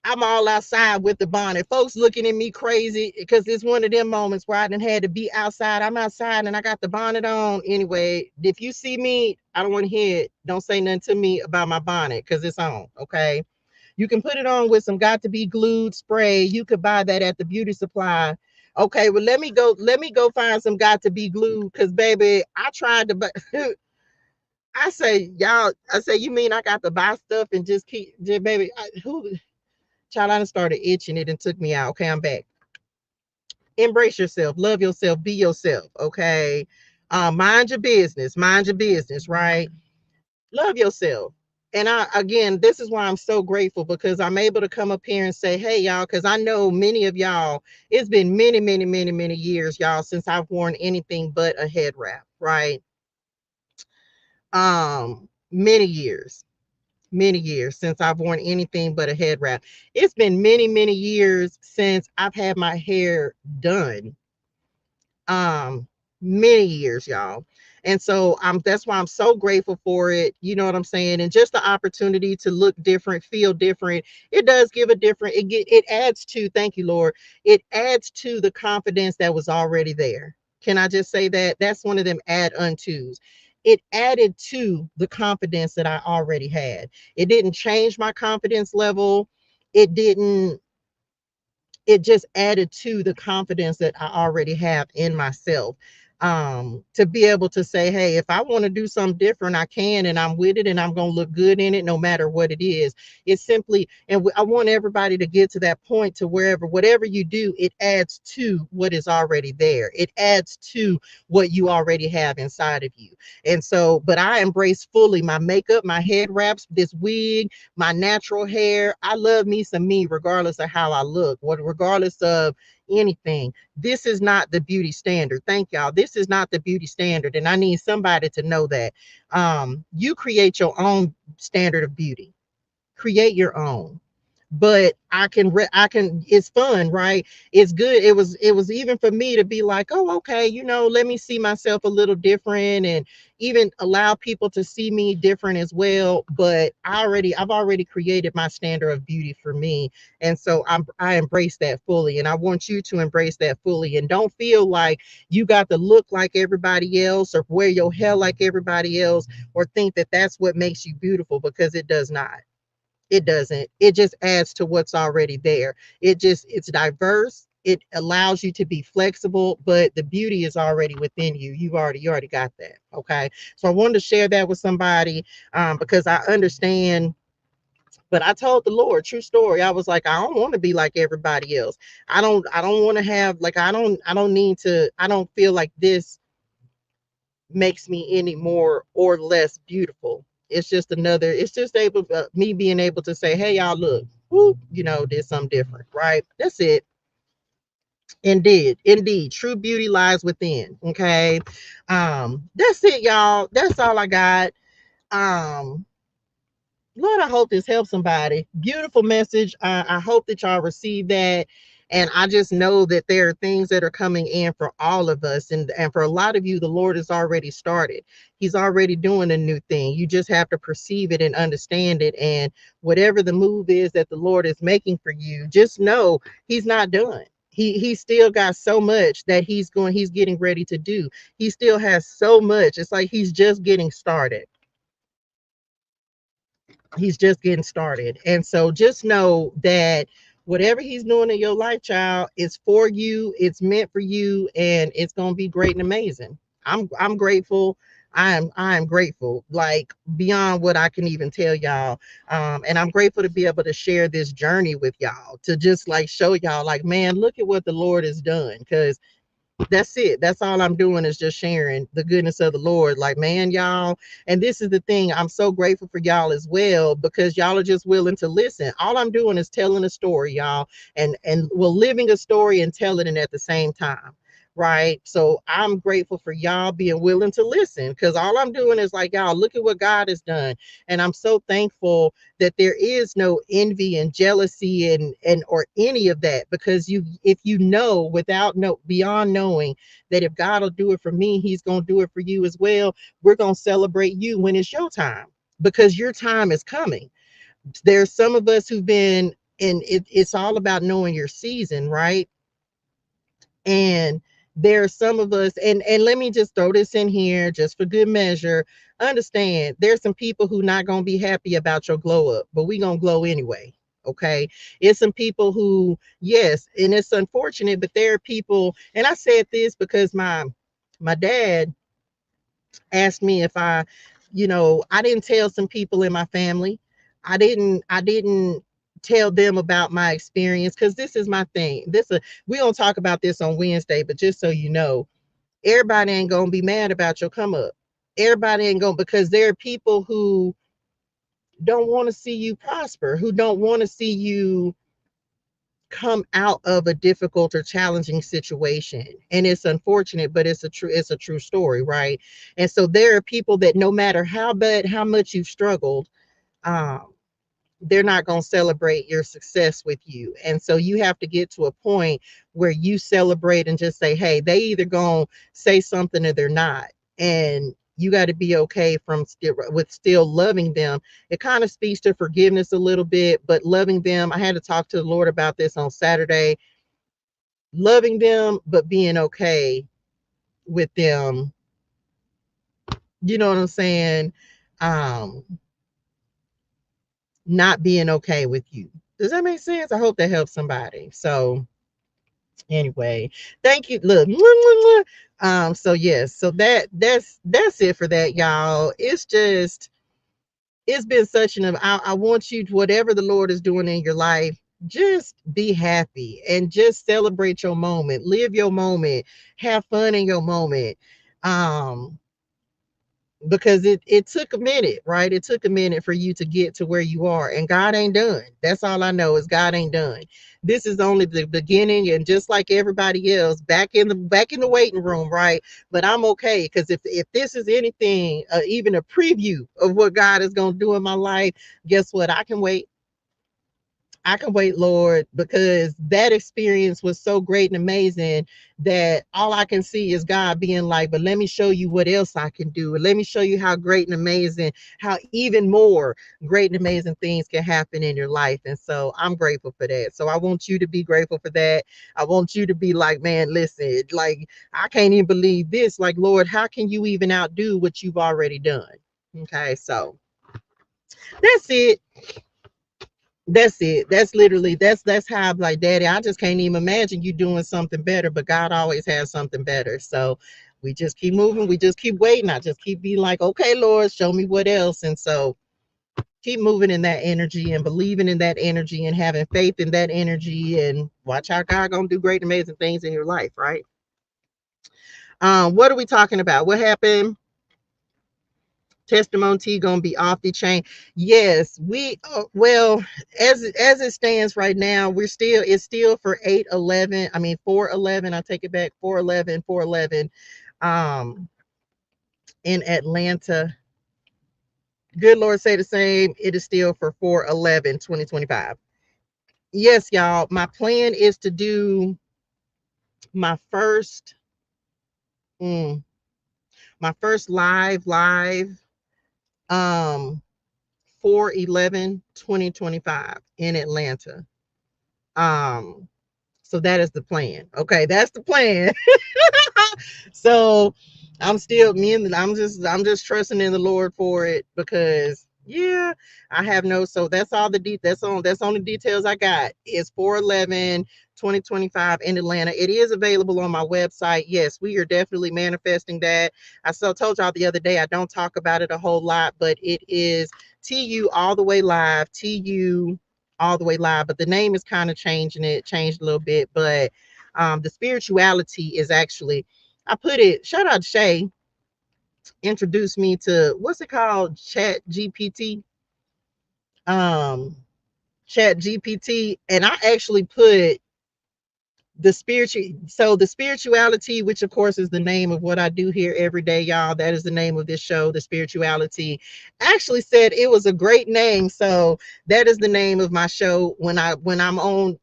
I'm all outside with the bonnet. Folks looking at me crazy because it's one of them moments where I didn't had to be outside. I'm outside and I got the bonnet on. Anyway, if you see me, I don't want to hear it. Don't say nothing to me about my bonnet because it's on. Okay. You can put it on with some got to be glued spray. You could buy that at the beauty supply. Okay, well let me go find some got to be glued because baby, I tried to but I say, y'all, I say, you mean I got to buy stuff and just keep baby, who child, I done started itching it and took me out. Okay, I'm back. Embrace yourself, love yourself, be yourself. Okay. Mind your business, right? Love yourself. And I again, this is why I'm so grateful because I'm able to come up here and say, hey y'all, because I know many of y'all, it's been many years, y'all, since I've worn anything but a head wrap, right? Many years since I've worn anything but a head wrap. It's been many years since I've had my hair done. Um, Many years, y'all. And so that's why I'm so grateful for it. You know what I'm saying? And just the opportunity to look different, feel different. It does give a different, it adds to, thank you, Lord. It adds to the confidence that was already there. Can I just say that? That's one of them add untos. It added to the confidence that I already had. It didn't change my confidence level. It didn't, it just added to the confidence that I already have in myself. To be able to say, hey, if I want to do something different, I can, and I'm with it, and I'm going to look good in it no matter what it is. It's simply, and I want everybody to get to that point to wherever, whatever you do, it adds to what is already there. It adds to what you already have inside of you. And so, but I embrace fully my makeup, my head wraps, this wig, my natural hair. I love me some me, regardless of how I look, regardless of anything. This is not the beauty standard. Thank y'all. This is not the beauty standard. And I need somebody to know that. You create your own standard of beauty. Create your own. But I can, it's fun, right? It's good. It was even for me to be like, oh, okay, let me see myself a little different and even allow people to see me different as well. But I've already created my standard of beauty for me. And so I embrace that fully. And I want you to embrace that fully. And don't feel like you got to look like everybody else or wear your hair like everybody else or think that that's what makes you beautiful, because it does not. It doesn't. It just adds to what's already there. It's diverse. It allows you to be flexible, but the beauty is already within you. You already got that. Okay. So I wanted to share that with somebody, because I understand. But I told the Lord, true story. I was like, I don't want to be like everybody else. I don't want to have like I don't need to, I don't feel like this makes me any more or less beautiful. It's just another, it's just able me being able to say, hey y'all, look, whoop, did something different, right? That's it. Indeed, true beauty lies within. Okay. That's it, y'all. That's all I got. Um, Lord, I hope this helps somebody. Beautiful message. I hope that y'all receive that. And I just know that there are things that are coming in for all of us. And for a lot of you, the Lord has already started. He's already doing a new thing. You just have to perceive it and understand it. And whatever the move is that the Lord is making for you, just know He's not done. He still got so much that he's getting ready to do. He still has so much. It's like he's just getting started. He's just getting started. And so just know that whatever he's doing in your life, child, is for you, it's meant for you, and it's gonna be great and amazing. I'm grateful. I am grateful, like beyond what I can even tell y'all. And I'm grateful to be able to share this journey with y'all, to just like show y'all, like, man, look at what the Lord has done. Because that's it. That's all I'm doing is just sharing the goodness of the Lord. Like, man, y'all. And this is the thing. I'm so grateful for y'all as well, because y'all are just willing to listen. All I'm doing is telling a story, y'all, and well, living a story and telling it at the same time. Right. So I'm grateful for y'all being willing to listen, because all I'm doing is like, y'all, look at what God has done. And I'm so thankful that there is no envy and jealousy and or any of that, because if you know, without no beyond knowing that if God will do it for me, he's going to do it for you as well. We're going to celebrate you when it's your time, because your time is coming. There's some of us who've been, and it's all about knowing your season, right? And there are some of us, and let me just throw this in here just for good measure. Understand, there's some people who not going to be happy about your glow up, but we going to glow anyway. Okay. It's some people who, yes, and it's unfortunate, but there are people, and I said this because my dad asked me if I didn't tell some people in my family. I didn't tell them about my experience, because this is my thing. We don't talk about this on Wednesday, but just so you know, everybody ain't gonna be mad about your come up. Everybody ain't gonna, because there are people who don't want to see you prosper, who don't want to see you come out of a difficult or challenging situation. And it's unfortunate, but it's a true story, right? And so there are people that no matter how bad, how much you've struggled, um they're not going to celebrate your success with you. And so you have to get to a point where you celebrate and just say, hey, they either going to say something or they're not. And you got to be okay still loving them. It kind of speaks to forgiveness a little bit, but loving them. I had to talk to the Lord about this on Saturday. Loving them, but being okay with them. You know what I'm saying? Um, Not being okay with you. Does that make sense? I hope that helps somebody. So anyway, thank you. Look, so yes, so that's it for that, y'all. It's been such I want you to, whatever the Lord is doing in your life, just be happy and just celebrate your moment, live your moment, have fun in your moment. Um, because it took a minute, right? It took a minute for you to get to where you are, and God ain't done. That's all I know, is God ain't done. This is only the beginning, and just like everybody else, back in the waiting room, right? But I'm okay, because if this is anything, even a preview of what God is going to do in my life, guess what? I can wait. I can wait, Lord, because that experience was so great and amazing that all I can see is God being like, but let me show you what else I can do. And let me show you how great and amazing, how even more great and amazing things can happen in your life. And so I'm grateful for that. So I want you to be grateful for that. I want you to be like, man, listen, like, I can't even believe this. Like, Lord, how can you even outdo what you've already done? Okay, so that's it. That's it. That's literally that's how I'm like, Daddy, I just can't even imagine you doing something better, but God always has something better. So we just keep moving, we just keep waiting. I just keep being like, okay, Lord, show me what else. And so Keep moving in that energy and believing in that energy and having faith in that energy, and watch how God gonna do great, amazing things in your life, right? What are we talking about? What happened? Testimony gonna be off the chain. Yes, well, as it stands right now, it's still for 8/11. I mean 4/11. I take it back. 4/11. In Atlanta. Good Lord say the same. It is still for 4/11/2025. Yes, y'all. My plan is to do my first mm, my first live um 4/11/2025 in Atlanta. Um, so that is the plan. Okay, that's the plan. So I'm still me and I'm just trusting in the Lord for it, because yeah, I have no, so that's all that's on the details I got. It's 4/11/2025 in Atlanta. It is available on my website. Yes, we are definitely manifesting that. I told y'all the other day I don't talk about it a whole lot, but it is TU all the way live, TU all the way live, but the name is kind of changed a little bit, but the spirituality is actually, I put it, shout out to Shay, introduced me to, what's it called? Chat GPT. Um, Chat GPT. And I actually put the spirituality, which of course is the name of what I do here every day, y'all. That is the name of this show, the spirituality. Actually said it was a great name. So that is the name of my show when I'm on.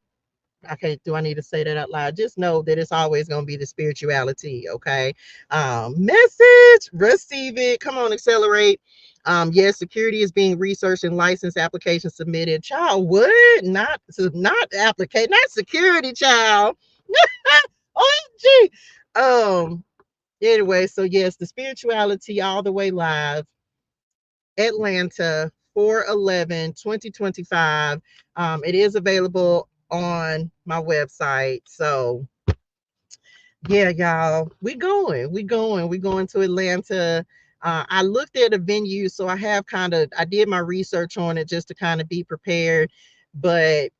Okay, do I need to say that out loud? Just know that it's always going to be the spirituality. Okay. Message, receive it. Come on, accelerate. Yes, security is being researched and license application submitted. Child, what? Not application, not security, child. Oh, gee. Anyway, so yes, the spirituality all the way live. Atlanta, 4/11/2025. It is available on my website. So yeah, y'all, we going to Atlanta. I looked at a venue, so I did my research on it just to kind of be prepared. But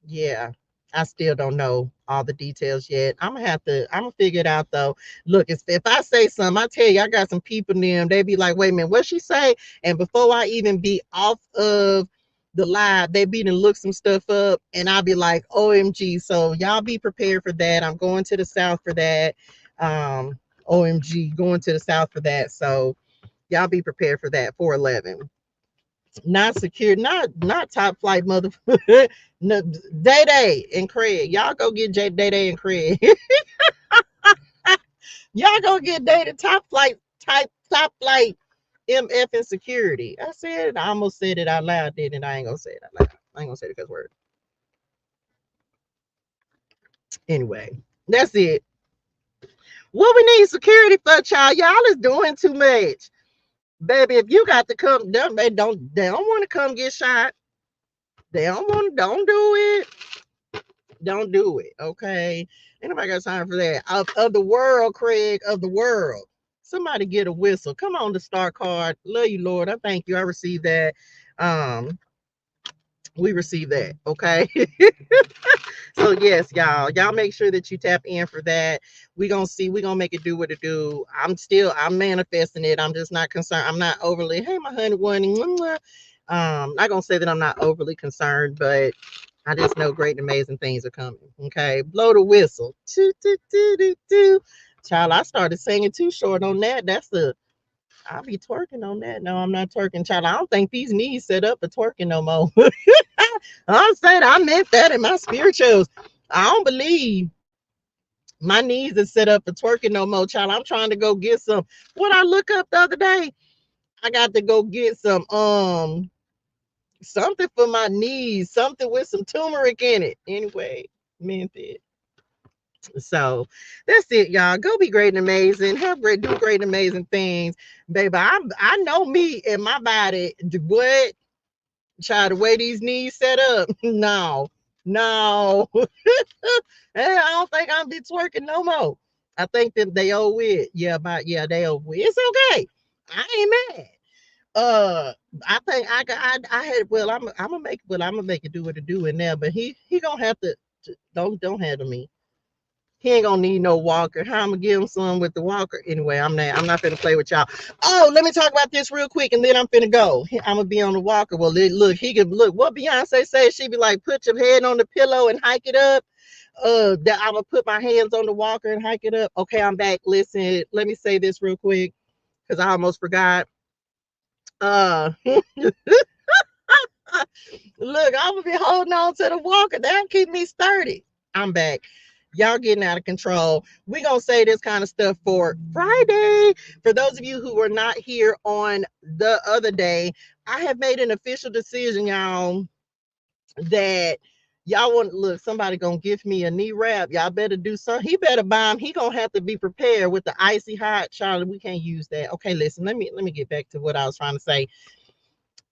yeah, I still don't know all the details yet. I'm gonna figure it out though. Look, if I say something, I tell you, I got some people in them, they be like, wait a minute, what she say? And before I even be off of the live, they be to look some stuff up, and I'll be like, OMG. So y'all be prepared for that. I'm going to the south for that. OMG, going to the south for that. So y'all be prepared for that. 4/11. Not secure, not top flight motherfucker. No, Day Day and Craig. Y'all go get Day Day and Craig. Y'all go get Day to top flight MF and security. I said it. I almost said it out loud, didn't I? Ain't gonna say it out loud. I ain't gonna say the cuss word. Anyway, that's it. What we need security for, child? Y'all is doing too much. Baby, if you got to come, they don't want to come get shot. Don't do it. Don't do it. Okay. Ain't nobody got time for that. Of the world, Craig, of the world. Somebody get a whistle. Come on, the star card. Love you, Lord. I thank you. I received that. We received that. Okay. So yes, y'all make sure that you tap in for that. We're gonna make it do what it do. I'm manifesting it. I'm just not concerned. I'm not overly, hey, my honey one. Not gonna say that I'm not overly concerned, but I just know great and amazing things are coming. Okay. Blow the whistle. Child, I started singing too short on that. I'll be twerking on that. No, I'm not twerking, child. I don't think these knees set up for twerking no more. I'm saying I meant that in my spirituals. I don't believe my knees are set up for twerking no more, child. I'm trying to go get some. What I look up the other day, I got to go get some something for my knees, something with some turmeric in it. Anyway, meant it. So that's it, y'all. Go be great and amazing. Do great and amazing things, baby. I know me and my body. What? Try the way these knees set up. No, no. I don't think I'm be twerking no more. I think that they owe it. Yeah, they owe it. It's okay. I ain't mad. I think I had, well, I'm gonna make, well, I'm gonna make it do what it do in there, but he gonna have to don't handle me. He ain't gonna need no walker. How I'm gonna give him some with the walker? Anyway, I'm not finna play with y'all. Oh, let me talk about this real quick, and then I'm finna go. I'm gonna be on the walker. Well, look, he could look. What Beyonce say? She be like, put your head on the pillow and hike it up. That I'm gonna put my hands on the walker and hike it up. Okay, I'm back. Listen, let me say this real quick because I almost forgot. Look, I'm gonna be holding on to the walker. That'll keep me sturdy. I'm back. Y'all getting out of control. We gonna say this kind of stuff for Friday. For those of you who were not here on the other day, I have made an official decision, y'all, that y'all want, look, somebody gonna give me a knee wrap. Y'all better do something. He better buy him. He gonna have to be prepared with the icy hot. Charlie, we can't use that. Okay, listen, let me get back to what I was trying to say.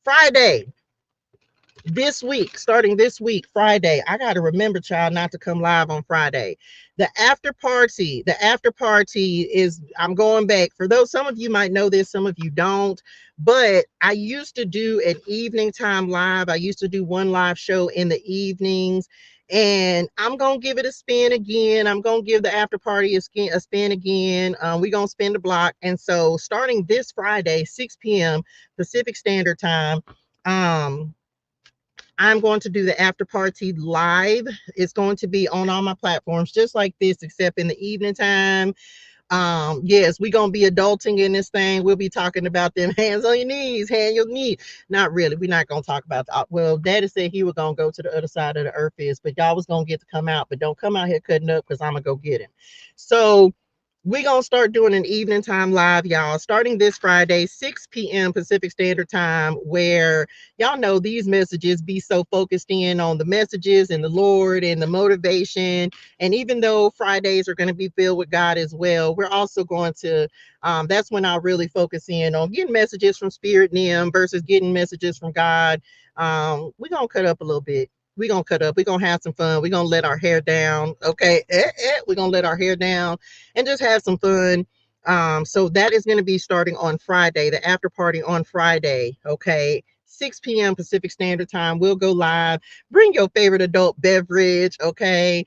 Friday, this week, starting this week, Friday, I got to remember, child, not to come live on Friday. The after party is, I'm going back. For those, some of you might know this, some of you don't, but I used to do an evening time live. I used to do one live show in the evenings, and I'm going to give it a spin again. I'm going to give the after party a spin again. We're going to spin the block. And so starting this Friday, 6 p.m. Pacific Standard Time, I'm going to do the after party live. It's going to be on all my platforms, just like this, except in the evening time. Yes, we're gonna be adulting in this thing. We'll be talking about them hands on your knees, hand your knee. Not really. We're not gonna talk about that. Well, Daddy said he was gonna go to the other side of the earth is, but y'all was gonna get to come out, but don't come out here cutting up because I'm gonna go get him. So we're going to start doing an evening time live, y'all, starting this Friday, 6 p.m. Pacific Standard Time, where y'all know these messages be so focused in on the messages and the Lord and the motivation. And even though Fridays are going to be filled with God as well, we're also going to, that's when I'll really focus in on getting messages from Spirit NIM versus getting messages from God. We're going to cut up a little bit. We're going to cut up. We're going to have some fun. We're going to let our hair down. Okay. We're going to let our hair down and just have some fun. So that is going to be starting on Friday, the after party on Friday. Okay. 6 p.m. Pacific Standard Time. We'll go live. Bring your favorite adult beverage. Okay.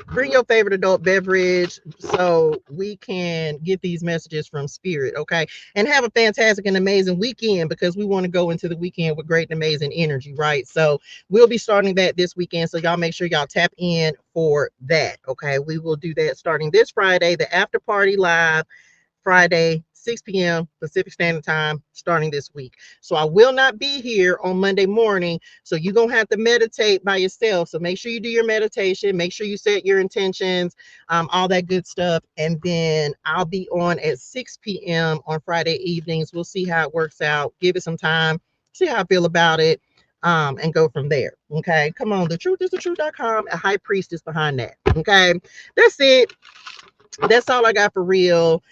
Bring your favorite adult beverage so we can get these messages from Spirit, okay? And have a fantastic and amazing weekend, because we want to go into the weekend with great and amazing energy, right? So we'll be starting that this weekend, so y'all make sure y'all tap in for that, okay? We will do that starting this Friday, the after party live, Friday, 6 p.m. Pacific Standard Time, starting this week. So I will not be here on Monday morning. So you're going to have to meditate by yourself. So make sure you do your meditation. Make sure you set your intentions, all that good stuff. And then I'll be on at 6 p.m. on Friday evenings. We'll see how it works out. Give it some time. See how I feel about it. And go from there. Okay. Come on. TheTruthIsTheTruth.com. A high priestess behind that. Okay. That's it. That's all I got for real.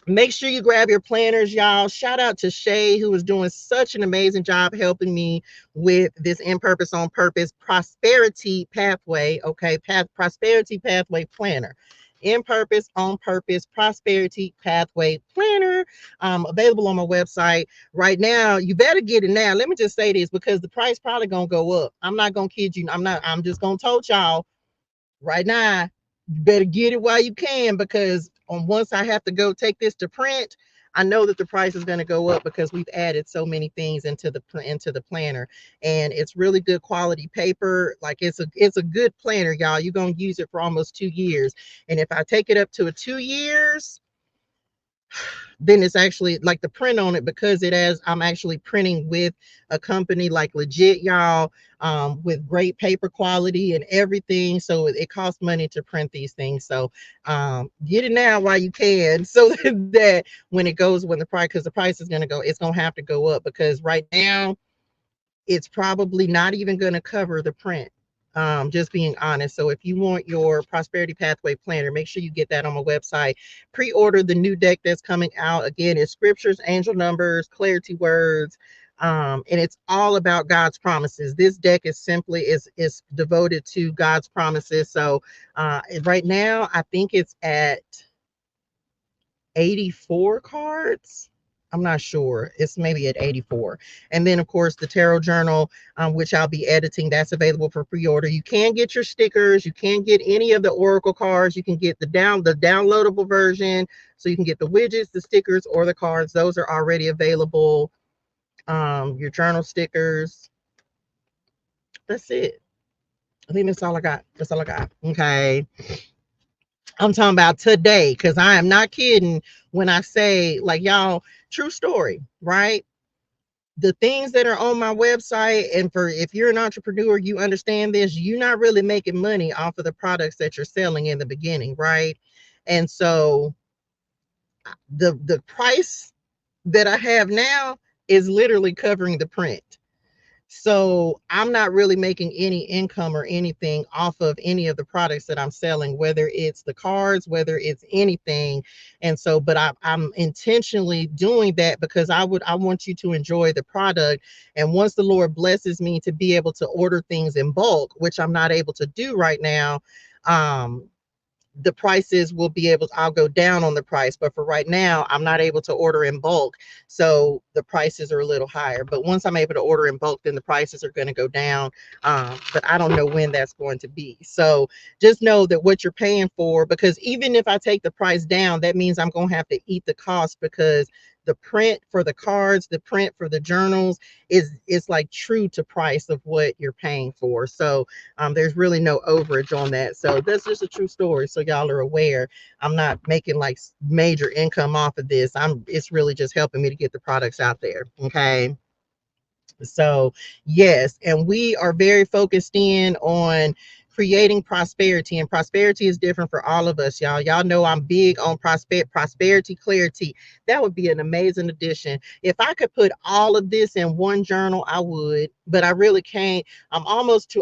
Make sure you grab your planners, y'all. Shout out to Shay, who is doing such an amazing job helping me with this In Purpose on Purpose prosperity pathway. Okay, prosperity pathway planner. In Purpose on Purpose prosperity pathway planner. Available on my website right now. You better get it now. Let me just say this, because the price probably gonna go up. I'm not gonna kid you. I'm just gonna told y'all right now, you better get it while you can, because once I have to go take this to print, I know that the price is going to go up, because we've added so many things into the planner, and it's really good quality paper. Like, it's a good planner, y'all. You're going to use it for almost 2 years, and if I take it up to 2 years, then it's actually like the print on it, because I'm actually printing with a company like legit, y'all, with great paper quality and everything. So it costs money to print these things. So get it now while you can, so that when the price, because the price is going to go, it's going to have to go up, because right now it's probably not even going to cover the print. Just being honest. So if you want your prosperity pathway planner, make sure you get that on my website. Pre-order the new deck that's coming out. Again, it's scriptures, angel numbers, clarity words, and it's all about God's promises. This deck is devoted to God's promises. So right now, I think it's at 84 cards. I'm not sure. It's maybe at 84. And then, of course, the tarot journal, which I'll be editing, that's available for pre-order. You can get your stickers. You can get any of the oracle cards. You can get the downloadable version. So you can get the widgets, the stickers, or the cards. Those are already available. Your journal stickers. That's it. I think that's all I got. That's all I got. Okay. I'm talking about today, because I am not kidding when I say, like, y'all, true story, right? The things that are on my website, and for if you're an entrepreneur, you understand this, you're not really making money off of the products that you're selling in the beginning, right? And so the price that I have now is literally covering the print. So I'm not really making any income or anything off of any of the products that I'm selling, whether it's the cards, whether it's anything. And so, but I'm intentionally doing that because I want you to enjoy the product. And once the Lord blesses me to be able to order things in bulk, which I'm not able to do right now, um, the prices will be able, I'll go down on the price, but for right now I'm not able to order in bulk, so the prices are a little higher. But once I'm able to order in bulk, then the prices are going to go down, but I don't know when that's going to be. So just know that what you're paying for, because even if I take the price down, that means I'm going to have to eat the cost, because the print for the cards, the print for the journals is like true to price of what you're paying for. So there's really no overage on that. So that's just a true story. So y'all are aware. I'm not making like major income off of this. It's really just helping me to get the products out there. Okay. So yes, and we are very focused in on creating prosperity, and prosperity is different for all of us, y'all. Y'all know I'm big on prosperity, clarity. That would be an amazing addition. If I could put all of this in one journal, I would, but I really can't. I'm almost,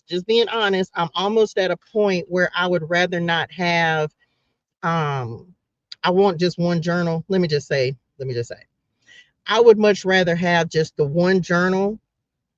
just being honest, I'm almost at a point where I would rather not have, I want just one journal. Let me just say I would much rather have just the one journal,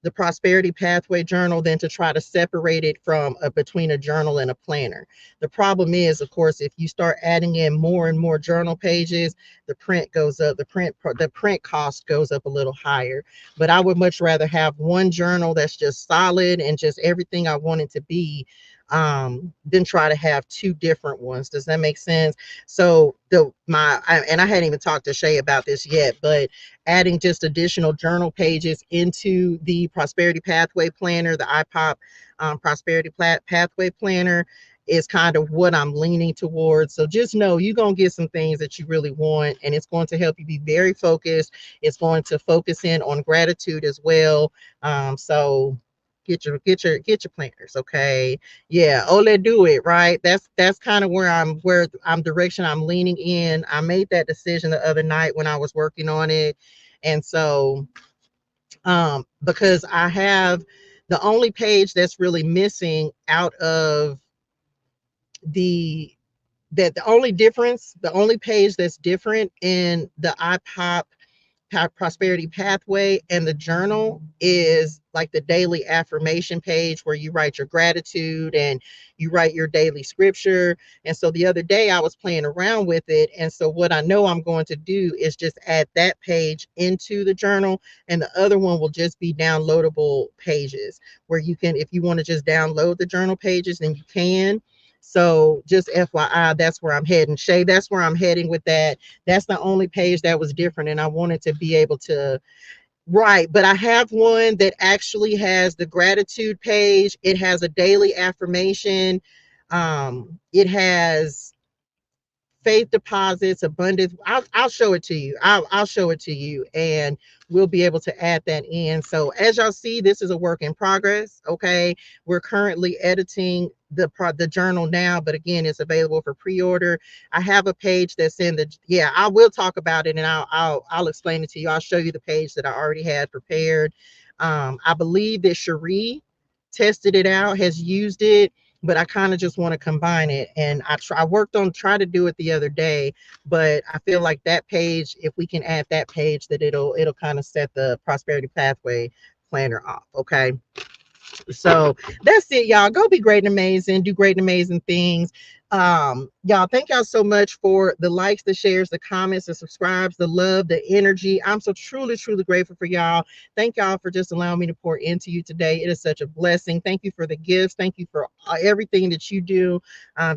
the prosperity pathway journal, than to try to separate it from between a journal and a planner. The problem is, of course, if you start adding in more and more journal pages, the print goes up, the print cost goes up a little higher. But I would much rather have one journal that's just solid and just everything I want it to be, than try to have two different ones. Does that make sense? So and I hadn't even talked to Shay about this yet, but adding just additional journal pages into the prosperity pathway planner, the IPOP prosperity pathway planner, is kind of what I'm leaning towards. So just know you're going to get some things that you really want, and it's going to help you be very focused. It's going to focus in on gratitude as well. So get your planners. Okay. Yeah. Ole, do it. Right. That's kind of where I'm direction I'm leaning in. I made that decision the other night when I was working on it. And so, because I have the only page that's really missing out of the the only page that's different in the IPOP prosperity pathway and the journal is like the daily affirmation page where you write your gratitude and you write your daily scripture. And so the other day I was playing around with it, and so what I know I'm going to do is just add that page into the journal, and the other one will just be downloadable pages where you can, if you want to just download the journal pages, then you can. So just FYI, that's where I'm heading. Shay, that's where I'm heading with that. That's the only page that was different, and I wanted to be able to write. But I have one that actually has the gratitude page. It has a daily affirmation. It has faith deposits, abundance. I'll show it to you. I'll show it to you, and we'll be able to add that in. So as y'all see, this is a work in progress. Okay, we're currently editing the journal now, but again, it's available for pre-order. I have a page that's in the, yeah, I will talk about it, and I'll explain it to you. I'll show you the page that I already had prepared. I believe that Cherie tested it out, has used it, but I kind of just want to combine it. And I worked on try to do it the other day, but I feel like that page, if we can add that page, that it'll kind of set the prosperity pathway planner off. Okay. So that's it, y'all. Go be great and amazing. Do great and amazing things. Y'all, thank y'all so much for the likes, the shares, the comments, the subscribes, the love, the energy. I'm so truly grateful for y'all. Thank y'all for just allowing me to pour into you today. It is such a blessing. Thank you for the gifts. Thank you for everything that you do.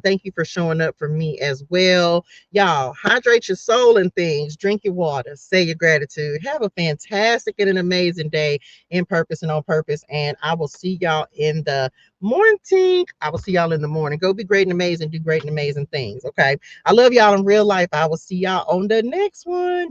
Thank you for showing up for me as well. Y'all, hydrate your soul and things. Drink your water. Say your gratitude. Have a fantastic and an amazing day in purpose and on purpose. And I will see y'all in the morning. I will see y'all in the morning. Go be great and amazing. Do great and amazing things. Okay. I love y'all in real life. I will see y'all on the next one.